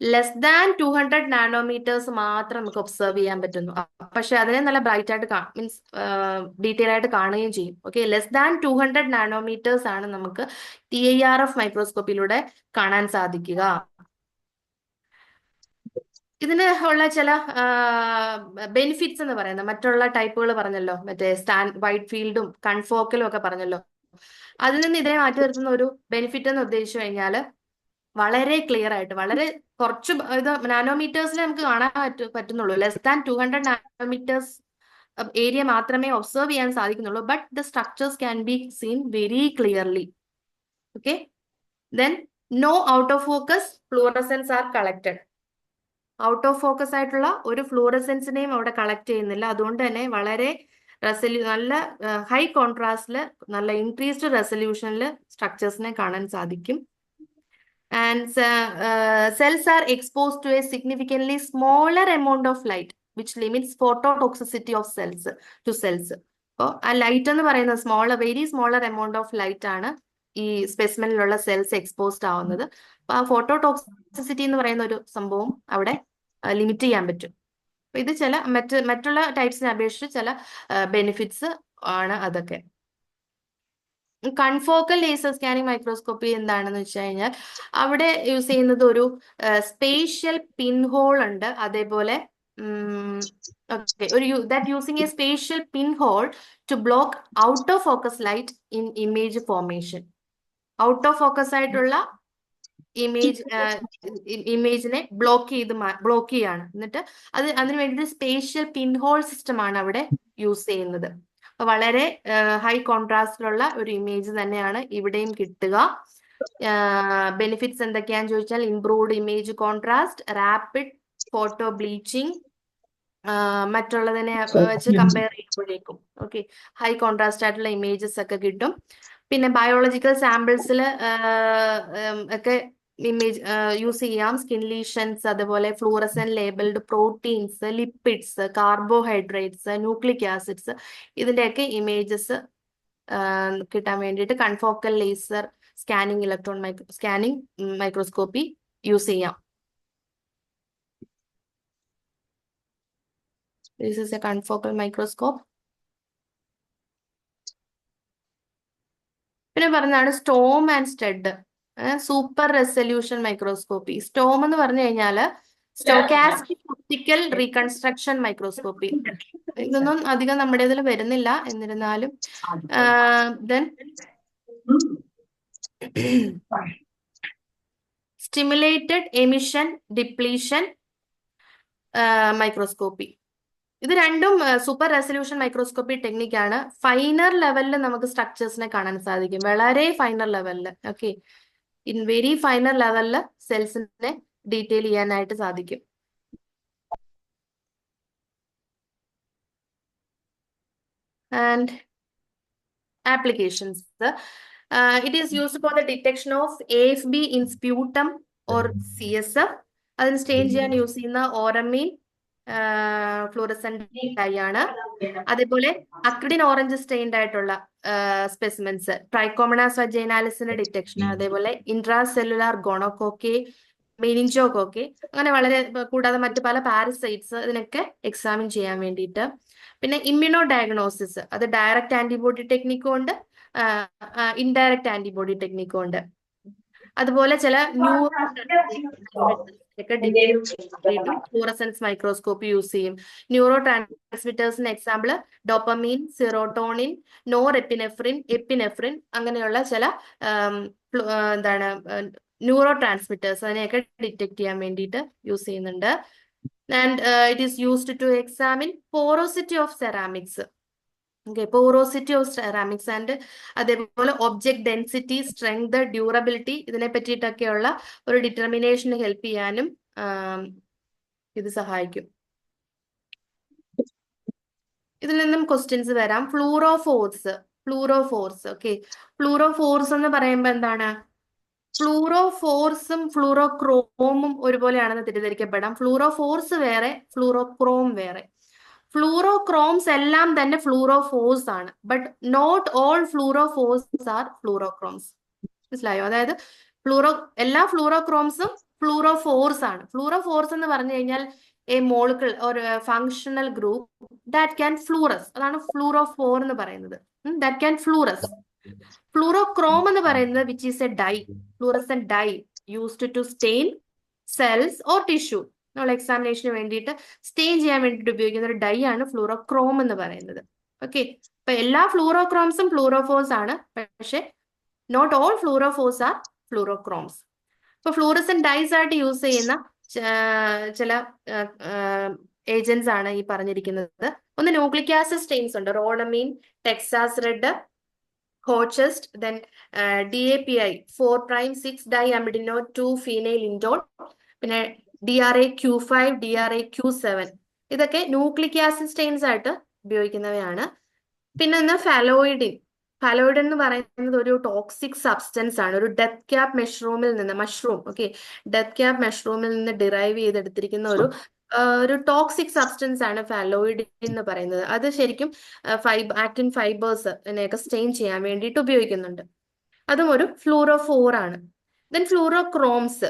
less than 200 nanometres മാത്രം നമുക്ക് ഒബ്സർവ് ചെയ്യാൻ പറ്റുന്നു. പക്ഷെ അതിനെ നല്ല ബ്രൈറ്റ് ആയിട്ട് മീൻസ് ഡീറ്റെയിൽ ആയിട്ട് കാണുകയും ചെയ്യും. ഓക്കെ, ലെസ് ദാൻ 200 നാനോമീറ്റേഴ്സ് ആണ് നമുക്ക് TIRF മൈക്രോസ്കോപ്പിലൂടെ കാണാൻ സാധിക്കുക. ഇതിന് ഉള്ള ചില ബെനിഫിറ്റ്സ് എന്ന് പറയുന്നത്, മറ്റുള്ള ടൈപ്പുകൾ പറഞ്ഞല്ലോ, മറ്റേ വൈഡ് ഫീൽഡും കൺഫോക്കലും ഒക്കെ പറഞ്ഞല്ലോ, അതിൽ നിന്ന് ഇതിനെ മാറ്റി നിർത്തുന്ന ഒരു ബെനിഫിറ്റ് എന്ന് ഉദ്ദേശിച്ചു കഴിഞ്ഞാൽ വളരെ ക്ലിയർ ആയിട്ട്, വളരെ കുറച്ച് ഇത് നാനോമീറ്റേഴ്സിൽ നമുക്ക് കാണാൻ പറ്റുന്നുള്ളൂ. ലെസ് ദാൻ 200 നാനോമീറ്റേഴ്സ് ഏരിയ മാത്രമേ ഒബ്സർവ് ചെയ്യാൻ സാധിക്കുന്നുള്ളൂ. But the structures can be seen very clearly. Okay, then no out of focus fluorescence are collected. Out of focus ആയിട്ടുള്ള ഒരു ഫ്ലൂറസെൻസിനെയും അവിടെ കളക്ട് ചെയ്യുന്നില്ല. അതുകൊണ്ട് തന്നെ വളരെ നല്ല ഹൈ കോൺട്രാസ്റ്റിൽ നല്ല ഇൻക്രീസ്ഡ് റെസൊല്യൂഷനിൽ സ്ട്രക്ചേഴ്സിനെ കാണാൻ സാധിക്കും. And cells are exposed to a significantly smaller amount of light, which limits phototoxicity of cells to cells. അപ്പോൾ ആ ലൈറ്റ് എന്ന് പറയുന്നത് very smaller amount of light ആണ് ഈ സ്പെസിമെനിലുള്ള സെൽസ് എക്സ്പോസ്ഡ് ആവുന്നത്. അപ്പൊ ആ ഫോട്ടോടോക്സിസിറ്റി എന്ന് പറയുന്ന ഒരു സംഭവം അവിടെ ലിമിറ്റ് ചെയ്യാൻ പറ്റും. അപ്പൊ ഇത് മറ്റുള്ള ടൈപ്സിനെ അപേക്ഷിച്ച് ചില ബെനിഫിറ്റ്സ് ആണ് അതൊക്കെ. കൺഫോക്കൽ ലേസർ സ്കാനിങ് മൈക്രോസ്കോപ്പി എന്താണെന്ന് വെച്ച് കഴിഞ്ഞാൽ അവിടെ യൂസ് ചെയ്യുന്നത് ഒരു സ്പേഷ്യൽ പിൻ ഹോൾ ഉണ്ട്. അതേപോലെ that using a spatial pinhole to block out of focus light in image formation. Out of focus ആയിട്ടുള്ള ഇമേജിനെ ബ്ലോക്ക് ചെയ്യാണ്. എന്നിട്ട് അതിന് വേണ്ടി സ്പേഷ്യൽ പിൻഹോൾ സിസ്റ്റം ആണ് അവിടെ യൂസ് ചെയ്യുന്നത്. അപ്പൊ വളരെ ഹൈ കോൺട്രാസ്റ്റിലുള്ള ഒരു ഇമേജ് തന്നെയാണ് ഇവിടെയും കിട്ടുക. ബെനിഫിറ്റ്സ് എന്തൊക്കെയാന്ന് ചോദിച്ചാൽ improved image contrast, rapid photobleaching, മറ്റുള്ളതിനെ വെച്ച് കമ്പയർ ചെയ്യുമ്പോഴേക്കും ഹൈ കോൺട്രാസ്റ്റ് ആയിട്ടുള്ള ഇമേജസ് ഒക്കെ കിട്ടും. പിന്നെ ബയോളജിക്കൽ സാമ്പിൾസിൽ ഒക്കെ ഇമേജ് യൂസ് ചെയ്യാം. സ്കിൻ ലീഷൻസ്, അതുപോലെ fluorescent labelled proteins, lipids, carbohydrates, nucleic acids, ഇതിന്റെയൊക്കെ ഇമേജസ് കിട്ടാൻ വേണ്ടിയിട്ട് കൺഫോക്കൽ ലേസർ സ്കാനിങ് മൈക്രോസ്കോപ്പി യൂസ് ചെയ്യാം. This is a confocal microscope. പിന്നെ പറഞ്ഞാണ് Storm and stud super resolution microscopy. Storm എന്ന് പറഞ്ഞു കഴിഞ്ഞാല് സ്റ്റോക്കാസ്റ്റിക് ഒപ്റ്റിക്കൽ റീകൺസ്ട്രക്ഷൻ മൈക്രോസ്കോപ്പി. ഇതൊന്നും അധികം നമ്മുടെ ഇതിൽ വരുന്നില്ല, എന്നിരുന്നാലും then stimulated emission depletion microscopy. ഇത് രണ്ടും സൂപ്പർ റെസൊല്യൂഷൻ മൈക്രോസ്കോപ്പി ടെക്നിക്കാണ്. ഫൈനർ ലെവലിൽ നമുക്ക് സ്ട്രക്ചേഴ്സിനെ കാണാൻ സാധിക്കും, വളരെ ഫൈനർ ലെവലിൽ. ഇൻ വെരി ഫൈനർ ലെവലിൽ സെൽസിനെ ഡീറ്റെയിൽ ചെയ്യാനായിട്ട് സാധിക്കും. And applications, it is used for the detection of AFB in sputum or CSF. അതിന് സ്റ്റെയിൻ ചെയ്യാൻ യൂസ് ചെയ്യുന്ന ഓറമീൻ ഫ്ലൂറസെന്റ് ഡൈ ആണ്. അതേപോലെ അക്രിഡിൻ ഓറഞ്ച് സ്റ്റെയിൻഡ് ആയിട്ടുള്ള സ്പെസിമെൻസ്, ട്രൈക്കോമണാസ് വജൈനാലിസിന്റെ ഡിറ്റക്ഷൻ, അതേപോലെ ഇൻട്രാസെല്ലുലാർ ഗോണോകോക്കെ, മെനിഞ്ചോകോക്കെ, അങ്ങനെ വളരെ, കൂടാതെ മറ്റു പല പാരസൈറ്റ്സ്, ഇതിനൊക്കെ എക്സാമിൻ ചെയ്യാൻ വേണ്ടിയിട്ട്. പിന്നെ ഇമ്മ്യൂണോ ഡയഗ്നോസിസ്, അത് ഡയറക്റ്റ് ആന്റിബോഡി ടെക്നിക്കും ഉണ്ട്, ഇൻഡയറക്റ്റ് ആന്റിബോഡി ടെക്നിക്കും ഉണ്ട്. അതുപോലെ ചില ഫ്ലൂറസെൻസ് മൈക്രോസ്കോപ്പി യൂസ് ചെയ്യും. ന്യൂറോ ട്രാൻസ്മിറ്റേഴ്സിന് എക്സാമ്പിൾ ഡോപ്പമീൻ, സിറോട്ടോണിൻ, എപ്പിനെഫ്രിൻ, അങ്ങനെയുള്ള ചില ന്യൂറോ ട്രാൻസ്മിറ്റേഴ്സ്, അതിനെയൊക്കെ ഡിറ്റക്ട് ചെയ്യാൻ വേണ്ടിയിട്ട് യൂസ് ചെയ്യുന്നുണ്ട്. And it is used to examine porosity of ceramics. Porosity of ceramics and അതേപോലെ ഒബ്ജക്ട് ഡെൻസിറ്റി, സ്ട്രെങ്ത്, ഡ്യൂറബിലിറ്റി, ഇതിനെ പറ്റിയിട്ടൊക്കെയുള്ള ഒരു ഡിറ്റർമിനേഷന് ഹെൽപ്പ് ചെയ്യാനും ഇത് സഹായിക്കും. ഇതിൽ നിന്നും ക്വസ്റ്റ്യൻസ് വരാം. ഫ്ലൂറോഫോർസ്. ഫ്ലൂറോഫോർസ് എന്ന് പറയുമ്പോൾ എന്താണ്? ഫ്ലൂറോഫോർസും ഫ്ലൂറോക്രോമും ഒരുപോലെയാണെന്ന് തെറ്റിദ്ധരിക്കപ്പെടാം. ഫ്ലൂറോഫോർസ് വേറെ, ഫ്ലൂറോക്രോം വേറെ. ഫ്ലൂറോക്രോംസ് എല്ലാം തന്നെ ഫ്ലൂറോഫോഴ്സ് ആണ്, ബട്ട് നോട്ട് ഓൾ ഫ്ലൂറോഫോഴ്സ് ആർ ഫ്ലൂറോക്രോംസ്. മനസ്സിലായോ? അതായത് എല്ലാ ഫ്ലൂറോക്രോംസും ഫ്ലൂറോഫോഴ്സ് ആണ്. ഫ്ലൂറോഫോഴ്സ് എന്ന് പറഞ്ഞു കഴിഞ്ഞാൽ a molecule or functional group that can fluoresce, അതാണ് ഫ്ലൂറോഫോർ എന്ന് പറയുന്നത്. That can ഫ്ലൂറസ്. ഫ്ലൂറോക്രോം എന്ന് പറയുന്നത് which is a dye, fluorescent dye used to stain cells or tissue. നമ്മൾ എക്സാമിനേഷന് വേണ്ടിയിട്ട് സ്റ്റെയിൻ ചെയ്യാൻ വേണ്ടിയിട്ട് ഉപയോഗിക്കുന്ന ഒരു ഡൈ ആണ് ഫ്ലൂറോക്രോം എന്ന് പറയുന്നത്. അപ്പൊ എല്ലാ ഫ്ലൂറോക്രോംസും ഫ്ലൂറോഫോഴ്സ് ആണ്, പക്ഷെ നോട്ട് ഓൾ ഫ്ലൂറോഫോഴ്സ് ആർ ഫ്ലൂറോക്രോംസ്. ഇപ്പൊ ഫ്ലൂറസെന്റ് ഡൈസ് ആയിട്ട് യൂസ് ചെയ്യുന്ന ചില ഏജൻസ് ആണ് ഈ പറഞ്ഞിരിക്കുന്നത്. ഒന്ന് ന്യൂക്ലിക് ആസിഡ് സ്റ്റെയിൻസ് ഉണ്ട്, rhodamine, Texas red, Hoechst, then DAPI 4'6 diamidino 2 phenyl indole, പിന്നെ DRA-Q5, DRA-Q7 ഇതൊക്കെ ന്യൂക്ലിക് ആസിഡ് സ്റ്റെയിൻസ് ആയിട്ട് ഉപയോഗിക്കുന്നവയാണ്. പിന്നെ ഒന്ന് ഫാലോയിഡിൻ. ഫാലോയിഡിൻ എന്ന് പറയുന്നത് ഒരു ടോക്സിക് സബ്സ്റ്റൻസ് ആണ്. ഒരു death cap mushroom okay, death cap മഷ്റൂമിൽ നിന്ന് ഡിറൈവ് ചെയ്തെടുത്തിരിക്കുന്ന ഒരു ടോക്സിക് സബ്സ്റ്റൻസ് ആണ് ഫാലോയിഡിൻ എന്ന് പറയുന്നത്. അത് ശരിക്കും ആക്ടിൻ ഫൈബേഴ്സിനെയൊക്കെ സ്റ്റെയിൻ ചെയ്യാൻ വേണ്ടിയിട്ട് ഉപയോഗിക്കുന്നുണ്ട്. അതും ഒരു ഫ്ലൂറോഫോർ ആണ്. Then fluorochromes,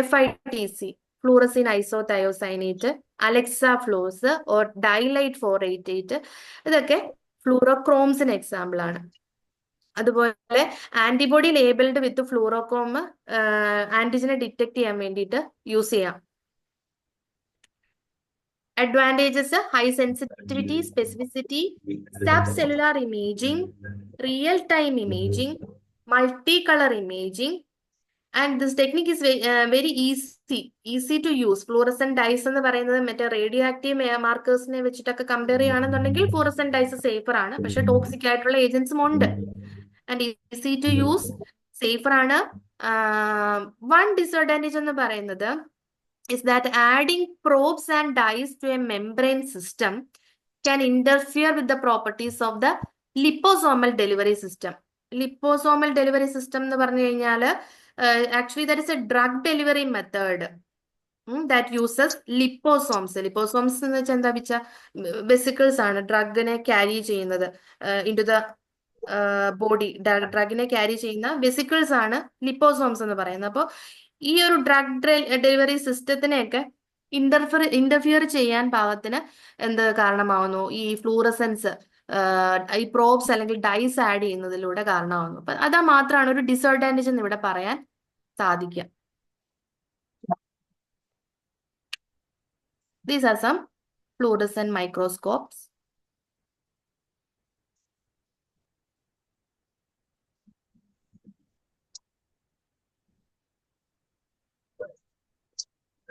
FITC, fluorescein isothiocyanate, Alexa Fluors or DyLight 488, ഇതൊക്കെ ഫ്ലൂറോക്രോംസിന് എക്സാമ്പിൾ ആണ്. അതുപോലെ ആന്റിബോഡി ലേബിൾഡ് വിത്ത് ഫ്ലൂറോക്രോം ആന്റിജനെ ഡിറ്റക്ട് ചെയ്യാൻ വേണ്ടിയിട്ട് യൂസ് ചെയ്യാം. Advantages: high sensitivity, specificity, sub cellular imaging, real time imaging, multi colour imaging, and this technique is very easy to use. Fluorescent dyes എന്ന് പറയുന്നത് മറ്റേ റേഡിയോ ആക്റ്റീവ് മാർക്കേഴ്സിനെ വെച്ചിട്ടൊക്കെ compare ചെയ്യുകയാണെന്നുണ്ടെങ്കിൽ fluorescent dyes safer ആണ്. പക്ഷെ ടോക്സിക് ആയിട്ടുള്ള ഏജൻസും ഉണ്ട്. And easy to use, safer ആണ്. വൺ ഡിസഡ്വാൻറ്റേജ് എന്ന് പറയുന്നത് is that adding probes and dyes to a membrane system can interfere with the properties of the liposomal delivery system. Liposomal delivery system എന്ന് പറഞ്ഞു കഴിഞ്ഞാൽ actually that is a drug delivery method that uses liposomes. Liposomes എന്ന് വെച്ചാൽ എന്താ വെച്ചാൽ vesicles ആണ് ഡ്രഗിനെ carry ചെയ്യുന്നത് ഇൻ ടു ദ ബോഡി. ഡ്രഗിനെ ക്യാരി ചെയ്യുന്ന വെസിക്കിൾസ് ആണ് ലിപ്പോസോംസ് എന്ന് പറയുന്നത്. അപ്പോൾ ഈ ഒരു ഡ്രഗ് ഡെലിവറി സിസ്റ്റത്തിനെയൊക്കെ ഇന്റർഫിയർ ചെയ്യാൻ പാകത്തിന് എന്ത് കാരണമാവുന്നു? ഈ ഫ്ലൂറസെൻസ്, ഈ പ്രോബ്സ് അല്ലെങ്കിൽ ഡൈസ് ആഡ് ചെയ്യുന്നതിലൂടെ കാരണമാവുന്നു. അപ്പൊ അതാ മാത്രമാണ് ഒരു ഡിസഡ്വാൻറ്റേജ് എന്ന് ഇവിടെ പറയാൻ സാധിക്കുക. These are some fluorescent microscopes.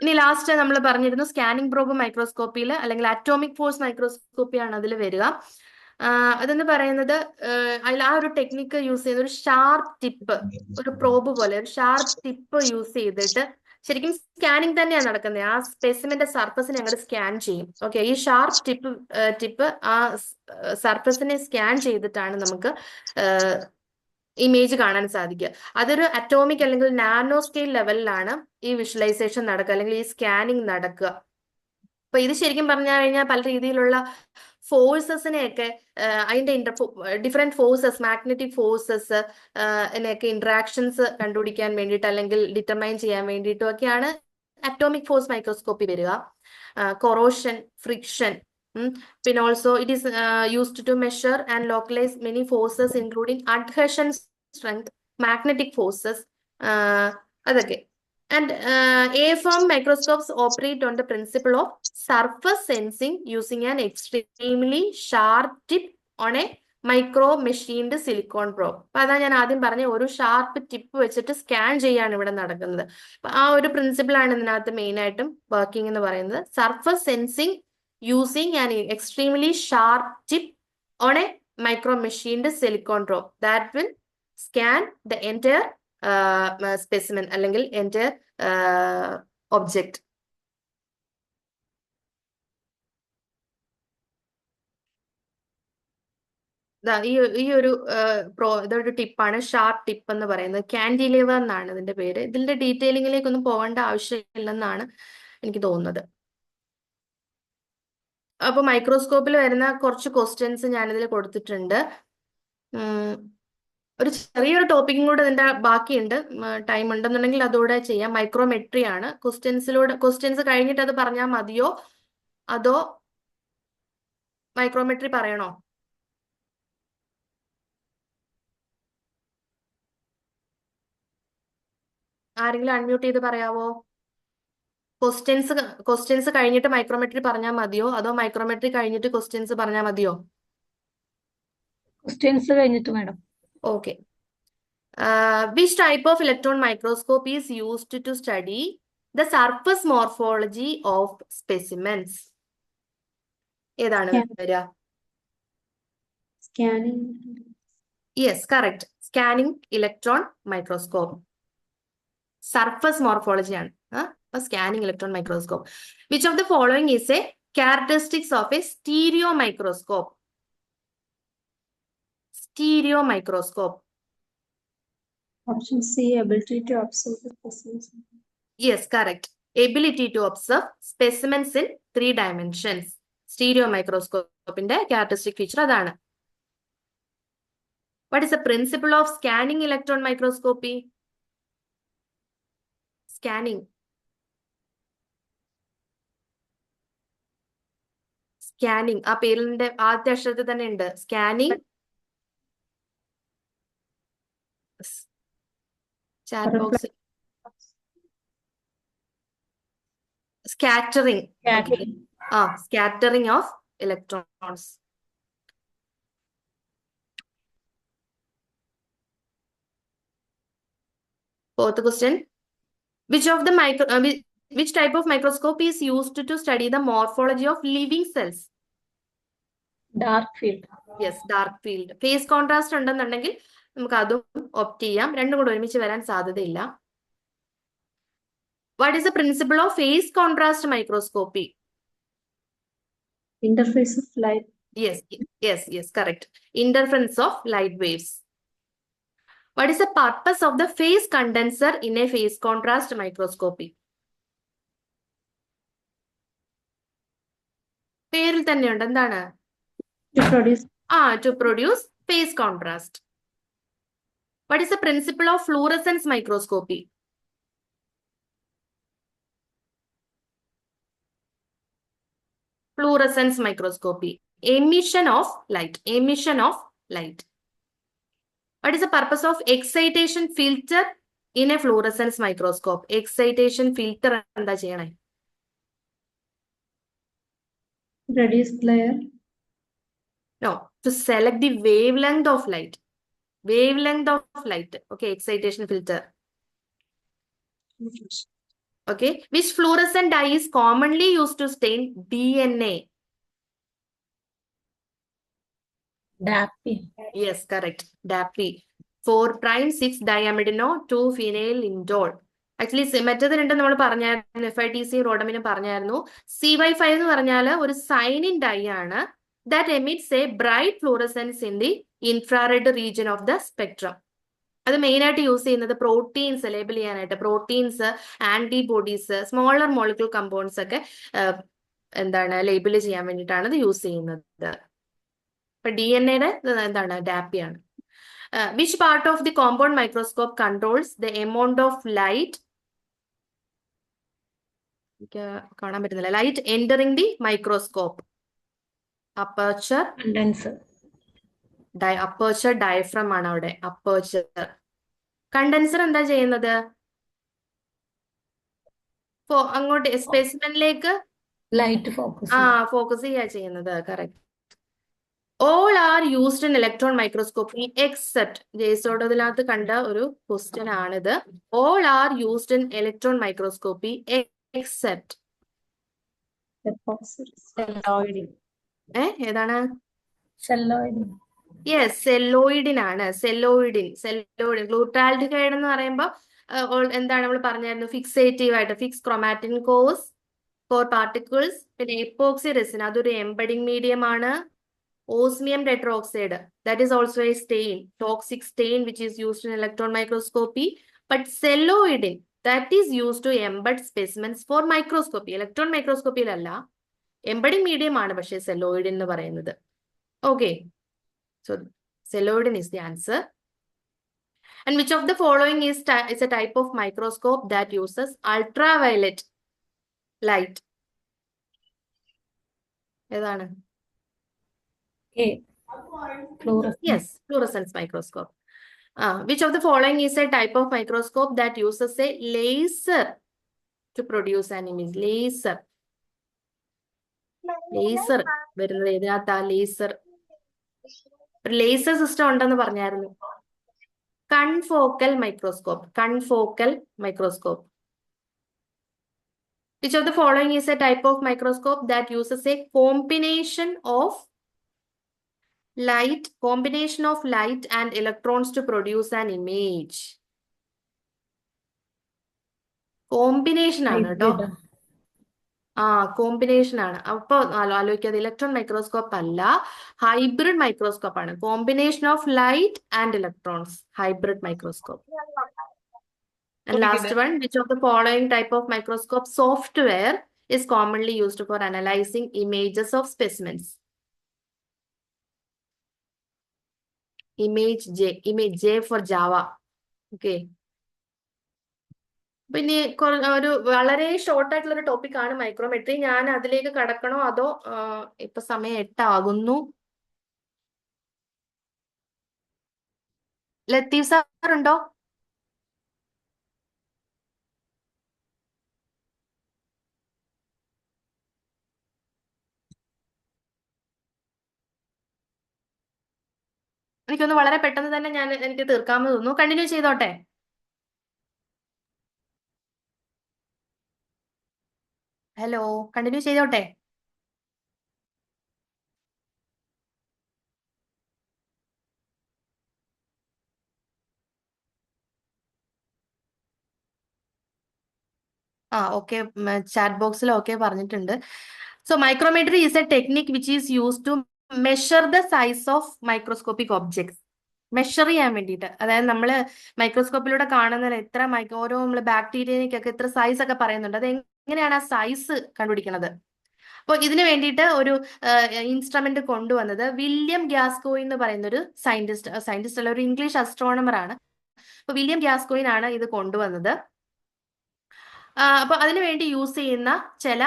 ഇനി ലാസ്റ്റ് നമ്മൾ പറഞ്ഞിരുന്നു സ്കാനിങ് പ്രോബ് മൈക്രോസ്കോപ്പിയിൽ അല്ലെങ്കിൽ അറ്റോമിക് ഫോഴ്സ് മൈക്രോസ്കോപ്പിയാണ് അതിൽ വരിക. അതെന്ന് പറയുന്നത് അതിൽ ആ ഒരു ടെക്നിക്ക് യൂസ് ചെയ്യുന്ന ഒരു ഷാർപ്പ് ടിപ്പ്, ഒരു പ്രോബ് പോലെ ഒരു ഷാർപ്പ് ടിപ്പ് യൂസ് ചെയ്തിട്ട് ശരിക്കും സ്കാനിങ് തന്നെയാണ് നടക്കുന്നത്. ആ സ്പെസിമെന്റെ സർഫസിനെ അങ്ങോട്ട് സ്കാൻ ചെയ്യും. ഓക്കെ, ഈ ഷാർപ്പ് ടിപ്പ് ആ സർഫസിനെ സ്കാൻ ചെയ്തിട്ടാണ് നമുക്ക് ഇമേജ് കാണാൻ സാധിക്കുക. അതൊരു അറ്റോമിക് അല്ലെങ്കിൽ നാനോ സ്കെയിൽ ലെവലിലാണ് ഈ വിഷ്വലൈസേഷൻ നടക്കുക അല്ലെങ്കിൽ ഈ സ്കാനിങ് നടക്കുക. അപ്പൊ ഇത് ശരിക്കും പറഞ്ഞു കഴിഞ്ഞാൽ പല രീതിയിലുള്ള ഫോഴ്സസിനെയൊക്കെ അതിന്റെ ഡിഫറെന്റ് ഫോഴ്സസ്, മാഗ്നറ്റിക് ഫോഴ്സസ് എന്നൊക്കെ ഇന്ററാക്ഷൻസ് കണ്ടുപിടിക്കാൻ വേണ്ടിയിട്ട് അല്ലെങ്കിൽ ഡിറ്റർമൈൻ ചെയ്യാൻ വേണ്ടിയിട്ടും ഒക്കെയാണ് അറ്റോമിക് ഫോഴ്സ് മൈക്രോസ്കോപ്പി വരിക. കൊറോഷൻ, ഫ്രിക്ഷൻ, പിന്നെ also it is used to measure and localise many forces including adhesion strength, magnetic forces, അതൊക്കെ. And AFM microscopes operate on the principle of surface sensing using an extremely sharp tip on a micro machined silicon probe. അപ്പൊ അതാ ഞാൻ ആദ്യം പറഞ്ഞ ഒരു sharp tip വെച്ചിട്ട് scan ചെയ്യാണ് ഇവിടെ നടക്കുന്നത്. അപ്പൊ ആ ഒരു പ്രിൻസിപ്പിൾ ആണ് ഇതിനകത്ത് മെയിൻ ആയിട്ടും വർക്കിംഗ് എന്ന് പറയുന്നത്. Surface sensing using an extremely sharp tip on a micro machined silicon probe that will scan the entire specimen അല്ലെങ്കിൽ എൻ്റെ ഒബ്ജക്റ്റ്. ഈ ഒരു ഇതൊരു ടിപ്പാണ് ഷാർപ്പ് ടിപ്പ് എന്ന് പറയുന്നത്. കാൻഡിലിവർ എന്നാണ് ഇതിന്റെ പേര്. ഇതിന്റെ ഡീറ്റെയിലിംഗിലേക്കൊന്നും പോകേണ്ട ആവശ്യമില്ലെന്നാണ് എനിക്ക് തോന്നുന്നത്. അപ്പൊ മൈക്രോസ്കോപ്പിൽ വരുന്ന കുറച്ച് ക്വസ്റ്റ്യൻസ് ഞാനിതിൽ കൊടുത്തിട്ടുണ്ട്. ഒരു ചെറിയൊരു ടോപ്പിക്കും കൂടെ ഇതിന്റെ ബാക്കിയുണ്ട്. ടൈം ഉണ്ടെന്നുണ്ടെങ്കിൽ അതുകൂടെ ചെയ്യാം. മൈക്രോമെട്രി ആണ്. ക്വസ്റ്റ്യൻസ് കഴിഞ്ഞിട്ട് അത് പറഞ്ഞാൽ മതിയോ അതോ മൈക്രോമെട്രി പറയണോ? ആരെങ്കിലും അൺമ്യൂട്ട് ചെയ്ത് പറയാവോ? ക്വസ്റ്റ്യൻസ് കഴിഞ്ഞിട്ട് മൈക്രോമെട്രി പറഞ്ഞാൽ മതിയോ അതോ മൈക്രോമെട്രി കഴിഞ്ഞിട്ട് ക്വസ്റ്റ്യൻസ് പറഞ്ഞാൽ മതിയോ? ക്വസ്റ്റ്യൻസ് കഴിഞ്ഞിട്ട് madam. Okay. Which type of electron microscope is used to study the surface morphology of specimens? ഏതാണ് വരിക? Scanning. Yes, correct. Scanning electron microscope surface morphology ആണ്. a scanning electron microscope. Which of the following is a characteristics of a stereo microscope? Stereo microscope. Option C, ability to observe the specimens. Yes, correct. Ability to observe specimens in 3 dimensions. Stereo microscope in the characteristic feature adana. What is the principle of scanning electron microscopy? Scanning. Scanning. ആ പേരിന്റെ ആദ്യത്തെ അക്ഷരത്തിൽ തന്നെ ഉണ്ട്. Scanning. Chat box. Scattering. Okay. Scattering of electrons. Fourth question. Which type of microscope is used to study the morphology of living cells? Dark field. Yes, dark field. Phase contrast ഉണ്ടെന്നുണ്ടെങ്കിൽ നമുക്ക് അതും opt ചെയ്യാം. രണ്ടും കൂടെ ഒരുമിച്ച് വരാൻ സാധ്യതയില്ല. What is the principle of phase contrast microscopy? Interface of light. Yes, correct. Interference of light waves. What is the purpose of the phase condenser in a phase contrast microscopy? പേരിൽ തന്നെയുണ്ട് എന്താണ്? To produce phase contrast. What is the principle of fluorescence microscopy? Fluorescence microscopy. Emission of light. What is the purpose of excitation filter in a fluorescence microscope? Excitation filter എന്താ ചെയ്യണേ? Reduce glare. No, to select the wavelength of light. Okay, excitation filter. Okay, which fluorescent dye is commonly used to stain DNA? DAPI. Yes, correct. DAPI. 4'6 diamidino 2-phenyl indole. Actually, മറ്റേത് രണ്ടും നമ്മൾ പറഞ്ഞായിരുന്നു, FITC റോഡമിനും പറഞ്ഞായിരുന്നു. CY5 എന്ന് പറഞ്ഞാൽ ഒരു സൈനിൻ dye ആണ് that emits a bright fluorescence in the infrared region of the spectrum. അത് മെയിൻ ആയിട്ട് യൂസ് ചെയ്യുന്നത് പ്രോട്ടീൻസ് ലേബിൾ ചെയ്യാനായിട്ട്, proteins, antibodies, smaller molecule compounds ഒക്കെ ലേബിൾ ചെയ്യാൻ വേണ്ടിയിട്ടാണ് ഇത് യൂസ് ചെയ്യുന്നത്. ഇപ്പൊ DNA എന്താണ്? ഡാപ്പി ആണ്. Which part of the compound microscope controls the amount of light? കാണാൻ പറ്റുന്നില്ല. Light entering the microscope. Aperture. Condenser. Aperture diaphragm ആണ് അവിടെ. Aperture. Condenser എന്താ ചെയ്യുന്നത്? അങ്ങോട്ട് സ്പെസിമെനിലേക്ക് ലൈറ്റ് ഫോക്കസ് ചെയ്യാ ചെയ്യുന്നത്. Correct. All are used in electron microscopy except ജെയ്സോടതിനകത്ത് കണ്ട ഒരു ക്വസ്റ്റ്യൻ ആണിത്. All are used in electron microscopy except ഏതാണ്? Yes, celloidin. Glutaraldehyde എന്ന് പറയുമ്പോൾ എന്താണ് നമ്മൾ പറഞ്ഞായിരുന്നു? ഫിക്സേറ്റീവ് ആയിട്ട് fix chromatin cause for particles. പിന്നെ എപ്പോക്സി റെസിൻ, അതൊരു എംബഡിങ് മീഡിയം ആണ്. Osmium tetroxide, that is also a stain, toxic stain which is used in electron microscopy. But celloidin, that is used to embed specimens for microscopy. Electron microscopy അല്ല, embedding medium ആണ് പക്ഷേ celloidin എന്ന് പറയുന്നത്. Okay, so celloidin is the answer. And which of the following is a type of microscope that uses ultraviolet light? ഏതാണ്? Yes, fluorescence microscope. Which of the following is a type of microscope that uses a laser to produce an image? Laser വരുന്നത് ഏതിനകത്താ? Laser system ഉണ്ടെന്ന് പറഞ്ഞായിരുന്നു. Confocal microscope. Which of the following is a type of microscope that uses a combination of light and electrons to produce an image? Combination ആണ് കേട്ടോ. Hybrid. ആ, combination ആണ്. അപ്പൊ ആലോചിക്കാതെ electron microscope അല്ല, ഹൈബ്രിഡ് മൈക്രോസ്കോപ്പ് ആണ്. Combination of light and electrons, hybrid microscope. And last one, which of the following type of microscope software is commonly used for analyzing images of specimens? Image J for Java. Okay. പിന്നെ ഒരു വളരെ short ആയിട്ടുള്ള ഒരു topic ആണ് മൈക്രോമെട്രി. ഞാൻ അതിലേക്ക് കടക്കണോ അതോ ഇപ്പൊ സമയം 8 ആകുന്നു. ലത്തീഫ് സാർ ഉണ്ടോ? എനിക്കൊന്ന് വളരെ പെട്ടെന്ന് തന്നെ എനിക്ക് തീർക്കാമെന്ന് തോന്നുന്നു. കണ്ടിന്യൂ ചെയ്തോട്ടെ. ഹലോ, കണ്ടിന്യൂ ചെയ്തോട്ടെ. ഓക്കെ, ചാറ്റ് ബോക്സിൽ ഓക്കെ പറഞ്ഞിട്ടുണ്ട്. So micrometry is a technique which is use to measure the size of microscopic objects. Measure ചെയ്യാൻ വേണ്ടിയിട്ട്, അതായത് നമ്മൾ മൈക്രോസ്കോപ്പിലൂടെ കാണുന്ന ഓരോ നമ്മൾ ബാക്ടീരിയക്കൊക്കെ ഇത്ര സൈസ് ഒക്കെ പറയുന്നുണ്ട്. അത് എങ്ങനെയാണ് ആ സൈസ് കണ്ടുപിടിക്കുന്നത്? അപ്പോൾ ഇതിനു വേണ്ടിയിട്ട് ഒരു ഇൻസ്ട്രുമെന്റ് കൊണ്ടുവന്നത് വില്യം ഗ്യാസ്കോയിൻ എന്ന് പറയുന്ന ഒരു സയന്റിസ്റ്റ് അല്ല, ഒരു ഇംഗ്ലീഷ് അസ്ട്രോണമർ ആണ്. അപ്പൊ വില്യം ഗ്യാസ്കോയിൻ ആണ് ഇത് കൊണ്ടുവന്നത്. അപ്പൊ അതിനു വേണ്ടി യൂസ് ചെയ്യുന്ന ചില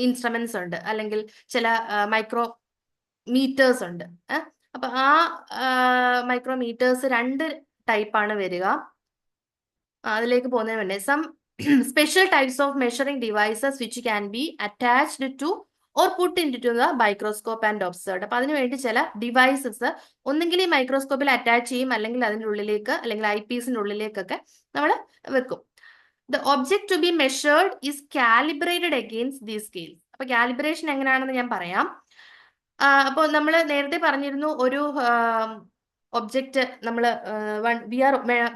ഇൻസ്ട്രുമെന്റ്സ് ഉണ്ട്, അല്ലെങ്കിൽ ചില മൈക്രോമീറ്റേഴ്സ് ഉണ്ട്. അപ്പൊ ആ മൈക്രോമീറ്റേഴ്സ് 2 ടൈപ്പാണ് വരിക. അതിലേക്ക് പോകുന്നതിന് മുന്നേ some special types of measuring devices which can be attached to or put in to the microscope and observed. അപ്പൊ അതിനുവേണ്ടി ചില ഡിവൈസസ് ഒന്നെങ്കിൽ ഈ മൈക്രോസ്കോപ്പിൽ അറ്റാച്ച് ചെയ്യും, അല്ലെങ്കിൽ അതിൻ്റെ ഉള്ളിലേക്ക്, അല്ലെങ്കിൽ ഐ പീസിന്റെ ഉള്ളിലേക്കൊക്കെ നമ്മൾ വെക്കും. The object to be measured is calibrated against these scales. അപ്പൊ കാലിബ്രേഷൻ എങ്ങനെയാണെന്ന് ഞാൻ പറയാം. അപ്പോൾ നമ്മൾ നേരത്തെ പറഞ്ഞിരുന്നു, ഒരു ഒബ്ജക്റ്റ് നമ്മൾ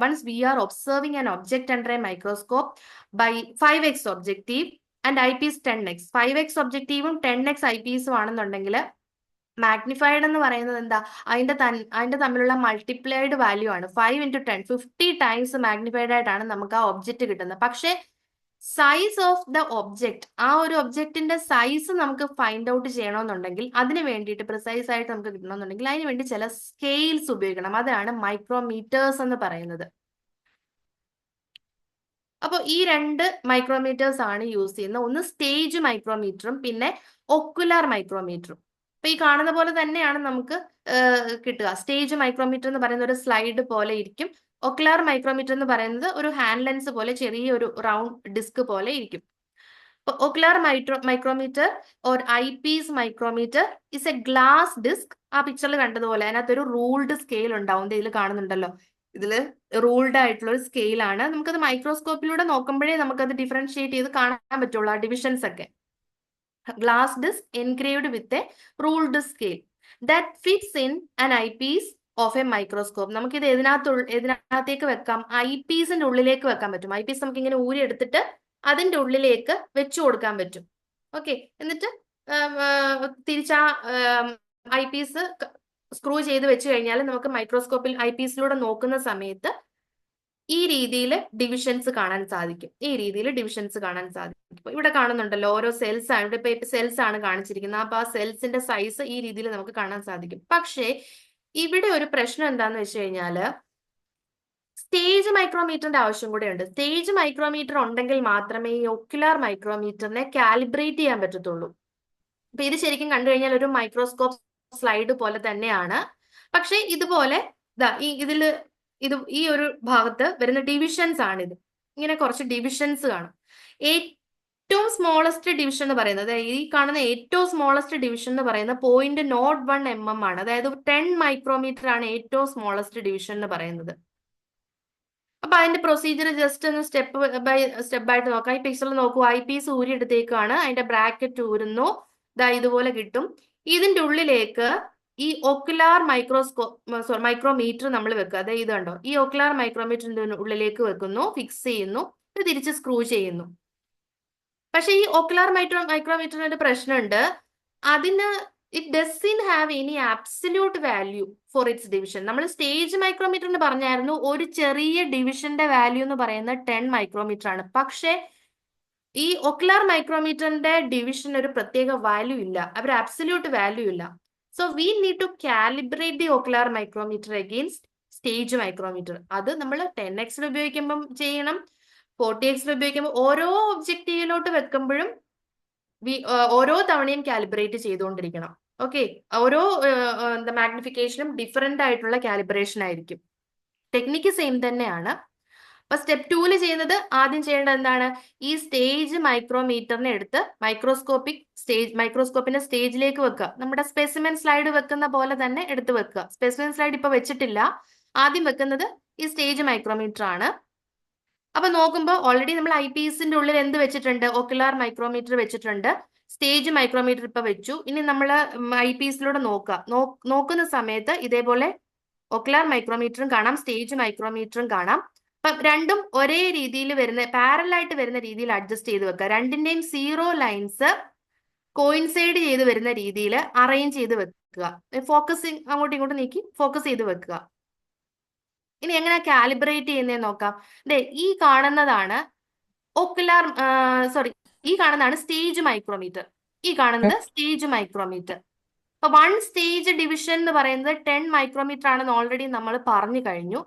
once we are observing an object under a microscope by 5x objective and I piece 10x. 5x ഒബ്ജക്റ്റീവും 10x ഐ പീസും ആണെന്നുണ്ടെങ്കിൽ മാഗ്നിഫൈഡ് എന്ന് പറയുന്നത് എന്താ, അതിന്റെ തമ്മിലുള്ള മൾട്ടിപ്ലൈഡ് വാല്യൂ ആണ്. 5 × 10, 50 ടൈംസ് മാഗ്നിഫൈഡ് ആയിട്ടാണ് നമുക്ക് ആ ഒബ്ജക്റ്റ് കിട്ടുന്നത്. പക്ഷേ സൈസ് ഓഫ് ദ ഒബ്ജക്റ്റ്, ആ ഒരു ഒബ്ജക്റ്റിന്റെ സൈസ് നമുക്ക് ഫൈൻഡ് ഔട്ട് ചെയ്യണമെന്നുണ്ടെങ്കിൽ, അതിന് വേണ്ടിയിട്ട് പ്രിസൈസ് ആയിട്ട് നമുക്ക് കിട്ടണമെന്നുണ്ടെങ്കിൽ അതിന് വേണ്ടി ചില സ്കെയിൽസ് ഉപയോഗിക്കണം. അതാണ് മൈക്രോമീറ്റേഴ്സ് എന്ന് പറയുന്നത്. അപ്പോൾ ഈ 2 മൈക്രോമീറ്റേഴ്സ് ആണ് യൂസ് ചെയ്യുന്നത്. ഒന്ന് സ്റ്റേജ് മൈക്രോമീറ്ററും പിന്നെ ഒക്കുലാർ മൈക്രോമീറ്ററും. അപ്പൊ ഈ കാണുന്ന പോലെ തന്നെയാണ് നമുക്ക് കിട്ടുക. സ്റ്റേജ് മൈക്രോമീറ്റർ എന്ന് പറയുന്ന ഒരു സ്ലൈഡ് പോലെ ഇരിക്കും. ഒക്കുലാർ മൈക്രോമീറ്റർ എന്ന് പറയുന്നത് ഒരു ഹാൻഡ് ലെൻസ് പോലെ ചെറിയൊരു റൗണ്ട് ഡിസ്ക് പോലെ ഇരിക്കും. Ocular micrometer or eye piece micrometer is a glass disc. ആ പിക്ചറിൽ കണ്ടതുപോലെ അതിനകത്തൊരു റൂൾഡ് സ്കെയിൽ ഉണ്ടാവും. ഇതിൽ കാണുന്നുണ്ടല്ലോ, ഇതിൽ റൂൾഡ് ആയിട്ടുള്ള ഒരു സ്കെയിലാണ്. നമുക്കത് മൈക്രോസ്കോപ്പിലൂടെ നോക്കുമ്പോഴേ നമുക്കത് ഡിഫറൻഷിയേറ്റ് ചെയ്ത് കാണാൻ പറ്റുള്ളൂ, ആ ഡിവിഷൻസ് ഒക്കെ. Glass disc engraved with a ruled scale that fits in an eye piece of a microscope. നമുക്കിത് ഇതിനകത്തേക്ക് വെക്കാം, ഐ പീസിന്റെ ഉള്ളിലേക്ക് വെക്കാൻ പറ്റും. ഐ പീസ് നമുക്ക് ഇങ്ങനെ ഊരി എടുത്തിട്ട് അതിന്റെ ഉള്ളിലേക്ക് വെച്ചു കൊടുക്കാൻ പറ്റും. ഓക്കെ, എന്നിട്ട് തിരിച്ചാ ഐ പീസ് സ്ക്രൂ ചെയ്ത് വെച്ച് കഴിഞ്ഞാൽ നമുക്ക് മൈക്രോസ്കോപ്പിൽ ഐ പീസിലൂടെ നോക്കുന്ന സമയത്ത് ഈ രീതിയിൽ ഡിവിഷൻസ് കാണാൻ സാധിക്കും. ഇവിടെ കാണുന്നുണ്ടല്ലോ ഓരോ സെൽസ് ആണ്. ഇവിടെ ഇപ്പൊ സെൽസ് ആണ് കാണിച്ചിരിക്കുന്നത്. അപ്പൊ ആ സെൽസിന്റെ സൈസ് ഈ രീതിയിൽ നമുക്ക് കാണാൻ സാധിക്കും. പക്ഷേ ഇവിടെ ഒരു പ്രശ്നം എന്താന്ന് വെച്ച് കഴിഞ്ഞാല് സ്റ്റേജ് മൈക്രോമീറ്ററിന്റെ ആവശ്യം കൂടെ ഉണ്ട്. സ്റ്റേജ് മൈക്രോമീറ്റർ ഉണ്ടെങ്കിൽ മാത്രമേ ഈ ഒക്കുലാർ മൈക്രോമീറ്ററിനെ കാലിബ്രേറ്റ് ചെയ്യാൻ പറ്റത്തുള്ളൂ. അപ്പൊ ഇത് ശരിക്കും കണ്ടു കഴിഞ്ഞാൽ ഒരു മൈക്രോസ്കോപ്പ് സ്ലൈഡ് പോലെ തന്നെയാണ്. പക്ഷെ ഇതുപോലെ ഈ ഒരു ഭാഗത്ത് വരുന്ന ഡിവിഷൻസ് ആണിത്. ഇങ്ങനെ കുറച്ച് ഡിവിഷൻസ് കാണും. ഏറ്റവും സ്മോളസ്റ്റ് ഡിവിഷൻ എന്ന് പറയുന്നത്, ഈ കാണുന്ന ഏറ്റവും സ്മോളസ്റ്റ് ഡിവിഷൻ എന്ന് പറയുന്നത് 0.01 mm ആണ്. അതായത് 10 മൈക്രോമീറ്റർ ആണ് ഏറ്റവും സ്മോളസ്റ്റ് ഡിവിഷൻ എന്ന് പറയുന്നത്. അപ്പൊ അതിന്റെ പ്രൊസീജിയർ ജസ്റ്റ് ഒന്ന് സ്റ്റെപ്പ് ആയിട്ട് നോക്കാം. ഈ പിക്ചറിൽ നോക്കൂ, ഐ പീസ് ഊരി എടുത്തേക്കാണ്, അതിന്റെ ബ്രാക്കറ്റ് ഊരുന്നു, ഇതുപോലെ കിട്ടും. ഇതിന്റെ ഉള്ളിലേക്ക് ഈ ഒക്കുലാർ മൈക്രോമീറ്റർ നമ്മൾ വെക്കുക. അതായത് ഇത് കണ്ടോ, ഈ ഒക്കുലാർ മൈക്രോമീറ്ററിന്റെ ഉള്ളിലേക്ക് വെക്കുന്നു, ഫിക്സ് ചെയ്യുന്നു. ഇത് തിരിച്ച് സ്ക്രൂ ചെയ്യുന്നു. പക്ഷെ ഈ ഒക്കുലാർ മൈക്രോമീറ്ററിന് ഒരു പ്രശ്നമുണ്ട്. അതിന് it doesn't have any absolute value for its division. നമ്മൾ സ്റ്റേജ് മൈക്രോമീറ്ററിന് പറഞ്ഞായിരുന്നു ഒരു ചെറിയ ഡിവിഷന്റെ വാല്യൂ എന്ന് പറയുന്നത് 10 മൈക്രോമീറ്റർ ആണ്. പക്ഷെ ഈ ഒക്കുലാർ മൈക്രോമീറ്ററിന്റെ ഡിവിഷൻ ഒരു പ്രത്യേക വാല്യൂ ഇല്ല, അവർ ആബ്സല്യൂട്ട് വാല്യൂ ഇല്ല. So we need to calibrate the ocular micrometer against stage micrometer. അത് നമ്മൾ 10x ഉപയോഗിക്കുമ്പം ചെയ്യണം, 40x ഉപയോഗിക്കുമ്പോൾ ഓരോ ഒബ്ജക്റ്റീവിലോട്ട് വെക്കുമ്പോഴും ഓരോ തവണയും കാലിബ്രേറ്റ് ചെയ്തുകൊണ്ടിരിക്കണം. ഓക്കെ, ഓരോ മാഗ്നിഫിക്കേഷനും ഡിഫറെന്റ് ആയിട്ടുള്ള കാലിബ്രേഷൻ ആയിരിക്കും. ടെക്നിക്ക് സെയിം തന്നെയാണ്. അപ്പൊ സ്റ്റെപ്പ് 2 ചെയ്യുന്നത്, ആദ്യം ചെയ്യേണ്ടത് എന്താണ്, ഈ സ്റ്റേജ് മൈക്രോമീറ്ററിനെ എടുത്ത് മൈക്രോസ്കോപ്പിന്റെ സ്റ്റേജിലേക്ക് വെക്കുക. നമ്മുടെ സ്പെസിമെൻ സ്ലൈഡ് വെക്കുന്ന പോലെ തന്നെ എടുത്ത് വെക്കുക. സ്പെസിമെൻ സ്ലൈഡ് ഇപ്പൊ വെച്ചിട്ടില്ല, ആദ്യം വെക്കുന്നത് ഈ സ്റ്റേജ് മൈക്രോമീറ്റർ ആണ്. അപ്പൊ നോക്കുമ്പോൾ ഓൾറെഡി നമ്മൾ ഐ പീസിന്റെ ഉള്ളിൽ എന്ത് വെച്ചിട്ടുണ്ട്, ഒക്കുലാർ മൈക്രോമീറ്റർ വെച്ചിട്ടുണ്ട്, സ്റ്റേജ് മൈക്രോമീറ്റർ ഇപ്പൊ വെച്ചു. ഇനി നമ്മൾ ഐ പീസിലൂടെ നോക്കുന്ന സമയത്ത് ഇതേപോലെ ഒക്കുലാർ മൈക്രോമീറ്ററും കാണാം, സ്റ്റേജ് മൈക്രോമീറ്ററും കാണാം. അപ്പം രണ്ടും ഒരേ രീതിയിൽ പാരലായിട്ട് വരുന്ന രീതിയിൽ അഡ്ജസ്റ്റ് ചെയ്ത് വെക്കുക. രണ്ടിന്റെയും സീറോ ലൈൻസ് കോയിൻസൈഡ് ചെയ്ത് വരുന്ന രീതിയിൽ അറേഞ്ച് ചെയ്ത് വെക്കുക. ഫോക്കസിങ് അങ്ങോട്ടും ഇങ്ങോട്ടും നീക്കി ഫോക്കസ് ചെയ്ത് വെക്കുക. ഇനി എങ്ങനെ കാലിബ്രേറ്റ് ചെയ്യുന്നതെന്ന് നോക്കാം. ഈ കാണുന്നതാണ് ഈ കാണുന്നതാണ് സ്റ്റേജ് മൈക്രോമീറ്റർ. ഈ കാണുന്നത് സ്റ്റേജ് മൈക്രോമീറ്റർ. അപ്പൊ 1 സ്റ്റേജ് ഡിവിഷൻ എന്ന് പറയുന്നത് 10 മൈക്രോമീറ്റർ ആണെന്ന് ഓൾറെഡി നമ്മൾ പറഞ്ഞു കഴിഞ്ഞു.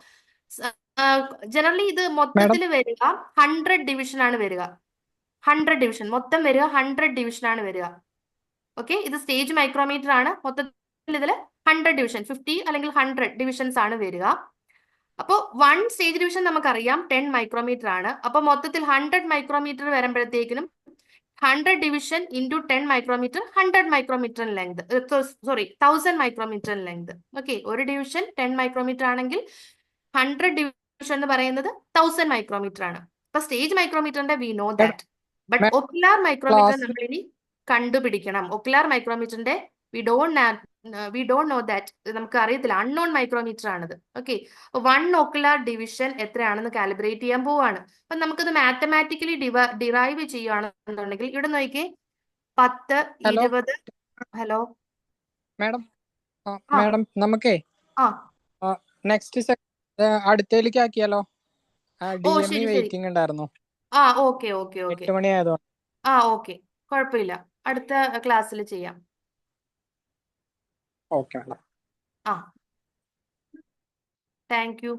ജനറലി ഇത് മൊത്തത്തിൽ വരിക 100 ഡിവിഷൻ ആണ് വരിക. 100 ഡിവിഷൻ മൊത്തം വരിക 100 ഡിവിഷൻ ആണ് വരിക. ഓക്കെ, ഇത് സ്റ്റേജ് മൈക്രോമീറ്റർ ആണ്. മൊത്തത്തിൽ ഇതിൽ 100 ഡിവിഷൻ, 50 അല്ലെങ്കിൽ 100 ഡിവിഷൻസ് ആണ് വരിക. അപ്പോൾ 1 സ്റ്റേജ് ഡിവിഷൻ നമുക്കറിയാം 10 മൈക്രോമീറ്റർ ആണ്. അപ്പൊ മൊത്തത്തിൽ 100 മൈക്രോമീറ്റർ വരുമ്പോഴത്തേക്കിനും 100 division into 10 micrometre 100 micrometre in length, 1000 micrometre in length. Okay, ഒരു ഡിവിഷൻ 10 മൈക്രോമീറ്റർ ആണെങ്കിൽ 100 ഡിവിഷൻ എന്ന് പറയുന്നത് 1000 മൈക്രോമീറ്റർ ആണ്. അപ്പൊ സ്റ്റേജ് മൈക്രോമീറ്ററിന്റെ we know that. But ocular micrometre നമ്മൾ ഇനി കണ്ടുപിടിക്കണം. ഒക്കുലാർ മൈക്രോമീറ്ററിന്റെ വി ഡോണ്ട് നോ ദാറ്റ്, നമുക്ക് അറിയത്തില്ല, അൺനോൺ മൈക്രോമീറ്റർ ആണിത്. ഓക്കെ, 1 ഒക്കുലാർ ഡിവിഷൻ എത്രയാണെന്ന് കാലിബ്രേറ്റ് ചെയ്യാൻ പോവാണ്. അപ്പൊ നമുക്കിത് മാത്തമാറ്റിക്കലി ഡിറൈവ് ചെയ്യുകയാണെന്നുണ്ടെങ്കിൽ ഇവിടെ നോക്കിയേ, 10, 20. ഹലോ മാഡം, മാഡം നമുക്കേ നെക്സ്റ്റ് അടുത്തേക്ക് ആക്കിയാലോ? ശരി വെയിറ്റിംഗ് ഉണ്ടായിരുന്നു. ഓക്കെ 8 മണി ആയതുകൊണ്ട്. ഓക്കെ, കുഴപ്പമില്ല, അടുത്ത ക്ലാസ്സിൽ ചെയ്യാം. Okay madam. Thank you.